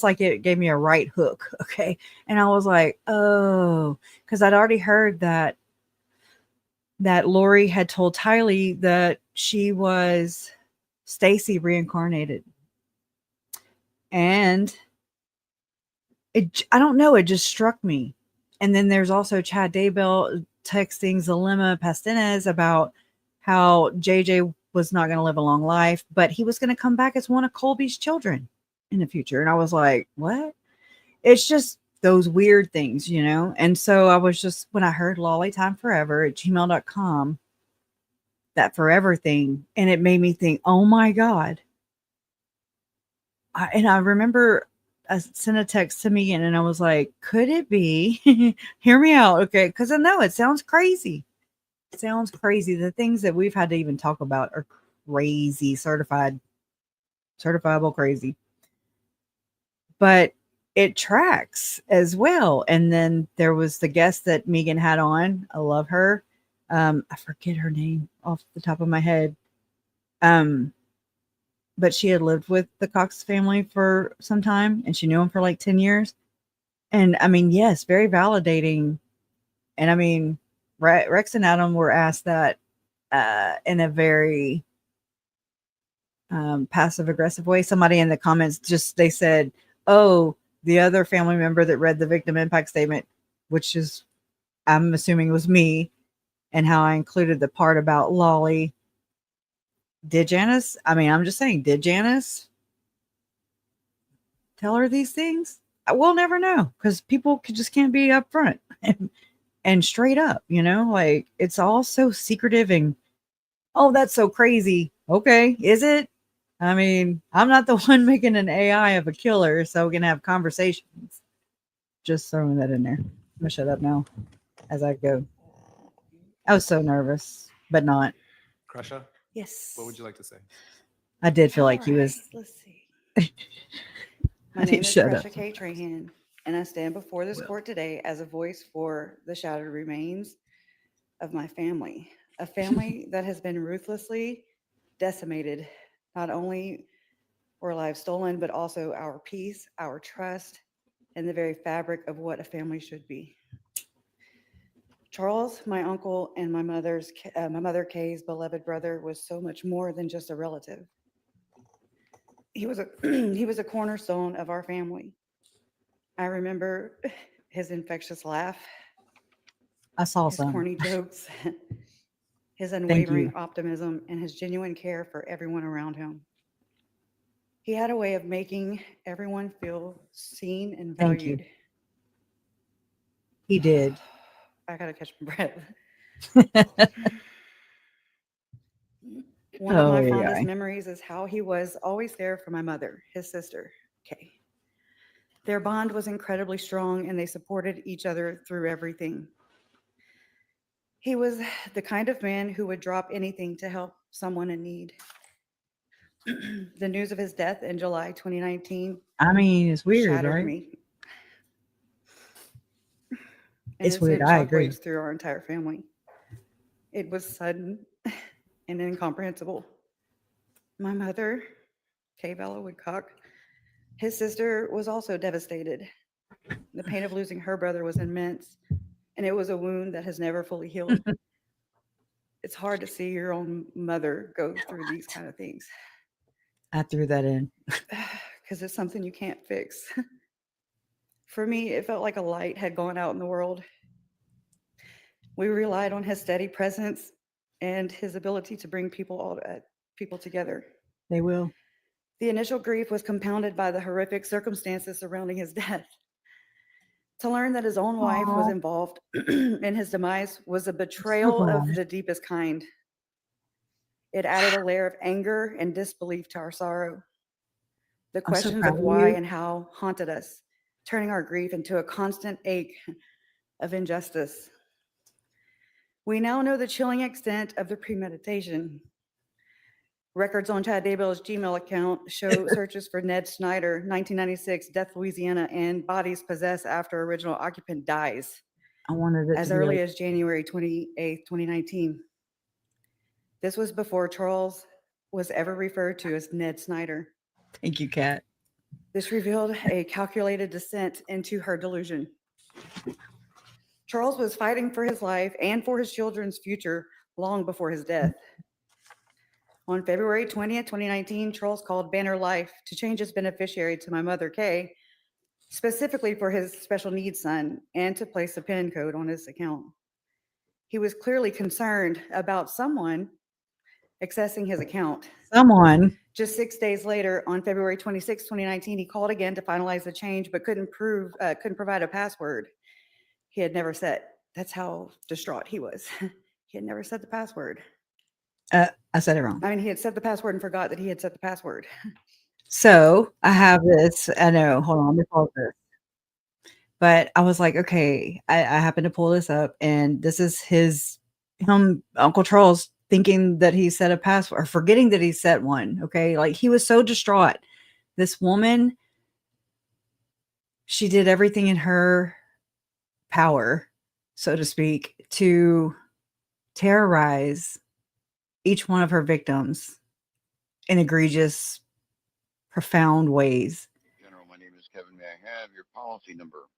like it gave me a right hook. Okay. And I was like, oh, because I'd already heard that Lori had told Tylee that she was Stacy reincarnated. And I don't know, it just struck me. And then there's also Chad Daybell texting Zalima Pastenes about how JJ was not going to live a long life, but he was going to come back as one of Colby's children in the future. And I was like, what? It's just those weird things, you know? And so I was just, when I heard lollytimeforever@gmail.com, that forever thing, and it made me think, oh my God. And I remember I sent a text to Megan and I was like, could it be? Hear me out. Okay. Because I know it sounds crazy. It sounds crazy. The things that we've had to even talk about are crazy, certifiable crazy. But it tracks as well. And then there was the guest that Megan had on. I love her. I forget her name off the top of my head. But she had lived with the Cox family for some time and she knew him for like 10 years. And I mean, yes, very validating. And I mean, Rex and Adam were asked that in a very passive aggressive way. Somebody in the comments they said, oh, the other family member that read the victim impact statement, which is, I'm assuming was me, and how I included the part about Lolly. Did Janice? I mean, I'm just saying, did Janice tell her these things? We'll never know because people just can't be upfront and straight up, you know, like it's all so secretive and, oh, that's so crazy. Okay. Is it? I mean, I'm not the one making an AI of a killer, so we can have conversations. Just throwing that in there. I'm gonna shut up now as I go. I was so nervous, but not. Crusha? Yes. What would you like to say? I did feel like he was. Let's see. My name is Crusha K. Trahan, and I stand before this court today as a voice for the shattered remains of my family, a family that has been ruthlessly decimated. Not only were lives stolen, but also our peace, our trust, and the very fabric of what a family should be. Charles, my uncle, and my mother Kay's beloved brother, was so much more than just a relative. He was a cornerstone of our family. I remember his infectious laugh, I saw his some corny jokes, his Thank unwavering you. optimism, and his genuine care for everyone around him. He had a way of making everyone feel seen and Thank you. valued. He did. I gotta catch my breath. One of Oh, my yeah, fondest yeah. memories is how he was always there for my mother, his sister, Kay. Their bond was incredibly strong and they supported each other through everything. He was the kind of man who would drop anything to help someone in need. The news of his death in July 2019 I mean, it's weird, shattered right? me, and It's it weird. sent I agree. shockwaves through our entire family. It was sudden and incomprehensible. My mother, Kay Vallow Woodcock, his sister was also devastated. The pain of losing her brother was immense, and it was a wound that has never fully healed. It's hard to see your own mother go through these kind of things I threw that in. because it's something you can't fix. For me, it felt like a light had gone out in the world. We relied on his steady presence and his ability to bring people together. They will. The initial grief was compounded by the horrific circumstances surrounding his death. To learn that his own wife was Aw. involved in his demise was a So betrayal of glad. the deepest kind. It added a layer of anger and disbelief to our sorrow. The I'm so questions proud of of why you. and how haunted us, turning our grief into a constant ache of injustice. We now know the chilling extent of the premeditation. Records on Chad Daybell's Gmail account show searches for Ned Snyder, 1996, Death, Louisiana, and bodies possessed after original occupant dies, I wanted it as to be early like, as January 28th, 2019. This was before Charles was ever referred to as Ned Snyder. thank you, Kat. This revealed a calculated descent into her delusion. Charles was fighting for his life and for his children's future long before his death. On February 20th, 2019, Charles called Banner Life to change his beneficiary to my mother, Kay, specifically for his special needs son and to place a PIN code on his account. He was clearly concerned about someone accessing his account. Someone. Just 6 days later, on February 26, 2019, he called again to finalize the change, but couldn't provide a password he had never set. That's how distraught he was. He had never set the password. I said it wrong. I mean, he had set the password and forgot that he had set the password. So I have this. I know. Hold on. Let me pause this. But I was like, okay, I happened to pull this up, and this is Uncle Charles, thinking that he set a password or forgetting that he set one. Okay. Like he was so distraught. This woman, she did everything in her power, so to speak, to terrorize each one of her victims in egregious, profound ways. General, my name is Kevin. May I have your policy number?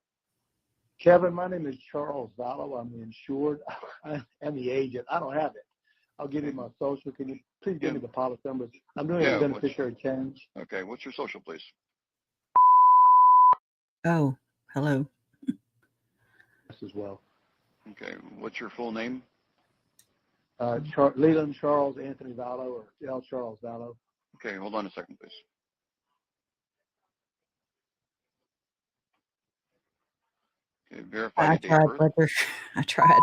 Kevin, my name is Charles Vallow. I'm the insured and the agent. I don't have it. I'll give you my social. Can you please give me the policy number? I'm doing a beneficiary change. Okay, what's your social, please? Oh, hello. As well. Okay, what's your full name? Leland Charles Anthony Vallow, or L. Charles Vallow. Okay, hold on a second, please. Okay, verify I your date of tried, birth. but I tried.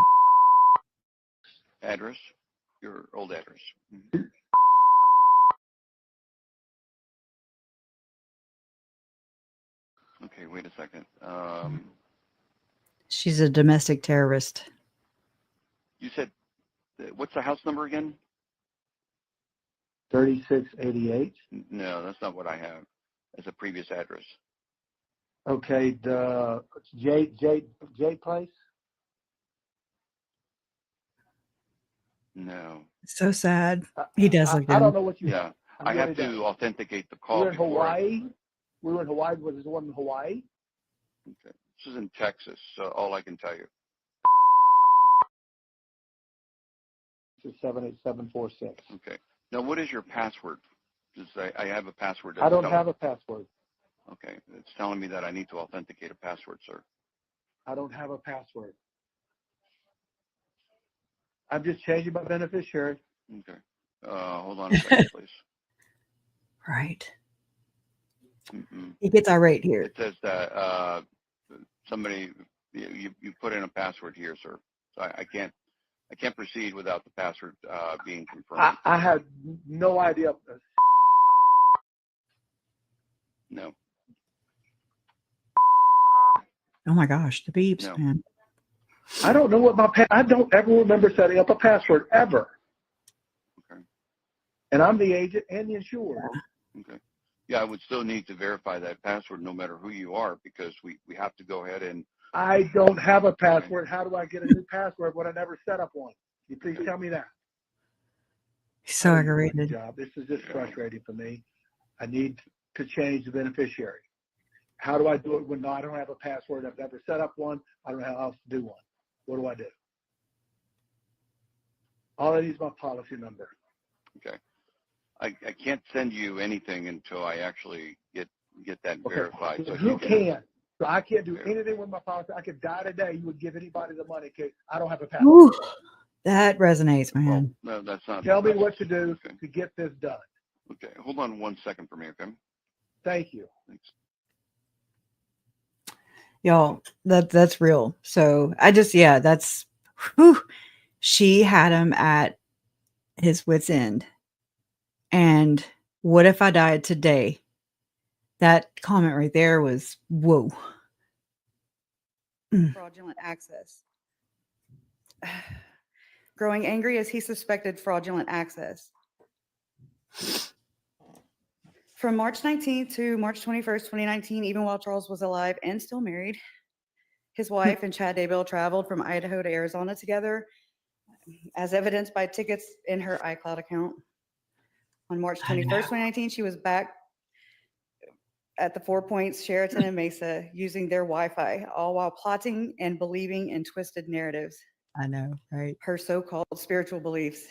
Address, your old address. Okay, wait a second. She's a domestic terrorist. You said, what's the house number again? 3688. No, that's not what I have. That's a previous address. Okay, the J Place. No. So sad. He does look I don't down. know what you. Yeah, I really have to don't. authenticate the call. We're in before Hawaii. We were in Hawaii. Was this the one in Hawaii? Okay. This is in Texas, so all I can tell you. 78746. Okay. Now, what is your password? Just I have a password. I don't have a password. Okay. It's telling me that I need to authenticate a password, sir. I don't have a password. I'm just changing my beneficiary. Okay. Hold on a second, please. Right. Mm-mm. He gets irate here. It says that somebody you put in a password here, sir. So I can't proceed without the password being confirmed. I had no idea. No. Oh my gosh, the beeps, No. man. I don't know what I don't ever remember setting up a password ever. Okay. And I'm the agent and the insured. Okay. Yeah, I would still need to verify that password no matter who you are, because we have to go ahead and. I don't have a password. How do I get a new password when I never set up one? Can you please tell me that? He's so aggravated. This is just frustrating for me. I need to change the beneficiary. How do I do it when I don't have a password? I've never set up one. I don't know how else to do one. What do I do? All I need is my policy number. Okay. I can't send you anything until I actually get that verified. So you can. So I can't do anything with my policy. I could die today. You would give anybody the money in case I don't have a password. Ooh, that resonates, man. No, that's not. Tell me what to do to get this done. Okay. Hold on 1 second for me, okay? Thank you. Thanks. Y'all, that's real. So that's whew. She had him at his wit's end. And what if I died today? That comment right there was whoa. Fraudulent access. Growing angry as he suspected fraudulent access. From March 19th to March 21st, 2019, even while Charles was alive and still married, his wife and Chad Daybell traveled from Idaho to Arizona together, as evidenced by tickets in her iCloud account. On March 21st, 2019, she was back at the 4 Points Sheraton in Mesa using their Wi-Fi, all while plotting and believing in twisted narratives. I know, right? Her so-called spiritual beliefs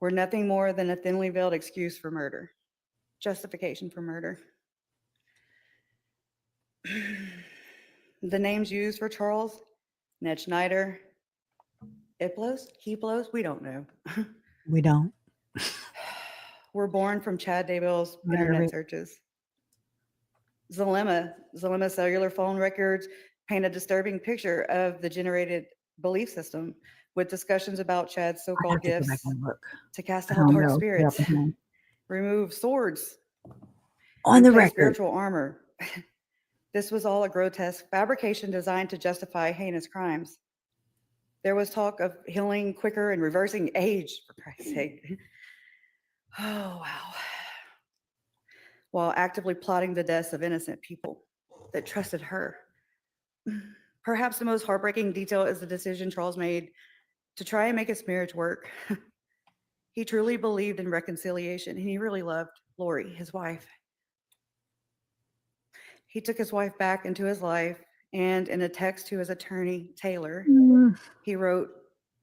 were nothing more than a thinly veiled excuse for murder, justification for murder. The names used for Charles, Ned Schneider, Iplos, Heplos, we don't know. We don't. Were born from Chad Daybell's internet searches. Zalema cellular phone records paint a disturbing picture of the generated belief system, with discussions about Chad's so-called gifts to cast out dark spirits, remove swords, on the record, spiritual armor. This was all a grotesque fabrication designed to justify heinous crimes. There was talk of healing quicker and reversing age, for Christ's sake. Oh, wow. While actively plotting the deaths of innocent people that trusted her. Perhaps the most heartbreaking detail is the decision Charles made to try and make his marriage work. He truly believed in reconciliation, and he really loved Lori, his wife. He took his wife back into his life, and in a text to his attorney, Taylor, he wrote,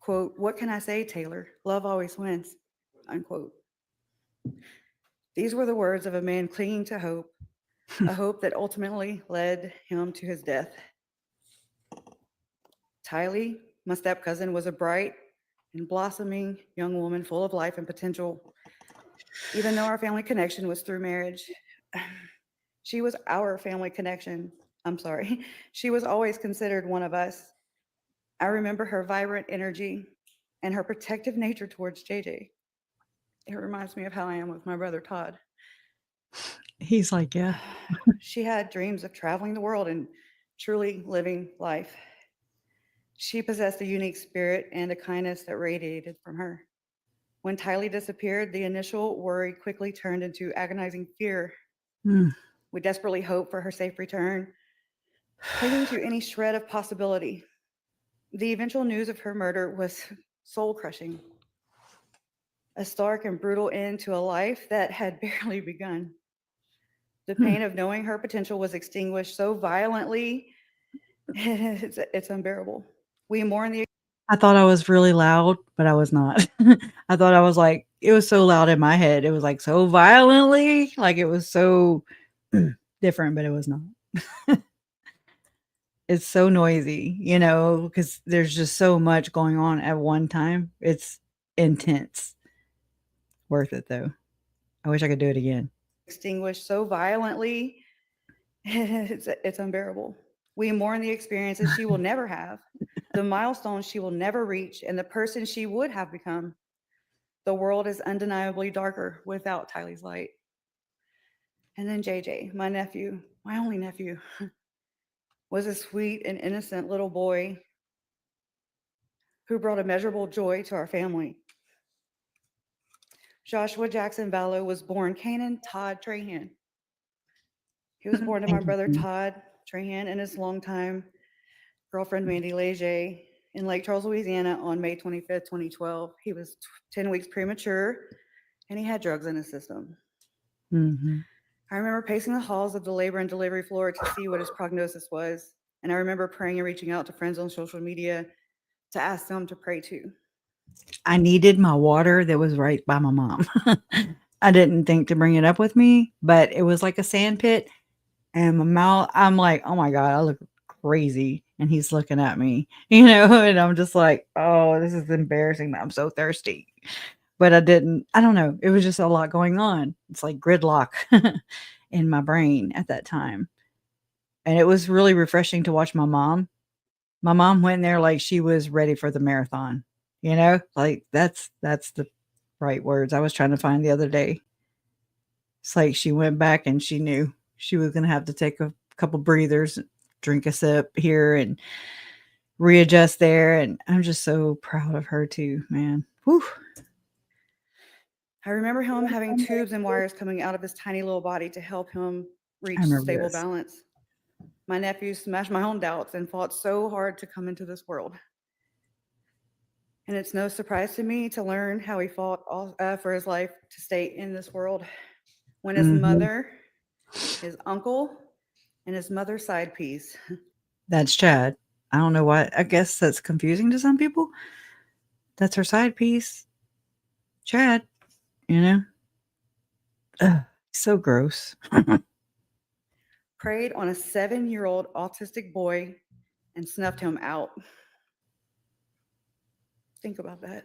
quote, "What can I say, Taylor? Love always wins," unquote. These were the words of a man clinging to hope, a hope that ultimately led him to his death. Tylee, my step-cousin, was a bright and blossoming young woman full of life and potential. Even though our family connection was through marriage, she was our family connection. I'm sorry. She was always considered one of us. I remember her vibrant energy and her protective nature towards JJ. It reminds me of how I am with my brother Todd. He's like, yeah. She had dreams of traveling the world and truly living life. She possessed a unique spirit and a kindness that radiated from her. When Tylee disappeared, the initial worry quickly turned into agonizing fear. We desperately hoped for her safe return, clinging to any shred of possibility. The eventual news of her murder was soul-crushing. A stark and brutal end to a life that had barely begun. The pain of knowing her potential was extinguished so violently, it's unbearable. We mourn the. I thought I was really loud, but I was not. I thought I was like, it was so loud in my head. It was like so violently, like it was so different, but it was not. It's so noisy, because there's just so much going on at one time. It's intense. Worth it though. I wish I could do it again. Extinguished so violently, it's unbearable. We mourn the experiences she will never have, the milestones she will never reach, and the person she would have become. The world is undeniably darker without Tylee's light. And then JJ, my nephew, my only nephew, was a sweet and innocent little boy who brought immeasurable joy to our family. Joshua Jackson Vallow was born Canaan Todd Trahan. He was born to my brother Todd Trahan and his longtime girlfriend Mandy Leger in Lake Charles, Louisiana on May 25th, 2012. He was 10 weeks premature and he had drugs in his system. Mm-hmm. I remember pacing the halls of the labor and delivery floor to see what his prognosis was. And I remember praying and reaching out to friends on social media to ask them to pray too. I needed my water that was right by my mom. I didn't think to bring it up with me, but it was like a sand pit. And my mouth, I'm like, oh my God, I look crazy. And he's looking at me, and I'm just like, oh, this is embarrassing. I'm so thirsty. But I don't know. It was just a lot going on. It's like gridlock in my brain at that time. And it was really refreshing to watch my mom. My mom went in there like she was ready for the marathon, like that's the right words I was trying to find the other day. It's like she went back and she knew she was going to have to take a couple breathers, drink a sip here and readjust there. And I'm just so proud of her too, man. Whew. I remember him having tubes and wires coming out of his tiny little body to help him reach stable balance. My nephew smashed my own doubts and fought so hard to come into this world. And it's no surprise to me to learn how he fought for his life to stay in this world. When his mother, his uncle, and his mother's side piece. That's Chad. I don't know why. I guess that's confusing to some people. That's her side piece. Chad, Ugh, so gross. Preyed on a 7-year-old autistic boy and snuffed him out. Think about that.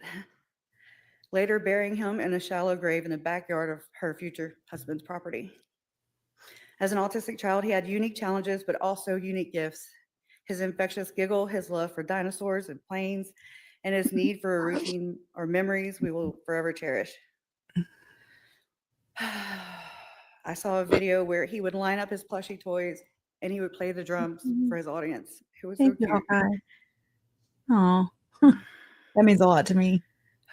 Later burying him in a shallow grave in the backyard of her future husband's property. As an autistic child, he had unique challenges, but also unique gifts. His infectious giggle, his love for dinosaurs and planes, and his need for a routine or memories we will forever cherish. I saw a video where he would line up his plushy toys and he would play the drums for his audience. It was so cute. Oh, that means a lot to me.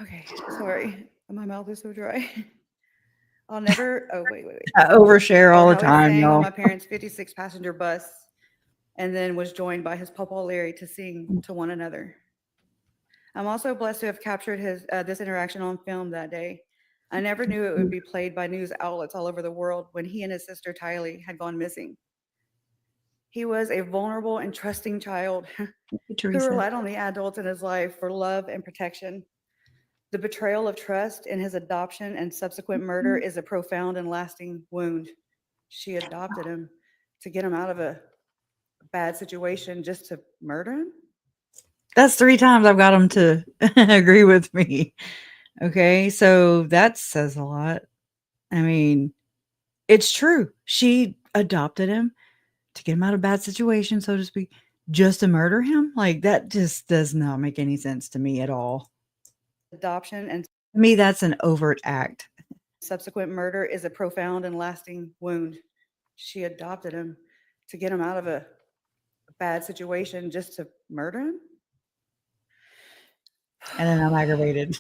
Okay, sorry. My mouth is so dry. I'll never. Oh, wait. I overshare all the time, y'all. On y'all. my parents' 56-passenger bus, and then was joined by his papa Larry to sing to one another. I'm also blessed to have captured this interaction on film that day. I never knew it would be played by news outlets all over the world when he and his sister Tylee had gone missing. He was a vulnerable and trusting child who relied on the adults in his life for love and protection. The betrayal of trust in his adoption and subsequent murder is a profound and lasting wound. She adopted him to get him out of a bad situation just to murder him? That's 3 times I've got him to agree with me. Okay, so that says a lot. I mean, it's true. She adopted him to get him out of a bad situation, so to speak, just to murder him. Like, that just does not make any sense to me at all. Adoption and to me, that's an overt act. Subsequent murder is a profound and lasting wound. She adopted him to get him out of a bad situation just to murder him? And then I'm aggravated.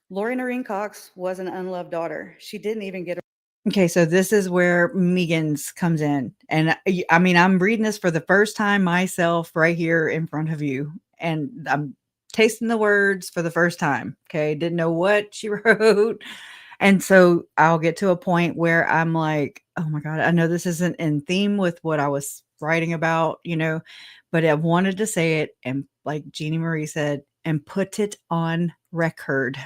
Lori Noreen Cox was an unloved daughter. She didn't even get a Okay, so this is where Megan's comes in. And I mean, I'm reading this for the first time myself right here in front of you. And I'm tasting the words for the first time. Okay, didn't know what she wrote. And so I'll get to a point where I'm like, oh my God, I know this isn't in theme with what I was writing about, but I wanted to say it. And like Jeannie Marie said, and put it on record.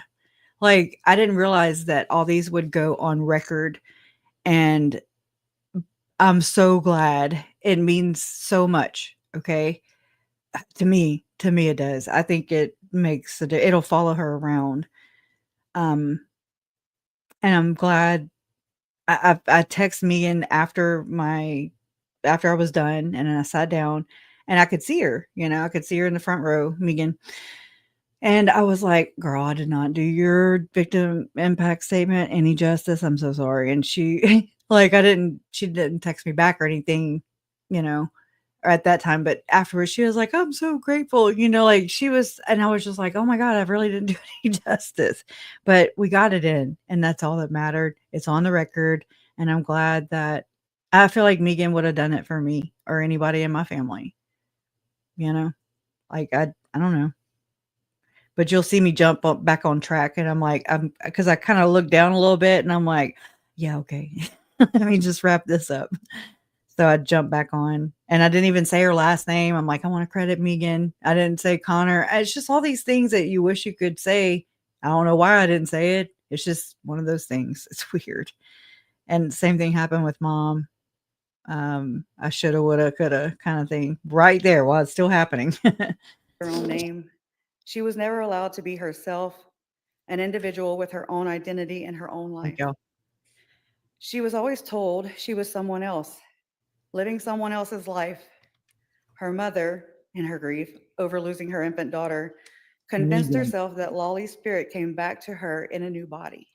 Like, I didn't realize that all these would go on record. And I'm so glad. It means so much. Okay. To me, it does. I think it makes it'll follow her around. Um, and I'm glad I text Megan after I was done, and then I sat down and I could see her, I could see her in the front row, Megan. And I was like, "Girl, I did not do your victim impact statement any justice. I'm so sorry." And she she didn't text me back or anything, you know, or at that time, but afterwards she was like, "I'm so grateful," like she was, and I was just like, "Oh my God, I really didn't do any justice." But we got it in, and that's all that mattered. It's on the record, and I'm glad that I feel like Megan would have done it for me or anybody in my family, you know? Like I don't know. But you'll see me jump up back on track, and I'm like, because I kinda look down a little bit, and I'm like, "Yeah, okay. Let me just wrap this up." So I jumped back on, and I didn't even say her last name. I'm like, "I wanna credit Megan." I didn't say Connor. It's just all these things that you wish you could say. I don't know why I didn't say it. It's just one of those things. It's weird. And same thing happened with mom. I shoulda, woulda, coulda kinda thing right there while it's still happening. Her own name. She was never allowed to be herself, an individual with her own identity and her own life. Thank y'all. She was always told she was someone else, living someone else's life. Her mother, in her grief over losing her infant daughter, convinced Megan. herself that Lolly's spirit came back to her in a new body.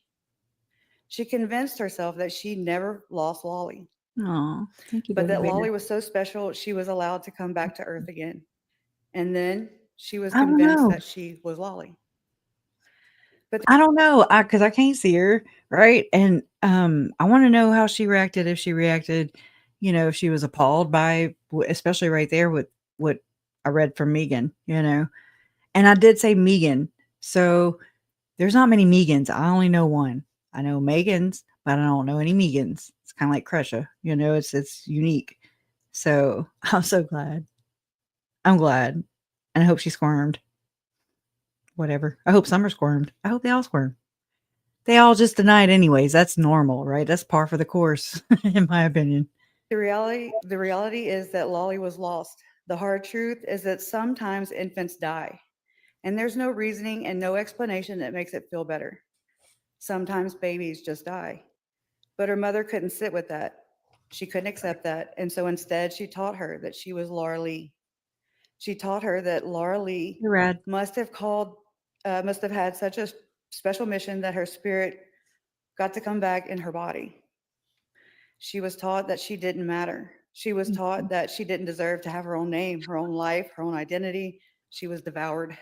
She convinced herself that she never lost Lolly, Aw, thank you, but baby that bear. Lolly was so special she was allowed to come back to Earth again. And then she was I don't convinced know. that she was Lolly. I don't know, because I can't see her, right? And, I wanna know how she reacted, if she reacted, if she was appalled by especially right there with what I read from Megan. And I did say Megan, so there's not many Megans, I only know one. I know Megans, but I don't know any Megans. It's kinda like Crusha, it's unique. So, I'm so glad. I'm glad, and I hope she squirmed. Whatever. I hope Summer squirmed. I hope they all squirm. They all just denied anyways. That's normal, right? That's par for the course, in my opinion. The reality is that Lolly was lost. The hard truth is that sometimes infants die, and there's no reasoning and no explanation that makes it feel better. Sometimes babies just die. But her mother couldn't sit with that. She couldn't accept that. And so instead, she taught her that she was Laura Lee. She taught her that Laura Lee You're rad. must have had such a special mission that her spirit got to come back in her body. She was taught that she didn't matter. She was taught that she didn't deserve to have her own name, her own life, her own identity. She was devoured.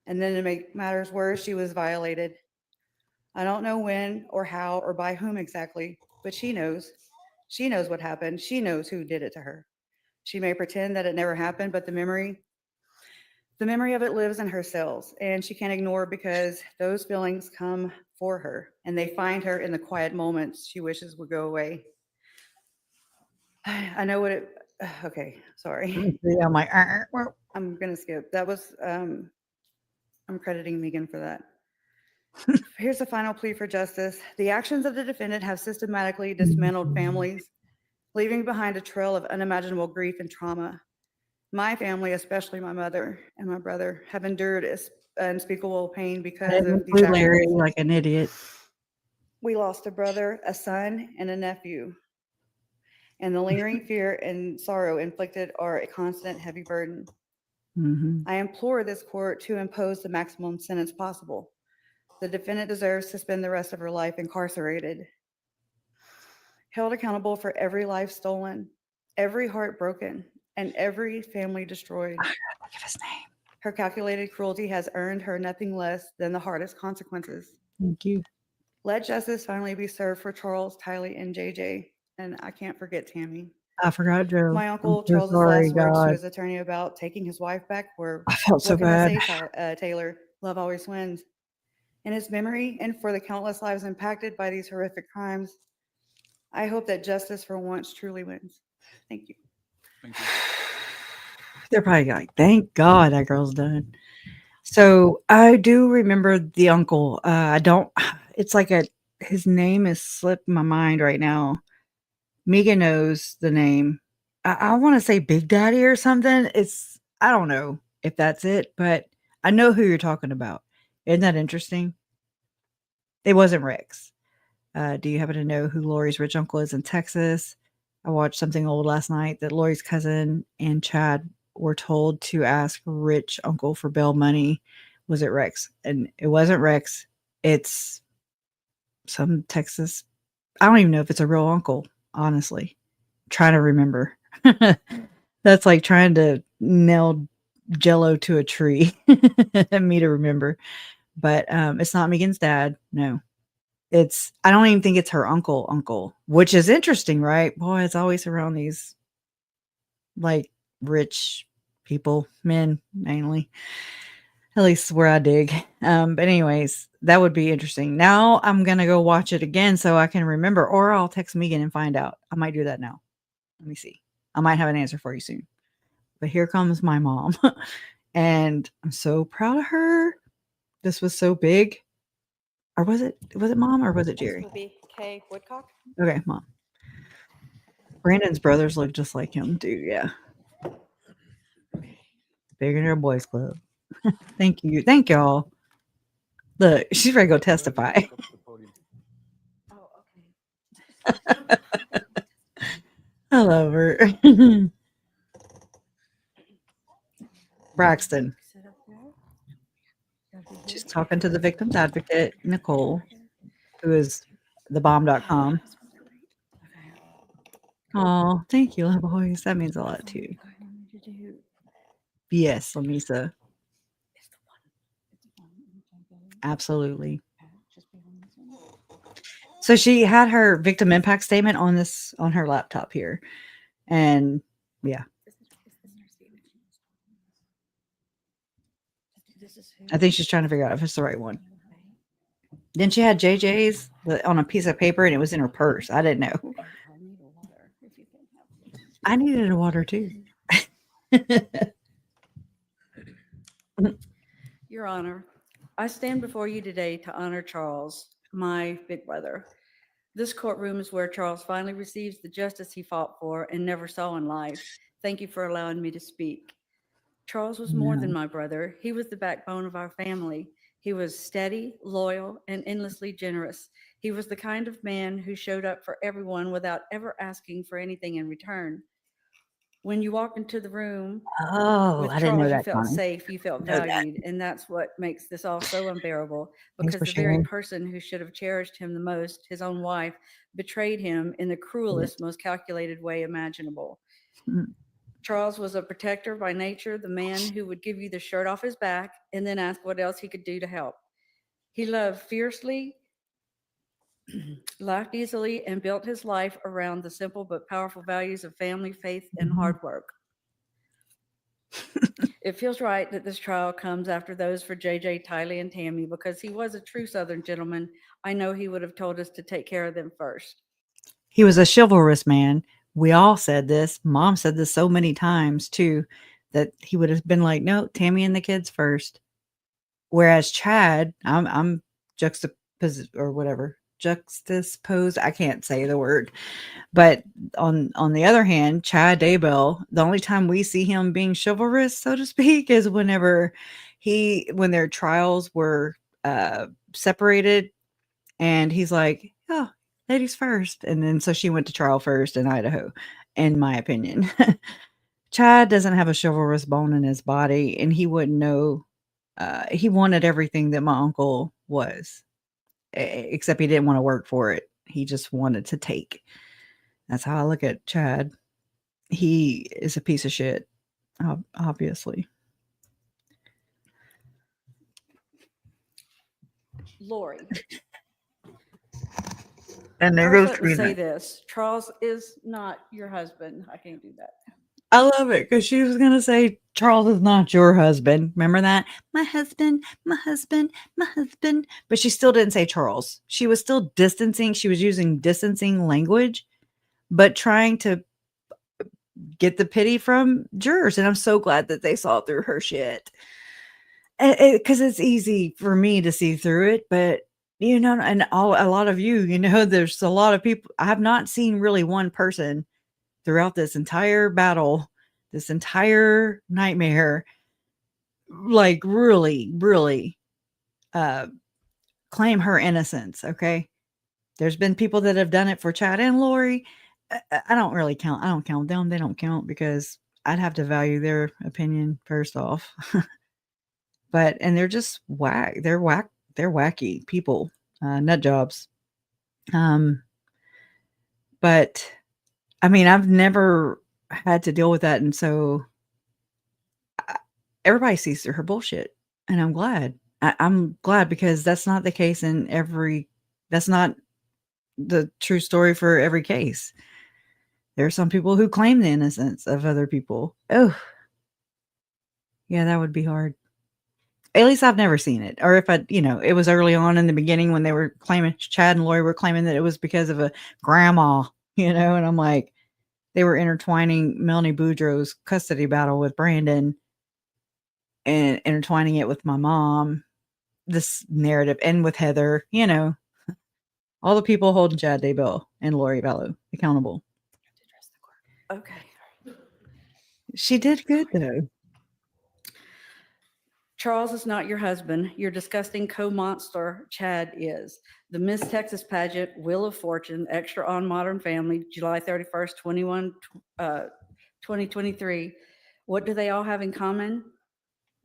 And then to make matters worse, she was violated. I don't know when or how or by whom exactly, but she knows. She knows what happened. She knows who did it to her. She may pretend that it never happened, but the memory of it lives in her cells, and she can't ignore because those feelings come for her and they find her in the quiet moments she wishes would go away. I know what it okay, sorry. Yeah, I'm like, well. I'm gonna skip. That was I'm crediting Megan for that. Here's the final plea for justice. The actions of the defendant have systematically dismantled families, leaving behind a trail of unimaginable grief and trauma. My family, especially my mother and my brother, have endured unspeakable pain because of these Larry actions. like an idiot. We lost a brother, a son, and a nephew. And the lingering fear and sorrow inflicted are a constant heavy burden. Mhm. I implore this court to impose the maximum sentence possible. The defendant deserves to spend the rest of her life incarcerated, held accountable for every life stolen, every heart broken, and every family destroyed. Look at his name. Her calculated cruelty has earned her nothing less than the hardest consequences. Thank you. Let justice finally be served for Charles, Tylee, and JJ. And I can't forget Tammy. I forgot Joe. My I'm uncle so Charles's sorry, last words to God. his attorney about taking his wife back were, I felt so "What can I bad. say, Taylor? Love always wins." In his memory and for the countless lives impacted by these horrific crimes, I hope that justice for once truly wins. Thank you. Thank you. They're probably like, thank God that girl's done. So I do remember the uncle. I don't, it's like his name is slipped my mind right now. Megan knows the name. I want to say Big Daddy or something. I don't know if that's it, but I know who you're talking about. Isn't that interesting? It wasn't Rex. Do you happen to know who Lori's rich uncle is in Texas? I watched something old last night that Lori's cousin and Chad were told to ask rich uncle for bail money. Was it Rex? And it wasn't Rex. It's some Texas. I don't even know if it's a real uncle, honestly. I'm trying to remember. That's like trying to nail Jello to a tree. Me to remember. But it's not Megan's dad. No. I don't even think it's her uncle, which is interesting, right? Boy, it's always around these like rich people, men mainly. At least where I dig. But anyways, that would be interesting. Now I'm gonna go watch it again so I can remember, or I'll text Megan and find out. I might do that now. Let me see. I might have an answer for you soon. But here comes my mom. And I'm so proud of her. This was so big. Or was it mom or was it Jerry? Would be Kay Woodcock. Okay, mom. Brandon's brothers look just like him, too. Yeah. Big in her boys club. Thank you. Thank y'all. Look, she's ready to go testify. I love her. Braxton. She's talking to the victim's advocate, Nicole, who is thebomb.com. Oh, thank you, love boys. That means a lot too. Yes, Lamisa. Absolutely. So she had her victim impact statement on her laptop here. And yeah. I think she's trying to figure out if it's the right one. Then she had JJ's on a piece of paper and it was in her purse. I didn't know. I needed a water too. Your Honor, I stand before you today to honor Charles, my big brother. This courtroom is where Charles finally receives the justice he fought for and never saw in life. Thank you for allowing me to speak. Charles was more than my brother. He was the backbone of our family. He was steady, loyal, and endlessly generous. He was the kind of man who showed up for everyone without ever asking for anything in return. When you walked into the room with I didn't know Charles, you that, felt Connie. safe, you felt Know that. valued, and that's what makes this all so unbearable. Thanks Because for the very sharing. person who should have cherished him the most, his own wife, betrayed him in the cruelest, most calculated way imaginable. Charles was a protector by nature, the man who would give you the shirt off his back and then ask what else he could do to help. He loved fiercely, laughed easily, and built his life around the simple but powerful values of family, faith, and hard work. It feels right that this trial comes after those for JJ, Tylee, and Tammy because he was a true Southern gentleman. I know he would have told us to take care of them first. He was a chivalrous man. We all said this. Mom said this so many times too, that he would have been like, no, Tammy and the kids first. Whereas Chad, I'm juxtaposed or whatever. Juxtaposed. I can't say the word. But on the other hand, Chad Daybell, the only time we see him being chivalrous, so to speak, is when their trials were separated and he's like, oh, ladies first. And then so she went to trial first in Idaho, in my opinion. Chad doesn't have a chivalrous bone in his body, and he wouldn't know. He wanted everything that my uncle was, except he didn't want to work for it. He just wanted to take. That's how I look at Chad. He is a piece of shit, obviously. Lori. And there First, goes let me say Trina. this. Charles is not your husband. I can't do that. I love it because she was going to say, Charles is not your husband. Remember that? My husband, my husband, my husband. But she still didn't say Charles. She was still distancing. She was using distancing language, but trying to get the pity from jurors. And I'm so glad that they saw through her shit. Because it's easy for me to see through it. But, a lot of you, there's a lot of people. I have not seen really one person throughout this entire battle, this entire nightmare, like really claim her innocence. Okay. There's been people that have done it for Chad and Lori. I don't really count. I don't count them. They don't count because I'd have to value their opinion first off. And they're just whack. They're wacky people, nut jobs. But I mean, I've never had to deal with that. And so everybody sees through her bullshit. And I'm glad. I'm glad because that's not the case that's not the true story for every case. There are some people who claim the innocence of other people. Oh, yeah, that would be hard. At least I've never seen it. Or if it was early on in the beginning when they were claiming, Chad and Lori were claiming that it was because of a grandma, and I'm like, they were intertwining Melanie Boudreaux's custody battle with Brandon and intertwining it with my mom, this narrative, and with Heather, all the people holding Chad Daybell and Lori Vallow accountable. Okay. She did good, though. Charles is not your husband. Your disgusting co-monster, Chad, is. The Miss Texas pageant, Wheel of Fortune, extra on Modern Family, July 31st, 2023. What do they all have in common?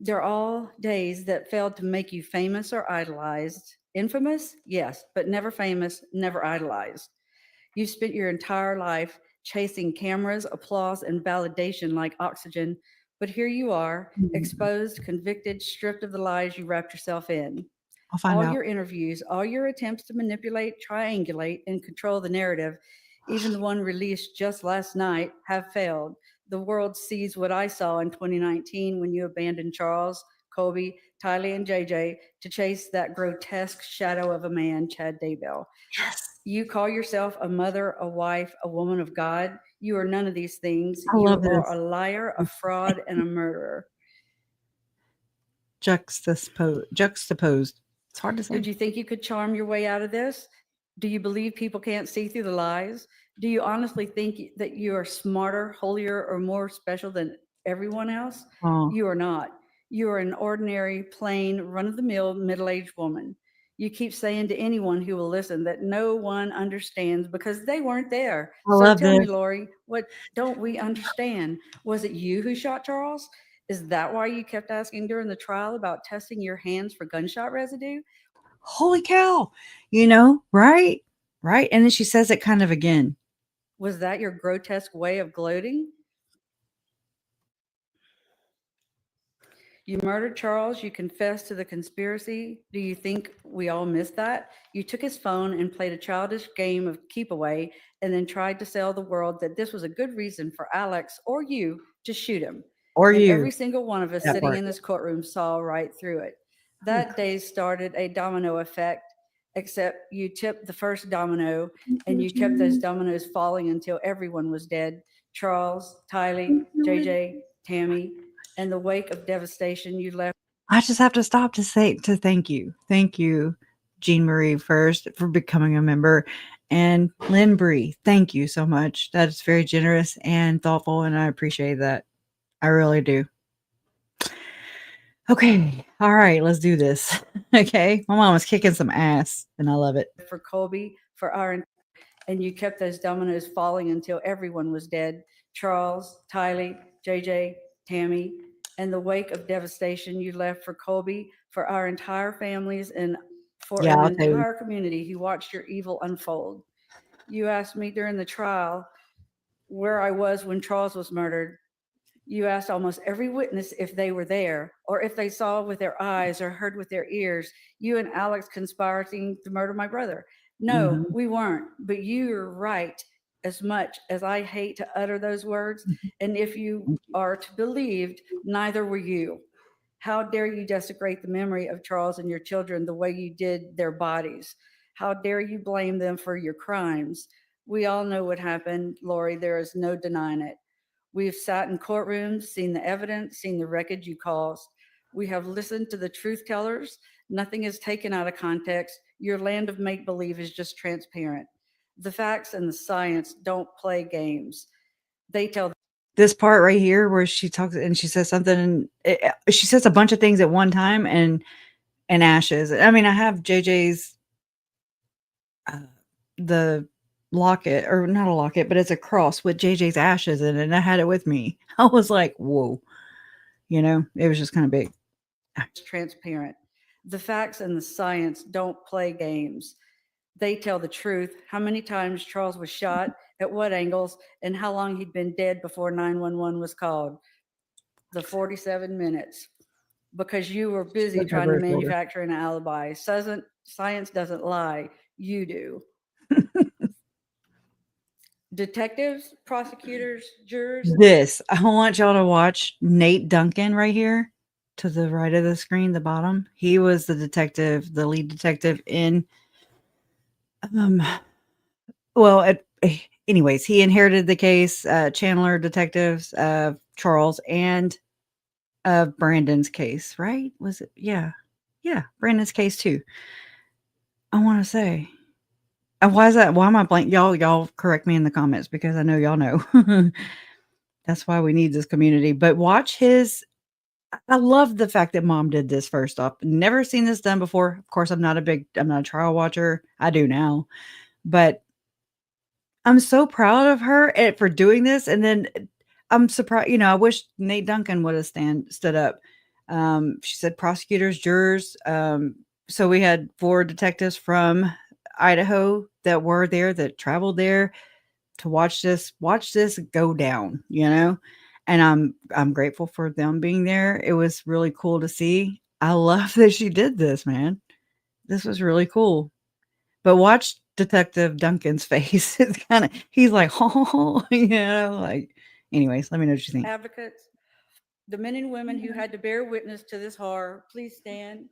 They're all days that failed to make you famous or idolized. Infamous? Yes, but never famous, never idolized. You spent your entire life chasing cameras, applause, and validation like oxygen, but here you are, exposed, convicted, stripped of the lies you wrapped yourself in. I'll find all out. Your interviews, all your attempts to manipulate, triangulate, and control the narrative, even the one released just last night, have failed. The world sees what I saw in 2019 when you abandoned Charles, Colby, Tylee, and JJ to chase that grotesque shadow of a man, Chad Daybell. Yes. You call yourself a mother, a wife, a woman of God. You are none of these things. I love You this. are a liar, a fraud, and a murderer. Juxtaposed. It's hard to say. Did you think you could charm your way out of this? Do you believe people can't see through the lies? Do you honestly think that you are smarter, holier, or more special than everyone else? Oh. You are not. You are an ordinary, plain, run-of-the-mill, middle-aged woman. You keep saying to anyone who will listen that no one understands because they weren't there. So tell me, Lori, what don't we understand? Was it you who shot Charles? Is that why you kept asking during the trial about testing your hands for gunshot residue? Holy cow. Right? Right. And then she says it kind of again. Was that your grotesque way of gloating? You murdered Charles. You confessed to the conspiracy. Do you think we all missed that? You took his phone and played a childish game of keep away and then tried to sell the world that this was a good reason for Alex or you to shoot him. Or and you. Every single one of us That sitting part. in this courtroom saw right through it. That day started a domino effect, except you tipped the first domino and you kept those dominoes falling until everyone was dead. Charles, Tylee, JJ, Tammy, in the wake of devastation you left. I just have to stop to thank you. Thank you, Jean Marie, first for becoming a member. And Lynn Bree, thank you so much. That's very generous and thoughtful, and I appreciate that. I really do. Okay. All right, let's do this. Okay. My mom was kicking some ass, and I love it. For Colby, for our, and you kept those dominoes falling until everyone was dead. Charles, Tylee, JJ, Tammy, in the wake of devastation you left for Colby, for our entire families, and for an entire community who watched your evil unfold. You asked me during the trial where I was when Charles was murdered. You asked almost every witness if they were there or if they saw with their eyes or heard with their ears you and Alex conspiring to murder my brother. No, we weren't, but you're right. As much as I hate to utter those words, and if you are to believed, neither were you. How dare you desecrate the memory of Charles and your children the way you did their bodies? How dare you blame them for your crimes? We all know what happened, Lori. There is no denying it. We've sat in courtrooms, seen the evidence, seen the wreckage you caused. We have listened to the truth tellers. Nothing is taken out of context. Your land of make-believe is just transparent. The facts and the science don't play games. They tell this part right here where she talks and she says something, and she says a bunch of things at one time, and ashes. I mean, I have JJ's the locket, or not a locket, but it's a cross with JJ's ashes in it, and I had it with me. I was like, whoa, it was just kind of big. transparent. The facts and the science don't play games. They tell the truth. How many times Charles was shot, at what angles, and how long he'd been dead before 911 was called. The 47 minutes. Because you were busy trying to manufacture an alibi. Science doesn't lie. You do. Detectives, prosecutors, jurors. I want y'all to watch Nate Duncan right here to the right of the screen, the bottom. He was the lead detective in, anyways, he inherited the case, Chandler detectives, Charles, and Brandon's case, right? Was it? Yeah. Yeah. Brandon's case too. I want to say, why is that? Why am I blank? Y'all correct me in the comments because I know y'all know. That's why we need this community. But watch his. I love the fact that mom did this first off. Never seen this done before. Of course, I'm not a trial watcher. I do now. But I'm so proud of her for doing this. And then I'm surprised, I wish Nate Duncan would have stood up. She said prosecutors, jurors. So we had 4 detectives from Idaho that were there, that traveled there to watch this go down, and I'm grateful for them being there. It was really cool to see. I love that she did this, man. This was really cool. But watch Detective Duncan's face. It's he's like, oh, like, anyways, let me know what you think. Advocates, the men and women who had to bear witness to this horror, please stand.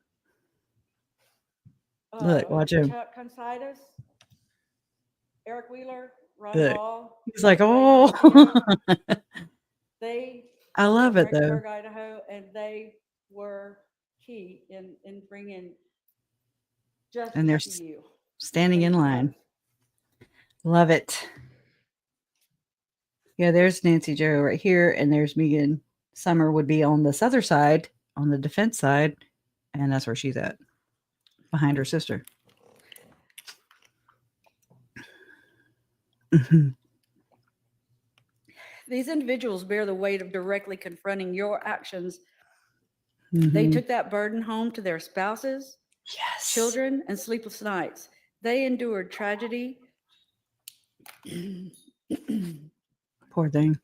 Look, watch him. Chuck Considas, Eric Wheeler, Ron Look. Ball. He's like, oh. I love it though. Idaho, and they were key in bringing justice And they're to you. standing in line. Love it. Yeah, there's Nancy Joe right here, and there's Megan. Summer would be on this other side, on the defense side, and that's where she's at, behind her sister. These individuals bear the weight of directly confronting your actions. Mm-hmm. They took that burden home to their spouses, children, and sleepless nights. They endured tragedy. Poor thing.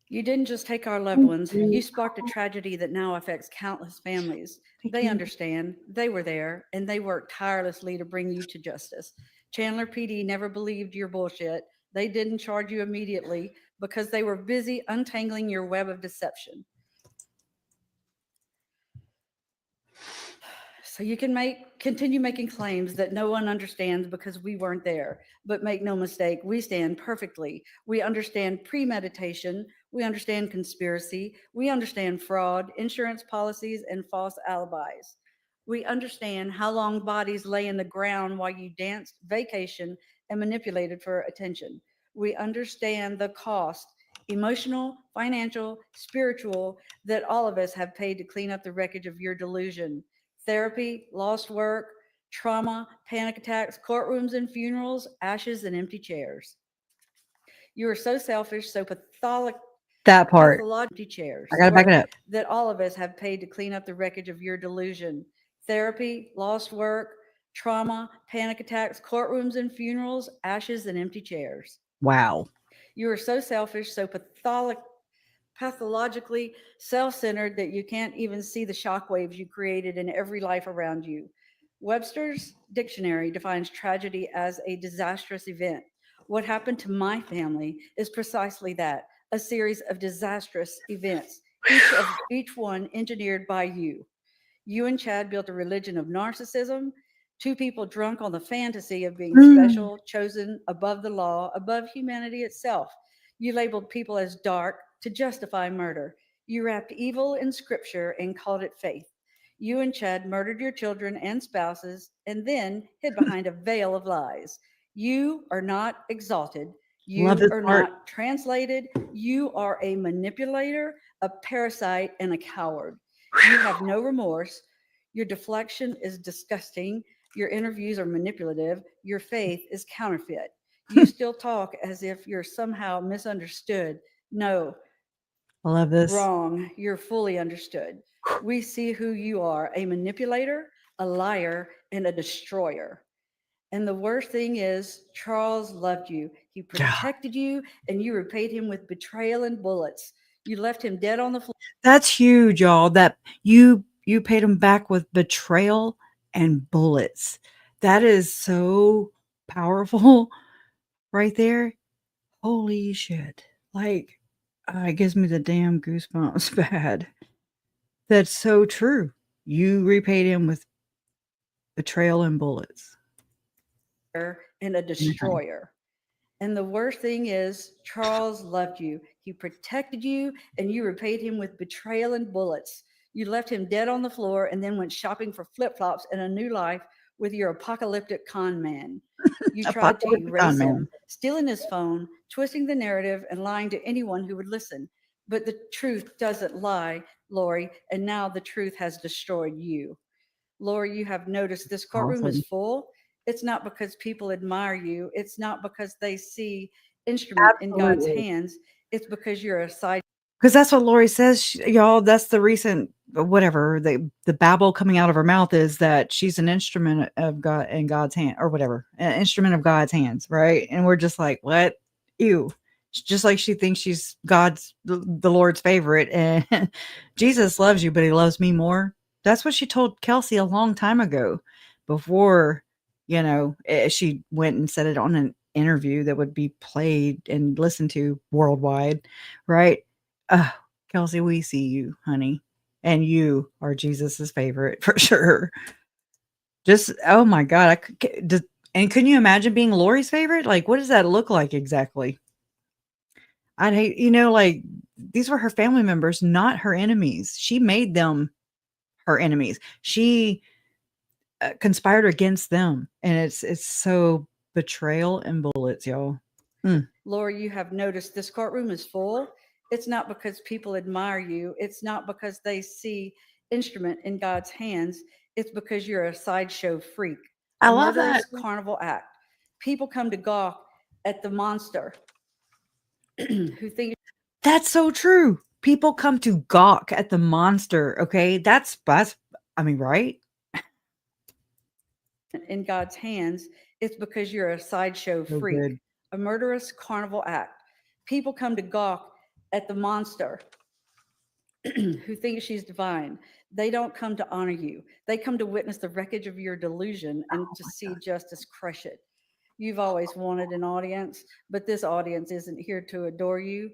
You didn't just take our loved ones. You sparked a tragedy that now affects countless families. They understand. They were there, and they worked tirelessly to bring you to justice. Chandler PD never believed your bullshit. They didn't charge you immediately because they were busy untangling your web of deception. So you can continue making claims that no one understands because we weren't there. But make no mistake, we stand perfectly. We understand premeditation. We understand conspiracy. We understand fraud, insurance policies, and false alibis. We understand how long bodies lay in the ground while you danced, vacationed, and manipulated for attention. We understand the cost, emotional, financial, spiritual, that all of us have paid to clean up the wreckage of your delusion. Therapy, lost work, trauma, panic attacks, courtrooms and funerals, ashes and empty chairs. You are so selfish, so pathologic. That part. Chairs. I gotta back it up. That all of us have paid to clean up the wreckage of your delusion. Therapy, lost work, trauma, panic attacks, courtrooms and funerals, ashes and empty chairs. Wow. You are so selfish, so pathologically self-centered that you can't even see the shockwaves you created in every life around you. Webster's dictionary defines tragedy as a disastrous event. What happened to my family is precisely that, a series of disastrous events, each one engineered by you. You and Chad built a religion of narcissism, 2 people drunk on the fantasy of being special, chosen, above the law, above humanity itself. You labeled people as dark to justify murder. You wrapped evil in scripture and called it faith. You and Chad murdered your children and spouses and then hid behind a veil of lies. You are not exalted. Love You this are part. not translated. You are a manipulator, a parasite, and a coward. You have no remorse. Your deflection is disgusting. Your interviews are manipulative. Your faith is counterfeit. You still talk as if you're somehow misunderstood. No, I love this. wrong. You're fully understood. We see who you are, a manipulator, a liar, and a destroyer. And the worst thing is, Charles loved you. He protected you, and you repaid him with betrayal and bullets. You left him dead on the floor. That's huge, y'all. That you paid him back with betrayal and bullets. That is so powerful right there. Holy shit. Like, it gives me the damn goosebumps bad. That's so true. You repaid him with betrayal and bullets. And a destroyer. And the worst thing is, Charles loved you. He protected you, and you repaid him with betrayal and bullets. You left him dead on the floor and then went shopping for flip flops and a new life with your apocalyptic con man. You tried to erase him, stealing his phone, twisting the narrative, and lying to anyone who would listen. But the truth doesn't lie, Lori, and now the truth has destroyed you. Lori, you have noticed this courtroom is full. It's not because people admire you. It's not because they see instrument in God's hands. It's because you're a side. Because that's what Lori says, y'all. That's the recent whatever the babble coming out of her mouth is that she's an instrument of God in God's hand or whatever, an instrument of God's hands, right? And we're just like, what? Ew. Just like she thinks she's the Lord's favorite, and Jesus loves you, but He loves me more. That's what she told Kelsey a long time ago, before she went and said it on an interview that would be played and listened to worldwide, right? Kelsey, we see you, honey, and you are Jesus's favorite for sure. Just oh my God, and couldn't you imagine being Lori's favorite? Like, what does that look like exactly? I'd hate, like these were her family members, not her enemies. She made them her enemies. She conspired against them, and it's so betrayal and bullets, y'all. Lori, you have noticed this courtroom is full. It's not because people admire you. It's not because they see instrument in God's hands. It's because you're a sideshow freak. I love that carnival act. People come to gawk at the monster who think that's so true. People come to gawk at the monster. Okay, that's I mean, right? In God's hands, it's because you're a sideshow freak, good. a murderous carnival act. People come to gawk at the monster who thinks she's divine. They don't come to honor you. They come to witness the wreckage of your delusion and to see justice crush it. You've always wanted an audience, but this audience isn't here to adore you.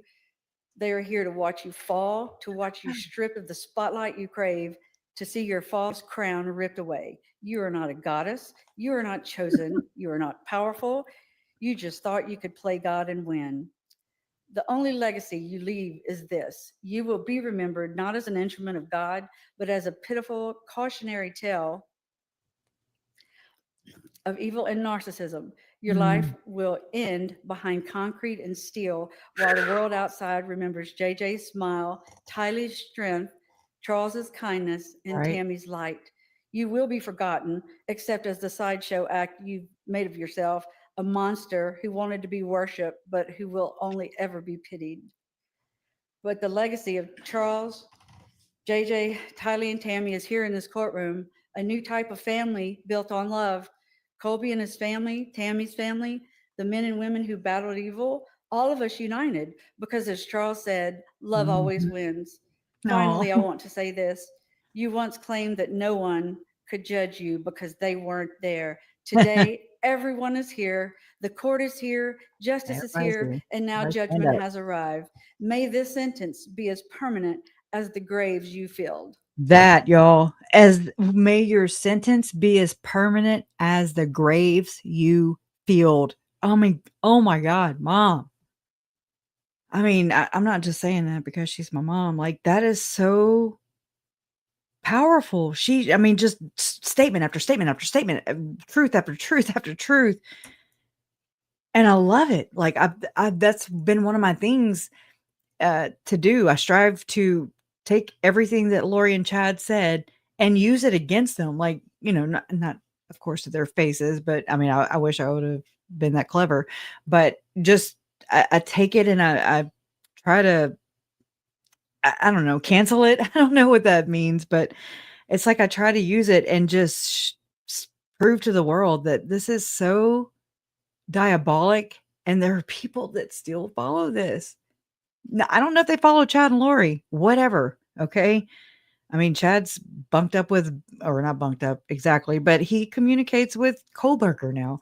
They are here to watch you fall, to watch you stripped of the spotlight you crave, to see your false crown ripped away. You are not a goddess. You are not chosen. You are not powerful. You just thought you could play God and win. The only legacy you leave is this: you will be remembered not as an instrument of God, but as a pitiful cautionary tale of evil and narcissism. Your life will end behind concrete and steel while the world outside remembers JJ's smile, Tylee's strength, Charles's kindness, and Tammy's light. You will be forgotten, except as the sideshow act you made of yourself, a monster who wanted to be worshipped, but who will only ever be pitied. But the legacy of Charles, JJ, Tylee, and Tammy is here in this courtroom, a new type of family built on love. Colby and his family, Tammy's family, the men and women who battled evil, all of us united because, as Charles said, love always wins. Finally, I want to say this. You once claimed that no one could judge you because they weren't there. Today, everyone is here. The court is here. Justice is here. And now judgment has arrived. May this sentence be as permanent as the graves you filled. That, y'all, as may your sentence be as permanent as the graves you filled. Oh my God, Mom. I mean, I'm not just saying that because she's my mom. Like, that is so powerful. Just statement after statement after statement, truth after truth after truth. And I love it. Like that's been one of my things to do. I strive to take everything that Lori and Chad said and use it against them. Like, not of course to their faces, but I mean, I wish I would have been that clever, but just I take it and I try to, I don't know, cancel it. I don't know what that means, but it's like I try to use it and just prove to the world that this is so diabolic and there are people that still follow this. Now, I don't know if they follow Chad and Lori, whatever. Okay. I mean, Chad's bunked up with, or not bunked up exactly, but he communicates with Kohlberger now.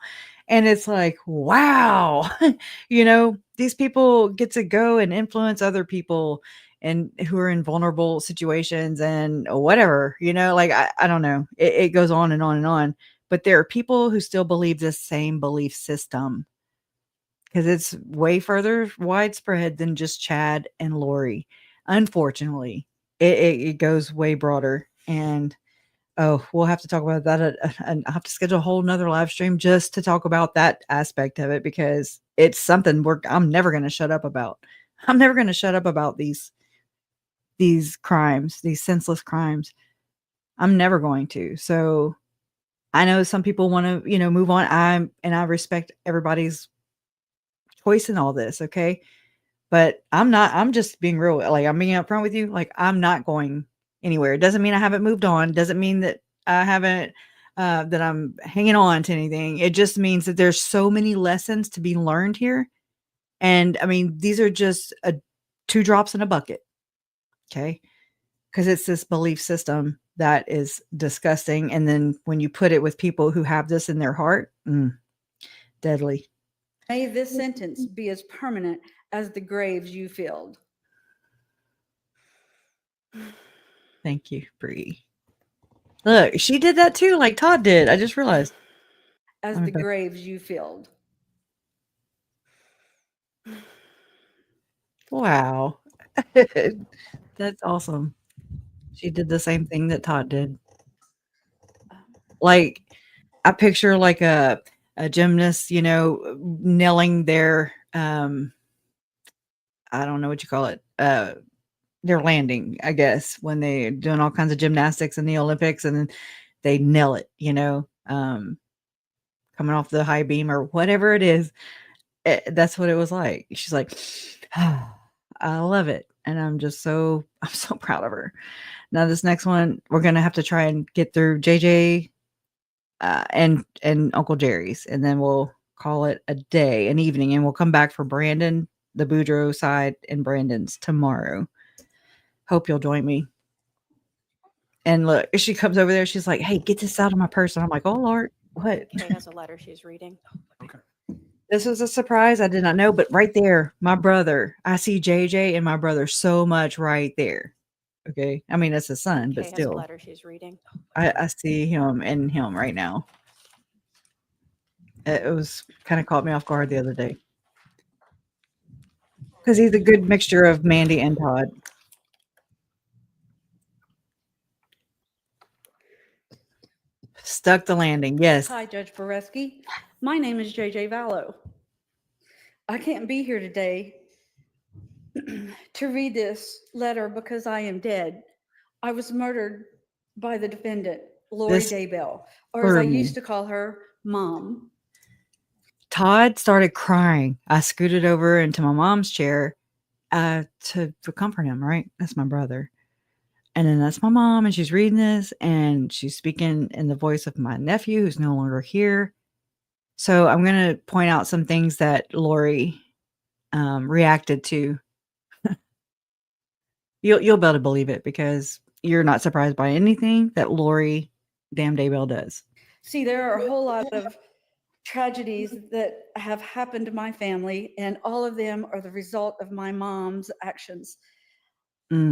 And it's like, wow, these people get to go and influence other people and who are in vulnerable situations and whatever, like, I don't know. It goes on and on and on. But there are people who still believe this same belief system because it's way further widespread than just Chad and Lori. Unfortunately, it goes way broader. And we'll have to talk about that. And I'll have to schedule a whole nother live stream just to talk about that aspect of it because it's something I'm never going to shut up about. I'm never going to shut up about these crimes, these senseless crimes. I'm never going to. So I know some people want to, move on. I respect everybody's choice in all this. Okay. But I'm just being real. Like, I'm being upfront with you. Like, I'm not going anywhere. It doesn't mean I haven't moved on. Doesn't mean that I haven't, that I'm hanging on to anything. It just means that there's so many lessons to be learned here. And I mean, these are just 2 drops in a bucket. Okay. Because it's this belief system that is disgusting. And then when you put it with people who have this in their heart, deadly. May this sentence be as permanent as the graves you filled. Thank you, Bree. Look, she did that too, like Todd did. I just realized. As the graves you filled. Wow. That's awesome. She did the same thing that Todd did. Like, I picture like a gymnast, nailing their, I don't know what you call it, their landing, I guess, when they're doing all kinds of gymnastics in the Olympics and then they nail it, coming off the high beam or whatever it is. That's what it was like. She's like, I love it. And I'm so proud of her. Now this next one, we're going to have to try and get through JJ and Uncle Jerry's, and then we'll call it a day, an evening, and we'll come back for Brandon, the Boudreaux side, and Brandon's tomorrow. Hope you'll join me. And look, she comes over there. She's like, "Hey, get this out of my purse." And I'm like, "Oh Lord, what?" Kay has a letter she's reading. Okay. This was a surprise. I did not know, but right there, my brother. I see JJ and my brother so much right there. Okay, I mean it's his son, but Kay still, has a letter she's reading. I see him and him right now. It was kind of caught me off guard the other day because he's a good mixture of Mandy and Todd. Stuck the landing. Yes. Hi, Judge Boreski. My name is JJ Vallow. I can't be here today to read this letter because I am dead. I was murdered by the defendant, Lori Daybell, or as I used to call her, Mom. Todd started crying. I scooted over into my mom's chair to comfort him, right? That's my brother. And then that's my mom, and she's reading this, and she's speaking in the voice of my nephew, who's no longer here. So I'm going to point out some things that Lori reacted to. You'll be able to believe it because you're not surprised by anything that Lori Daybell does. See, there are a whole lot of tragedies that have happened to my family, and all of them are the result of my mom's actions.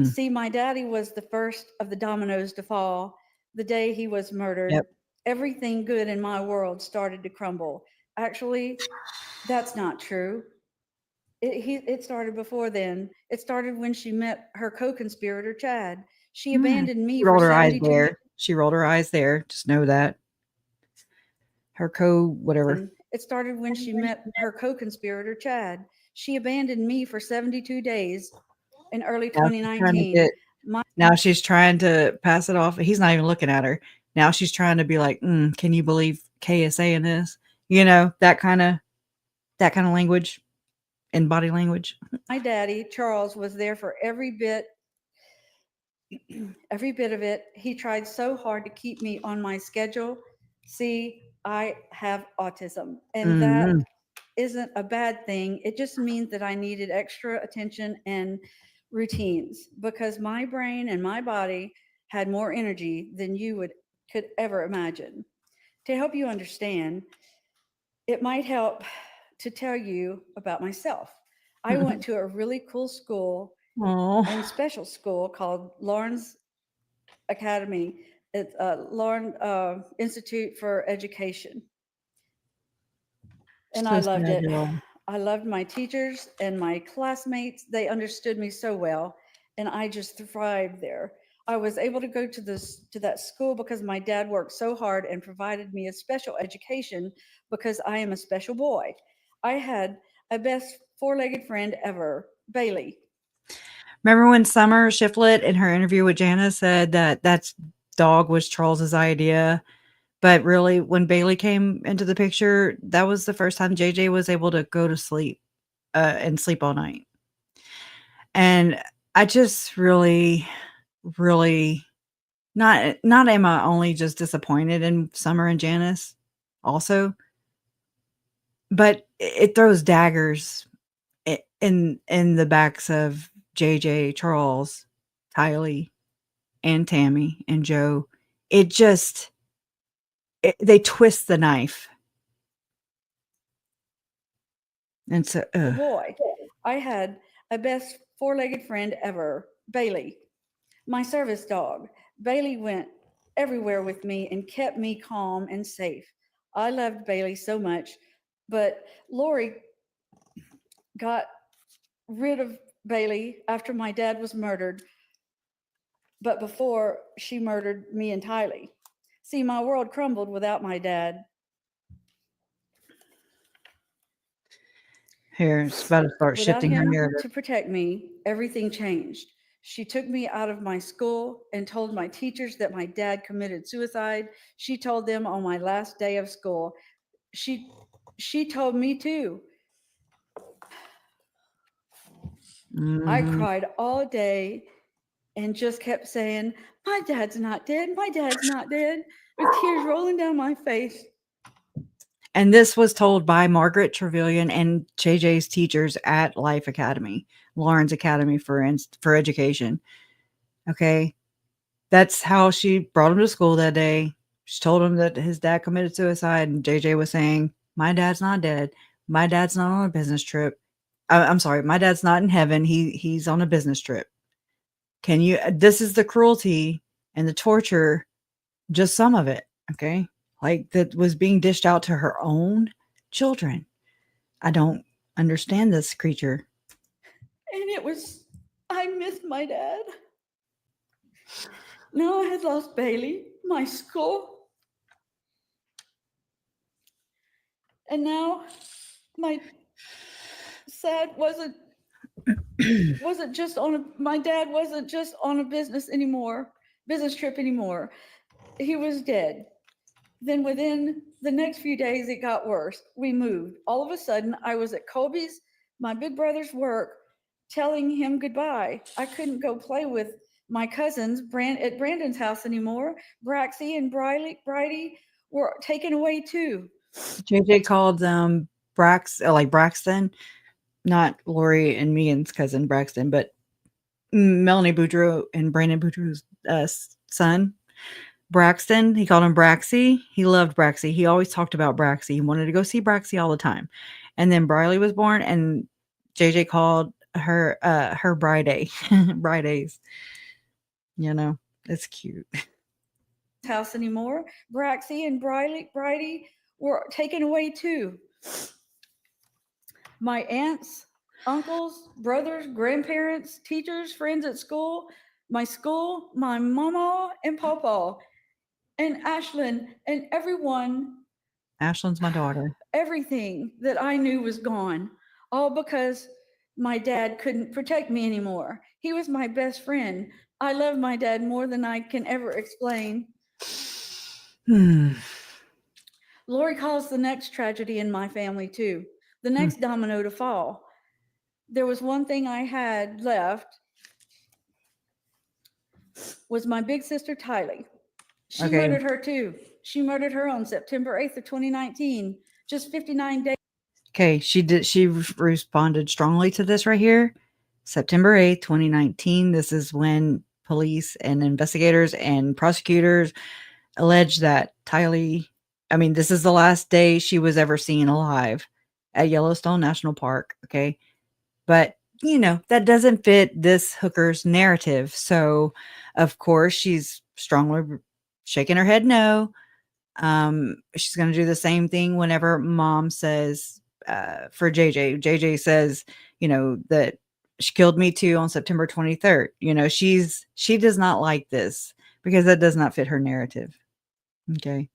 See, my daddy was the first of the dominoes to fall the day he was murdered. Yep. Everything good in my world started to crumble. Actually, that's not true. It started before then. It started when she met her co-conspirator, Chad. She abandoned me She rolled for her eyes 72 there. She rolled her eyes there. Just know that. Her whatever. It started when she met her co-conspirator, Chad. She abandoned me for 72 days in early 2019. Now she's trying to pass it off. He's not even looking at her. Now she's trying to be like, can you believe KSA in this? You know, that kind of language and body language. My daddy, Charles, was there for every bit of it. He tried so hard to keep me on my schedule. See, I have autism, and that isn't a bad thing. It just means that I needed extra attention and routines because my brain and my body had more energy than you could ever imagine. To help you understand, it might help to tell you about myself. I went to a really cool school and special school called Lawrence Academy. It's Lawrence Institute for Education. And I loved it. I loved my teachers and my classmates. They understood me so well, and I just thrived there. I was able to go to that school because my dad worked so hard and provided me a special education because I am a special boy. I had a best four-legged friend ever, Bailey. Remember when Summer Shiflett in her interview with Janice said that dog was Charles's idea? But really, when Bailey came into the picture, that was the first time JJ was able to go to sleep and sleep all night. And I just really, really not am I only just disappointed in Summer and Janice also, but it throws daggers in the backs of JJ, Charles, Tylee, and Tammy and Joe. It just they twist the knife. And so, boy, I had a best four-legged friend ever, Bailey, my service dog. Bailey went everywhere with me and kept me calm and safe. I loved Bailey so much, but Lori got rid of Bailey after my dad was murdered, but before she murdered me and Tylee. See, my world crumbled without my dad. Here, it's about to start shifting her narrative. To protect me, everything changed. She took me out of my school and told my teachers that my dad committed suicide. She told them on my last day of school. She told me too. I cried all day and just kept saying, my dad's not dead. My dad's not dead. With tears rolling down my face. And this was told by Margaret Trevelyan and JJ's teachers at Life Academy, Lawrence Academy for Education. Okay. That's how she brought him to school that day. She told him that his dad committed suicide, and JJ was saying, my dad's not dead. My dad's not on a business trip. I'm sorry. My dad's not in heaven. He's on a business trip. This is the cruelty and the torture, just some of it. Okay. Like that was being dished out to her own children. I don't understand this creature. And I missed my dad. Now I had lost Bailey, my school. And now my dad wasn't just on a business trip anymore. He was dead. Then within the next few days, it got worse. We moved. All of a sudden, I was at Colby's, my big brother's work, telling him goodbye. I couldn't go play with my cousins at Brandon's house anymore. Braxy and Bridie were taken away too. JJ called Braxton, not Lori and Megan's cousin Braxton, but Melanie Boudreaux and Brandon Boudreaux's son. Braxton, he called him Braxy. He loved Braxy. He always talked about Braxy. He wanted to go see Braxy all the time. And then Briley was born, and JJ called her Bridie. Bridie's. You know, it's cute. House anymore. Braxy and Bridie were taken away too. My aunts, uncles, brothers, grandparents, teachers, friends at school, my mama and papa, and Ashlyn, and everyone. Ashlyn's my daughter. Everything that I knew was gone, all because my dad couldn't protect me anymore. He was my best friend. I love my dad more than I can ever explain. Lori caused the next tragedy in my family, too. The next domino to fall. There was one thing I had left, was my big sister, Tylee. She murdered her, too. She murdered her on September 8th of 2019, just 59 days. Okay, she responded strongly to this right here. September 8th, 2019. This is when police and investigators and prosecutors allege that Tylee, this is the last day she was ever seen alive at Yellowstone National Park. Okay. But, that doesn't fit this hooker's narrative. So, of course, she's strongly shaking her head no. She's going to do the same thing whenever mom says, for JJ. JJ says, that she killed me too on September 23rd. She does not like this because that does not fit her narrative. Okay.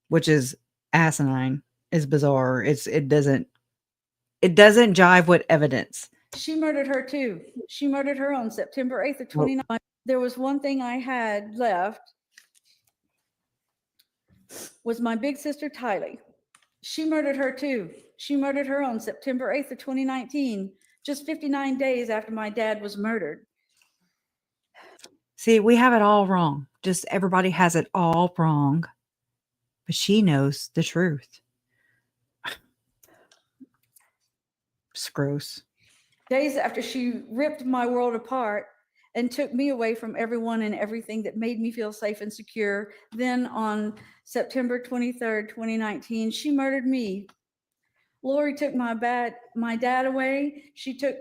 Which is asinine, is bizarre. It doesn't jive with evidence. She murdered her too. She murdered her on September 8th of 2019. There was one thing I had left, was my big sister, Tylee. She murdered her too. She murdered her on September 8th of 2019, just 59 days after my dad was murdered. See, we have it all wrong. Just everybody has it all wrong. But she knows the truth. It's gross. Days after she ripped my world apart and took me away from everyone and everything that made me feel safe and secure. Then on September 23rd, 2019, she murdered me. Lori took my dad away. She took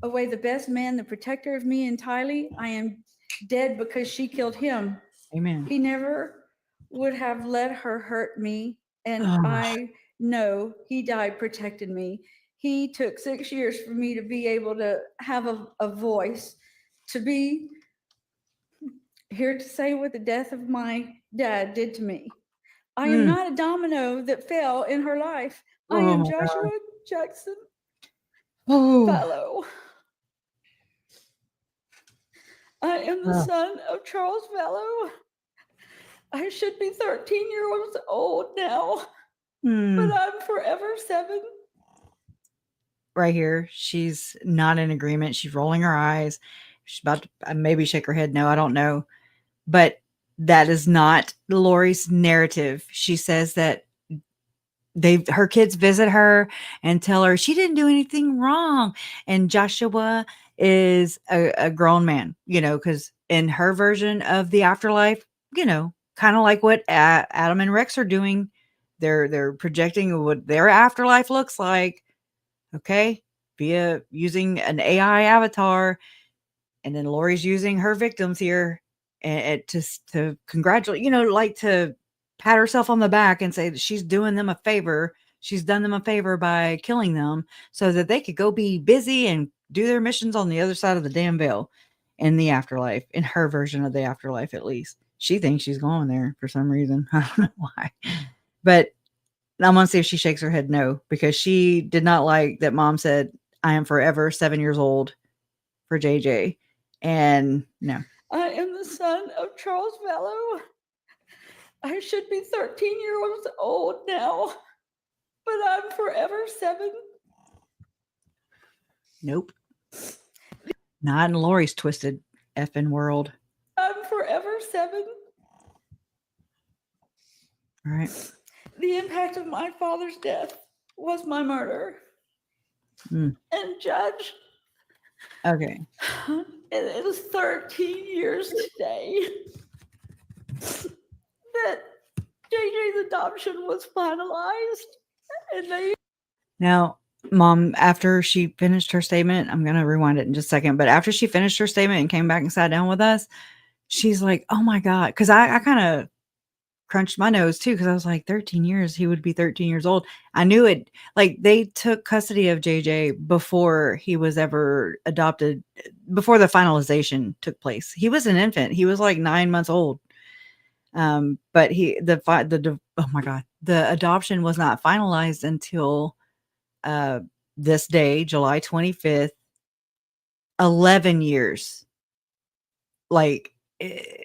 away the best man, the protector of me and Tylee. I am dead because she killed him. Amen. He never would have let her hurt me. And I know he died protecting me. He took 6 years for me to be able to have a voice, to be here to say what the death of my dad did to me. I am not a domino that fell in her life. I am Joshua Jackson Vallow. I am the son of Charles Vallow. I should be 13 years old now, but I'm forever 7. Right here, she's not in agreement. She's rolling her eyes. She's about to maybe shake her head no, I don't know. But that is not Lori's narrative. She says that her kids visit her and tell her she didn't do anything wrong. And Joshua is a grown man, because in her version of the afterlife, kind of like what Adam and Rex are doing. They're projecting what their afterlife looks like. Okay, via using an AI avatar, and then Lori's using her victims here and to congratulate, like to pat herself on the back and say that she's doing them a favor. She's done them a favor by killing them so that they could go be busy and do their missions on the other side of the damn veil in the afterlife, in her version of the afterlife, at least. She thinks she's going there for some reason. I don't know why, but I'm going to see if she shakes her head no, because she did not like that mom said, I am forever 7 years old for JJ. And no. I am the son of Charles Vallow. I should be 13 years old now, but I'm forever 7. Nope. Not in Lori's twisted effing world. I'm forever 7. All right. The impact of my father's death was my murder. And Judge. Okay. It is 13 years today that JJ's adoption was finalized. And Now, Mom, after she finished her statement, I'm going to rewind it in just a second, but after she finished her statement and came back and sat down with us, she's like, oh my God. Because I kind of crunched my nose too, because I was like, 13 years, he would be 13 years old. I knew it. Like, they took custody of JJ before he was ever adopted, before the finalization took place. He was an infant. He was like 9 months old. But oh my God, the adoption was not finalized until this day, July 25th, 11 years. Like,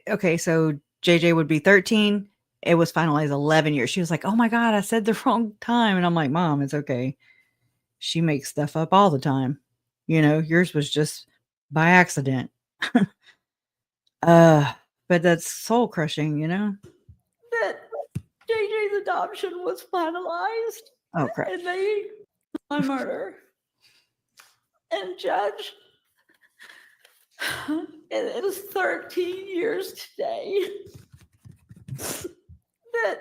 okay, so JJ would be 13. It was finalized 11 years. She was like, oh my God, I said the wrong time. And I'm like, Mom, it's okay. She makes stuff up all the time. You know, yours was just by accident. But that's soul crushing, you know? That JJ's adoption was finalized. Oh, crap. And they my murder. And Judge, it is 13 years today that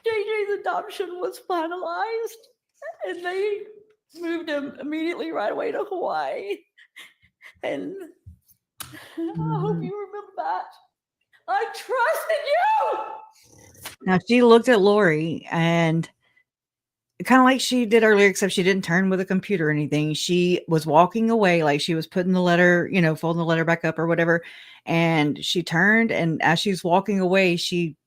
JJ's adoption was finalized, and they moved him immediately right away to Hawaii. And I hope you remember that. I trusted you. Now, she looked at Lori and kind of like she did earlier, except she didn't turn with a computer or anything. She was walking away, like she was putting the letter, you know, folding the letter back up or whatever. And she turned, and as she was walking away, she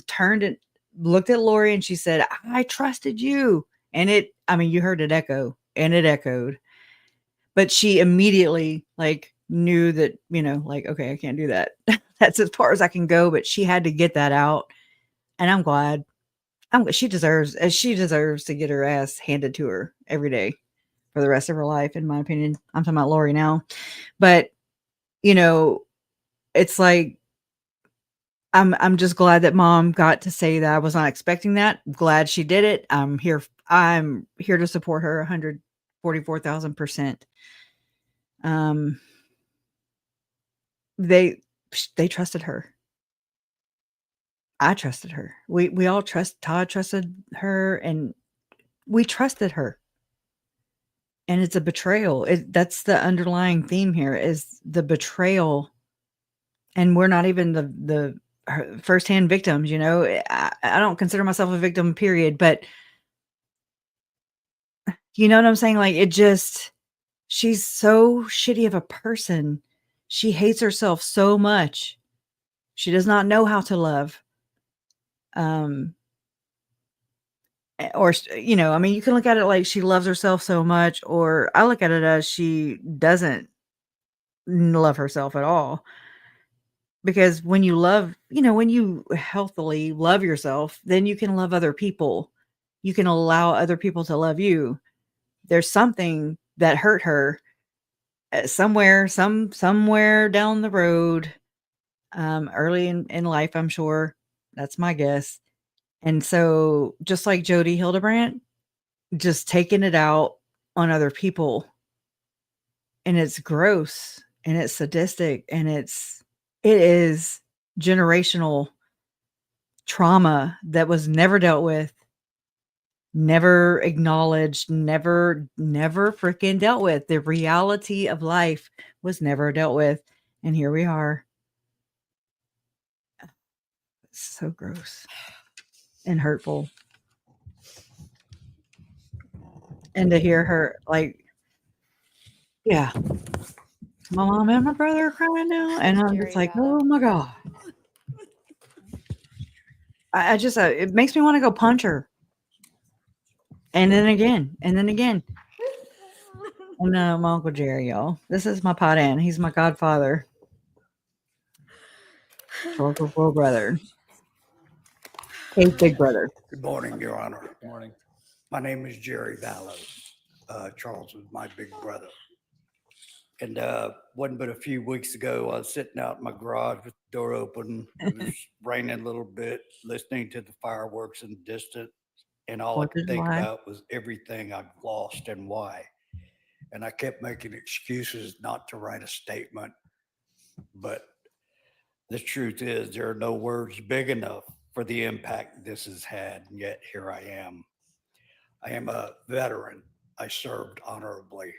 turned and looked at Lori and she said, I trusted you. And I mean, you heard it echo, and it echoed. But she immediately like knew that, you know, like, okay, I can't do that. That's as far as I can go. But she had to get that out. And I'm glad. She deserves to get her ass handed to her every day for the rest of her life, in my opinion. I'm talking about Lori now. But, you know, it's like, I'm just glad that Mom got to say that. I was not expecting that. I'm glad she did it. I'm here to support her 144,000%. They trusted her. I trusted her. We all Todd trusted her, and we trusted her. And it's a betrayal. That's the underlying theme here, is the betrayal. And we're not even the firsthand victims, you know. I don't consider myself a victim, period. But you know what I'm saying? Like, she's so shitty of a person. She hates herself so much. She does not know how to love. Or, you know, I mean, you can look at it like she loves herself so much, or I look at it as she doesn't love herself at all. Because when you love, you know, when you healthily love yourself, then you can love other people. You can allow other people to love you. There's something that hurt her somewhere down the road, early in life, I'm sure. That's my guess. And so, just like Jody Hildebrandt, just taking it out on other people. And it's gross, and it's sadistic, and it is generational trauma that was never dealt with, never acknowledged, never freaking dealt with. The reality of life was never dealt with. And here we are. It's so gross and hurtful. And to hear her, like, yeah, my mom and my brother are crying now. And I'm just like, oh my God. I just, it makes me want to go punch her. And then again. And my Uncle Jerry, y'all. This is my pot aunt. He's my godfather. Charles' little brother. His big brother. Good morning, Your Honor. Good morning. My name is Jerry Vallow. Charles was my big brother. And wasn't but a few weeks ago, I was sitting out in my garage with the door open. It was raining a little bit, listening to the fireworks in the distance. And all I could think about was everything I've lost and why. And I kept making excuses not to write a statement. But the truth is, there are no words big enough for the impact this has had. And yet here I am. I am a veteran. I served honorably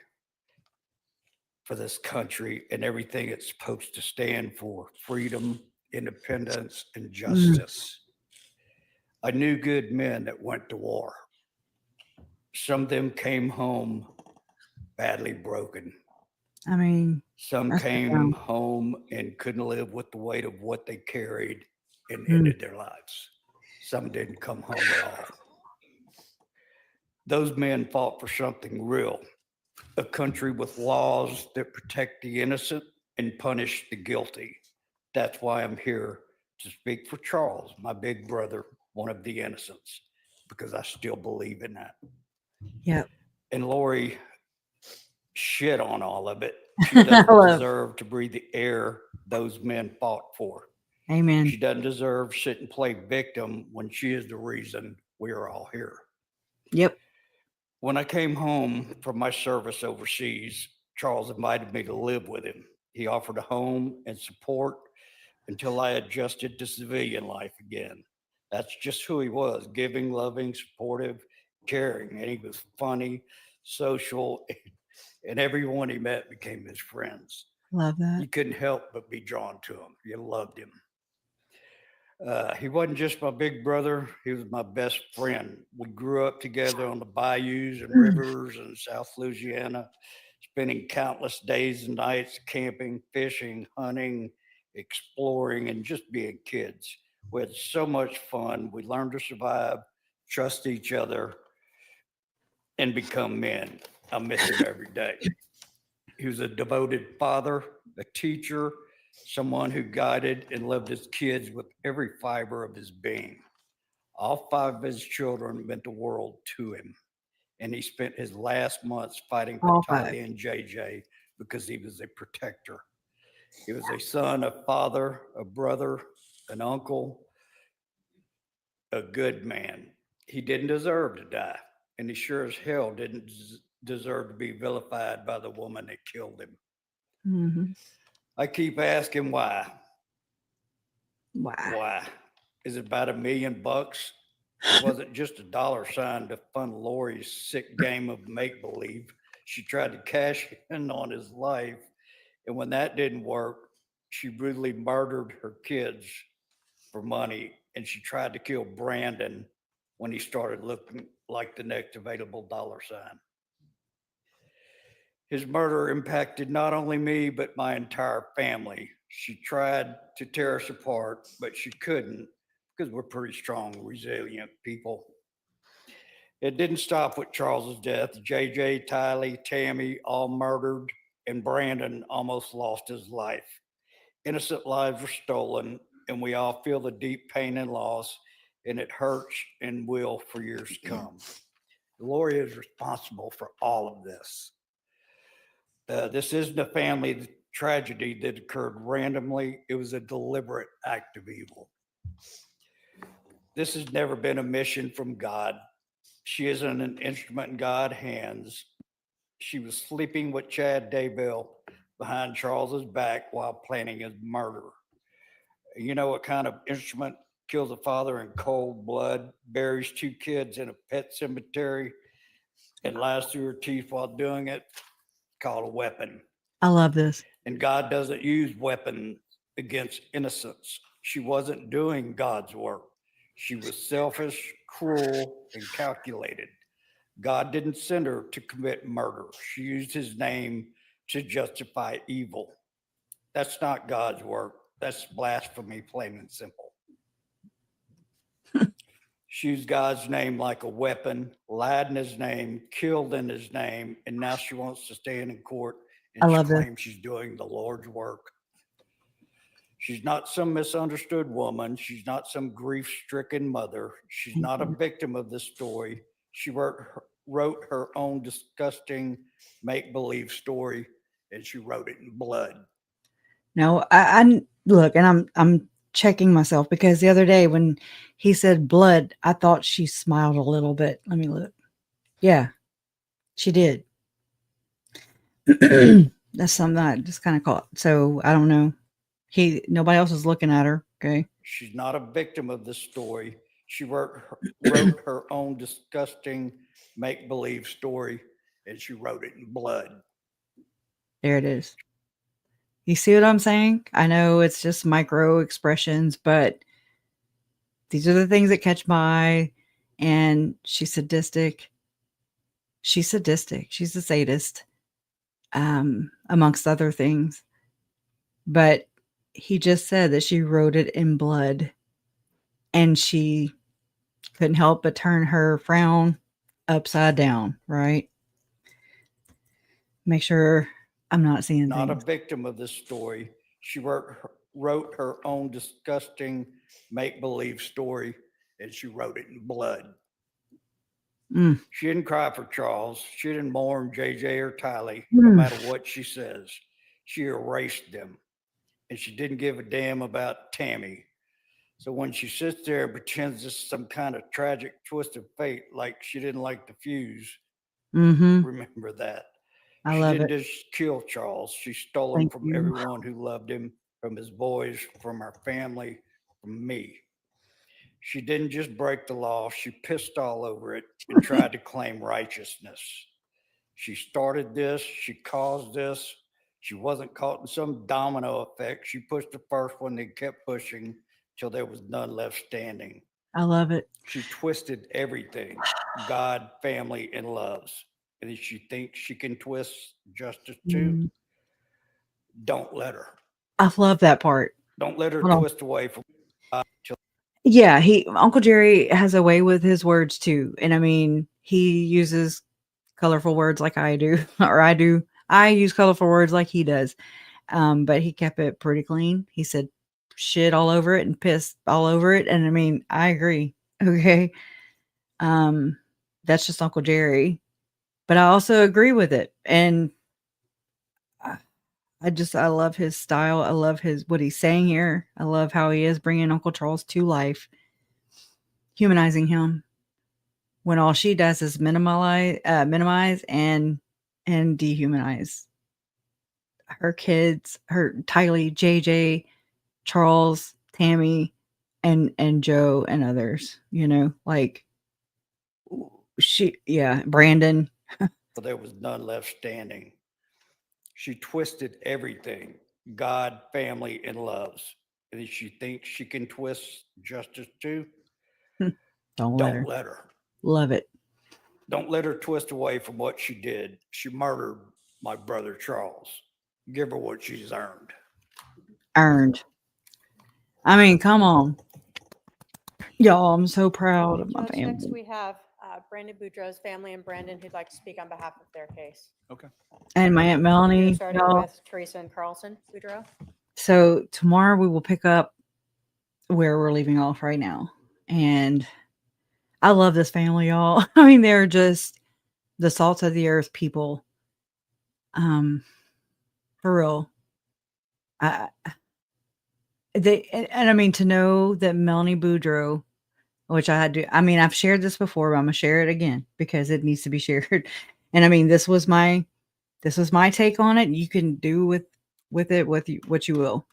for this country and everything it's supposed to stand for: freedom, independence, and justice. I knew good men that went to war. Some of them came home badly broken. I mean, some came home and couldn't live with the weight of what they carried and ended their lives. some didn't come home at all. Those men fought for something real, a country with laws that protect the innocent and punish the guilty. That's why I'm here to speak for Charles, my big brother, one of the innocents, because I still believe in that. Yep. And Lori shit on all of it. She doesn't deserve to breathe the air those men fought for. Amen. She doesn't deserve to sit and play victim when she is the reason we are all here. Yep. When I came home from my service overseas, Charles invited me to live with him. He offered a home and support until I adjusted to civilian life again. That's just who he was, giving, loving, supportive, caring. And he was funny, social, and everyone he met became his friends. Love that. You couldn't help but be drawn to him. You loved him. He wasn't just my big brother. He was my best friend. We grew up together on the bayous and rivers in South Louisiana, spending countless days and nights camping, fishing, hunting, exploring, and just being kids. We had so much fun. We learned to survive, trust each other, and become men. I miss him every day. He was a devoted father, a teacher, someone who guided and loved his kids with every fiber of his being. All 5 of his children meant the world to him. And he spent his last months fighting for Tylee and JJ because he was a protector. He was a son, a father, a brother, an uncle, a good man. He didn't deserve to die. And he sure as hell didn't deserve to be vilified by the woman that killed him. Mm-hmm. I keep asking why. Why? Why? Is it about $1 million? It wasn't just a dollar sign to fund Lori's sick game of make-believe. She tried to cash in on his life. And when that didn't work, she brutally murdered her kids for money. And she tried to kill Brandon when he started looking like the next available dollar sign. His murder impacted not only me, but my entire family. She tried to tear us apart, but she couldn't because we're pretty strong, resilient people. It didn't stop with Charles's death. JJ, Tylee, Tammy, all murdered, and Brandon almost lost his life. Innocent lives were stolen, and we all feel the deep pain and loss, and it hurts and will for years to come. Lori is responsible for all of this. This isn't a family tragedy that occurred randomly. It was a deliberate act of evil. This has never been a mission from God. She isn't an instrument in God's hands. She was sleeping with Chad Daybell behind Charles's back while planning his murder. You know what kind of instrument kills a father in cold blood, buries 2 kids in a pet cemetery, and lies through her teeth while doing it? Called a weapon. I love this. And God doesn't use weapons against innocence. She wasn't doing God's work. She was selfish, cruel, and calculated. God didn't send her to commit murder. She used his name to justify evil. That's not God's work. That's blasphemy, plain and simple. She used God's name like a weapon, lied in his name, killed in his name, and now she wants to stand in court and she claims she's doing the Lord's work. She's not some misunderstood woman. She's not some grief-stricken mother. She's not a victim of this story. She wrote her own disgusting make-believe story, and she wrote it in blood. No, I look, and I'm checking myself because the other day when he said blood, I thought she smiled a little bit. Let me look. Yeah, she did. That's something I just kind of caught. So I don't know. Nobody else is looking at her. Okay. She's not a victim of this story. She wrote her own disgusting make-believe story, and she wrote it in blood. There it is. You see what I'm saying? I know it's just micro expressions, but these are the things that catch my eye. And she's sadistic. She's sadistic. She's a sadist, amongst other things. But he just said that she wrote it in blood. And she couldn't help but turn her frown upside down, right? Make sure I'm not seeing Not a things. victim of this story. She wrote her own disgusting make-believe story, and she wrote it in blood. She didn't cry for Charles. She didn't mourn JJ or Tylee, no matter what she says. She erased them. And she didn't give a damn about Tammy. So when she sits there and pretends it's some kind of tragic twist of fate, like she didn't like the fuse, remember that. I She love didn't it. just kill Charles. She stole him Thank from you. everyone who loved him, from his boys, from our family, from me. She didn't just break the law. She pissed all over it and tried to claim righteousness. She started this. She caused this. She wasn't caught in some domino effect. She pushed the first one. They kept pushing till there was none left standing. I love it. She twisted everything: God, family, and loves. And if she thinks she can twist justice too, don't let her. I love that part. Don't let her Hold on. twist away from God. Yeah, Uncle Jerry has a way with his words too. And I mean, he uses colorful words like I do, or I do. I use colorful words like he does. But he kept it pretty clean. He said shit all over it and pissed all over it. And I mean, I agree. Okay. That's just Uncle Jerry. But I also agree with it. And I love his style. I love what he's saying here. I love how he is bringing Uncle Charles to life, humanizing him when all she does is minimize and dehumanize her kids, her Tylee, JJ, Charles, Tammy, and Joe and others. You know, like Brandon. There was none left standing. She twisted everything: God, family, and loves. And if she thinks she can twist justice too, Don't let her. Love it. Don't let her twist away from what she did. She murdered my brother Charles. Give her what she's earned. I mean, come on. Y'all, I'm so proud of my Judge, family. next we have Brandon Boudreaux's family and Brandon who'd like to speak on behalf of their case. Okay. And my Aunt Melanie. Starting Y'all. with Teresa and Carlson Boudreaux. So tomorrow we will pick up where we're leaving off right now. And I love this family, y'all. I mean, they're just the salt of the earth people. For real. And I mean, to know that Melanie Boudreaux, which I've shared this before, but I'm gonna share it again because it needs to be shared. And I mean, this was my take on it. You can do with it what you will.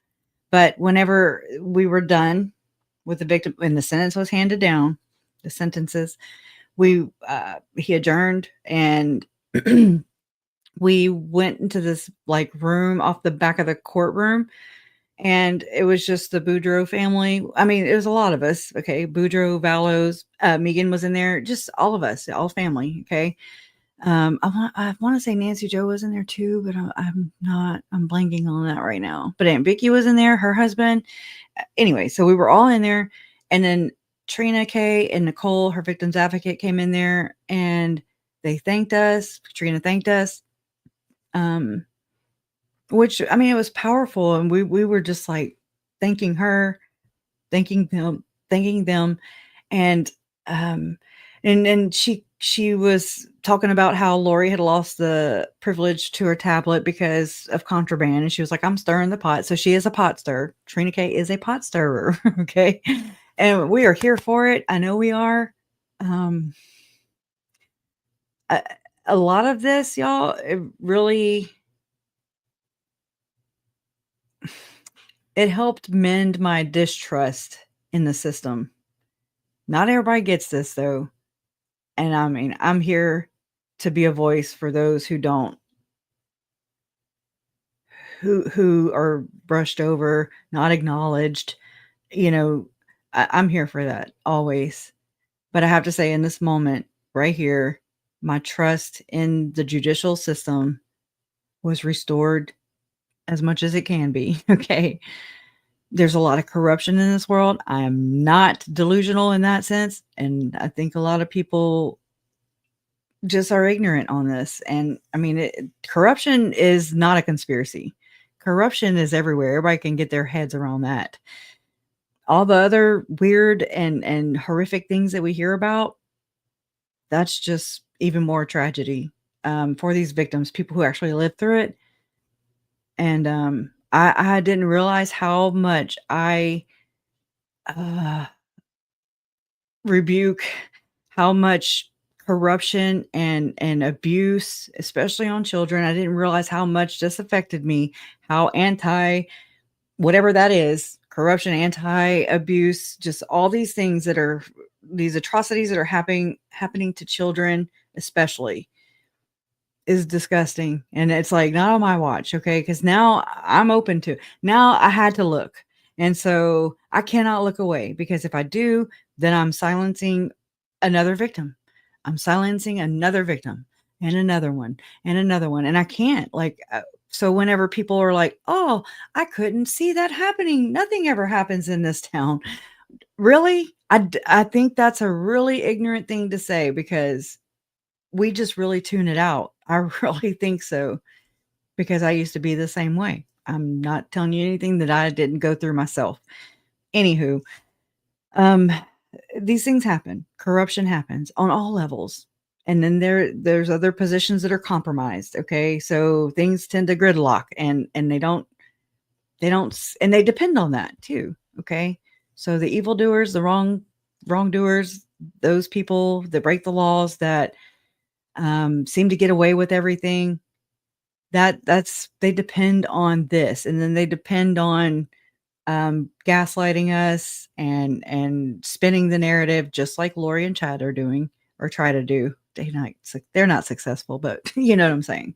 But whenever we were done with the victim and the sentence was handed down, the sentences, he adjourned and we went into this like room off the back of the courtroom. And it was just the Boudreaux family. I mean, it was a lot of us. Okay. Boudreaux, Vallows, Megan was in there, just all of us, all family. Okay. I want to say Nancy Joe was in there too, but I'm blanking on that right now. But Aunt Vicky was in there, her husband. Anyway, so we were all in there. And then Trina Kay and Nicole, her victim's advocate, came in there and they thanked us. Trina thanked us. Which, I mean, it was powerful. And we were just like thanking her, thanking them. And, and she was talking about how Lori had lost the privilege to her tablet because of contraband. And she was like, I'm stirring the pot. So she is a pot stirrer. Trina K is a pot stirrer. Okay. And we are here for it. I know we are. A lot of this, y'all, it helped mend my distrust in the system. Not everybody gets this though. And I mean, I'm here to be a voice for those who don't, who are brushed over, not acknowledged. You know, I'm here for that always. But I have to say in this moment right here, my trust in the judicial system was restored as much as it can be. Okay. there's a lot of corruption in this world. I am not delusional in that sense. And I think a lot of people just are ignorant on this. And I mean, corruption is not a conspiracy. Corruption is everywhere. Everybody can get their heads around that. All the other weird and horrific things that we hear about, that's just even more tragedy for these victims, people who actually lived through it. And I didn't realize how much I rebuke how much corruption and abuse, especially on children. I didn't realize how much this affected me, how anti whatever that is, corruption, anti-abuse, just all these things that are these atrocities that are happening to children, especially, is disgusting. And it's like, not on my watch, okay? Because now I'm open to, now I had to look. And so I cannot look away, because if I do, then I'm silencing another victim. I'm silencing another victim and another one and another one. And I can't, like, so whenever people are like, oh, I couldn't see that happening. Nothing ever happens in this town. Really? I think that's a really ignorant thing to say, because we just really tune it out. I really think so, because I used to be the same way. I'm not telling you anything that I didn't go through myself. Anywho, these things happen. Corruption happens on all levels. And then there's other positions that are compromised. Okay. So things tend to gridlock, and they don't, and they depend on that too. Okay. So the evildoers, the wrongdoers, those people that break the laws, that seem to get away with everything, they depend on this. And then they depend on gaslighting us and spinning the narrative, just like Lori and Chad are doing, or try to do. They're not successful, but you know what I'm saying.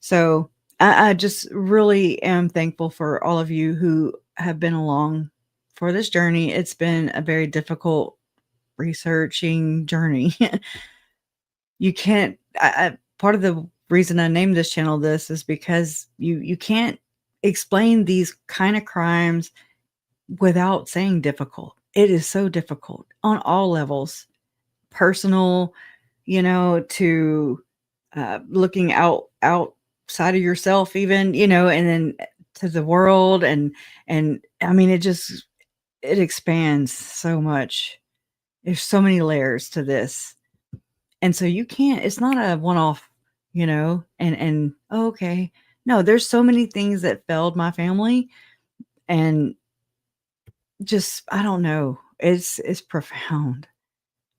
So I just really am thankful for all of you who have been along for this journey. It's been a very difficult researching journey. You can't, part of the reason I named this channel this is because you can't explain these kind of crimes without saying difficult. It is so difficult on all levels, personal, to looking outside of yourself, even, and then to the world. And I mean, it expands so much. There's so many layers to this. And so it's not a one-off, and oh, okay. No, there's so many things that failed my family, and just, I don't know. It's profound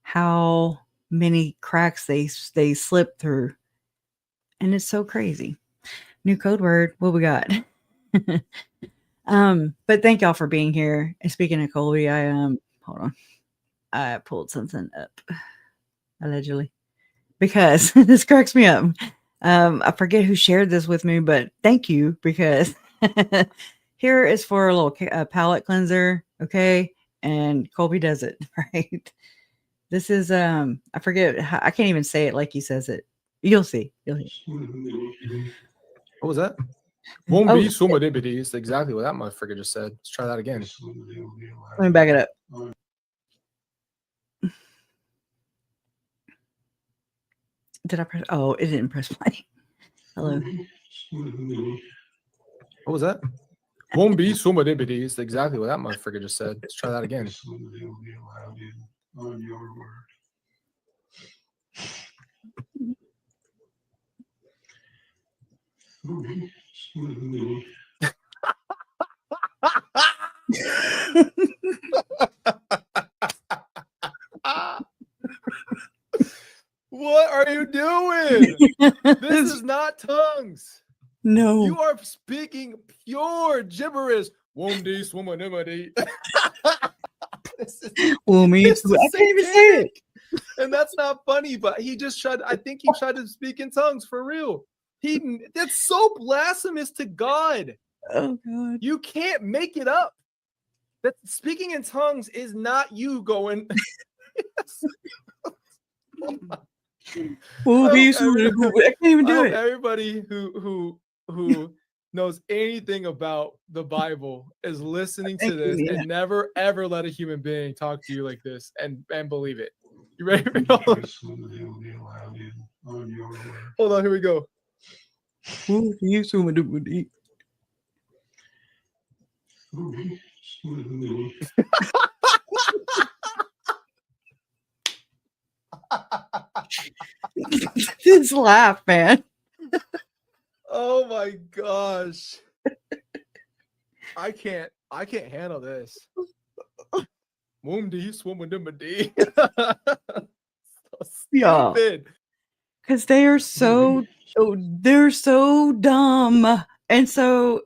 how many cracks they slip through. And it's so crazy. New code word. What we got? But thank y'all for being here. And speaking of Colby, hold on. I pulled something up allegedly, because this cracks me up. I forget who shared this with me, but thank you, because here is for a little palette cleanser. Okay. And Colby does it, right? This is, I forget how, I can't even say it like he says it. You'll see. What was that? Won't be summadibity is exactly what that motherfucker just said. Let's try that again. Let me back it up. Did I press? Oh, it didn't press play. Hello. What was that? Won't be summadibity is exactly what that motherfucker just said. Let's try that again. On your word. What are you doing? This is not tongues. No. You are speaking pure gibberish. Womdy, swimmanimity. I can't even say it. And that's not funny, but he just tried. I think he tried to speak in tongues for real. That's so blasphemous to God. Oh God. You can't make it up. That speaking in tongues is not you going. I can't even do it. Everybody who knows anything about the Bible is listening to Thank you, this Nina. and never ever let a human being talk to you like this and believe it. You ready for Hold on, here we go. His laugh, man. Oh my gosh. I can't handle this. Moom D, swim with them D. Yeah. Stupid. Because they're so dumb. And so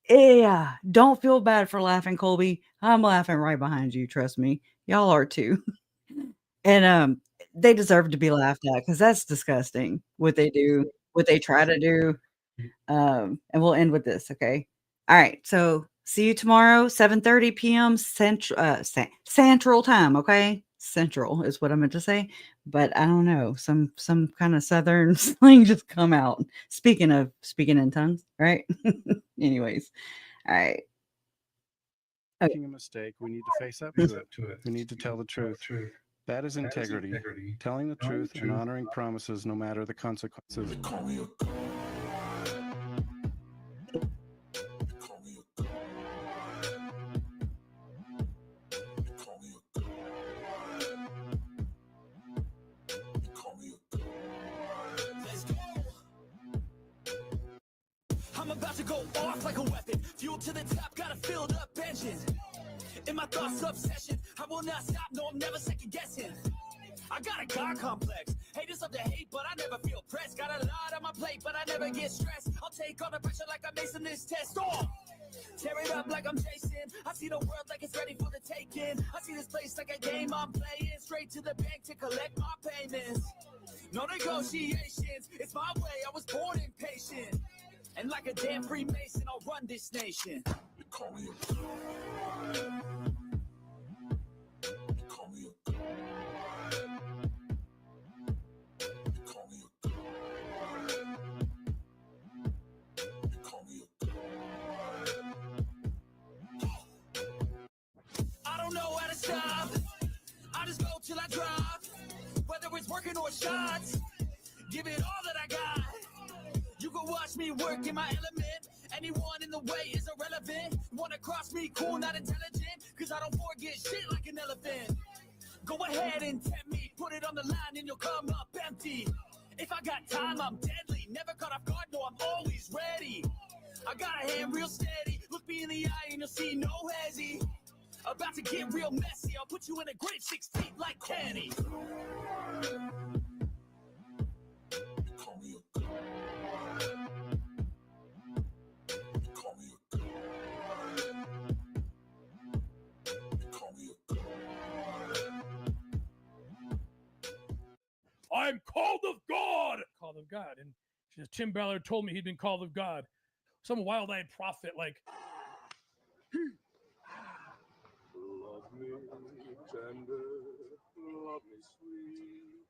yeah, don't feel bad for laughing, Colby. I'm laughing right behind you, trust me. Y'all are too. And they deserve to be laughed at because that's disgusting what they do, what they try to do. And we'll end with this, okay? All right, so see you tomorrow, 7:30 p.m. Central time, okay? Central is what I meant to say, but I don't know. Some kind of southern slang just come out. Speaking in tongues, right? Anyways, all right. Making a mistake, we need to face up to it. We need to tell the truth. That is integrity, telling the truth and honoring promises no matter the consequences. I'm about to go off like a weapon. Fuel to the top, got a filled up engine. In my thoughts, obsession. I will not stop, no, I'm never second guessing. I got a God complex. Haters love to hate, but I never feel pressed. Got a lot on my plate, but I never get stressed. I'll take all the pressure like I'm acing this test. Tear it up like I'm Jason. I see the world like it's ready for the taking. I see this place like a game I'm playing. Straight to the bank to collect my payments. No negotiations, it's my way, I was born impatient. And like a damn Freemason, I'll run this nation. They call me a They call me a They call me a They call me a I don't know how to stop. I just go till I drop. Whether it's working or shots, give it all that I got. You can watch me work in my element. Anyone in the way is irrelevant. Wanna cross me, cool, not intelligent. Cause I don't forget shit like an elephant. Go ahead and tempt me. Put it on the line and you'll come up empty. If I got time, I'm deadly. Never caught off guard, no, I'm always ready. I got a hand real steady. Look me in the eye and you'll see no hezzy. About to get real messy. I'll put you in a grave 6 feet like Kenny. Call me a Call me a Call me a I'm called of God. Called of God. And Tim Ballard told me he'd been called of God. Some wild-eyed prophet like... Love me tender, love me sweet.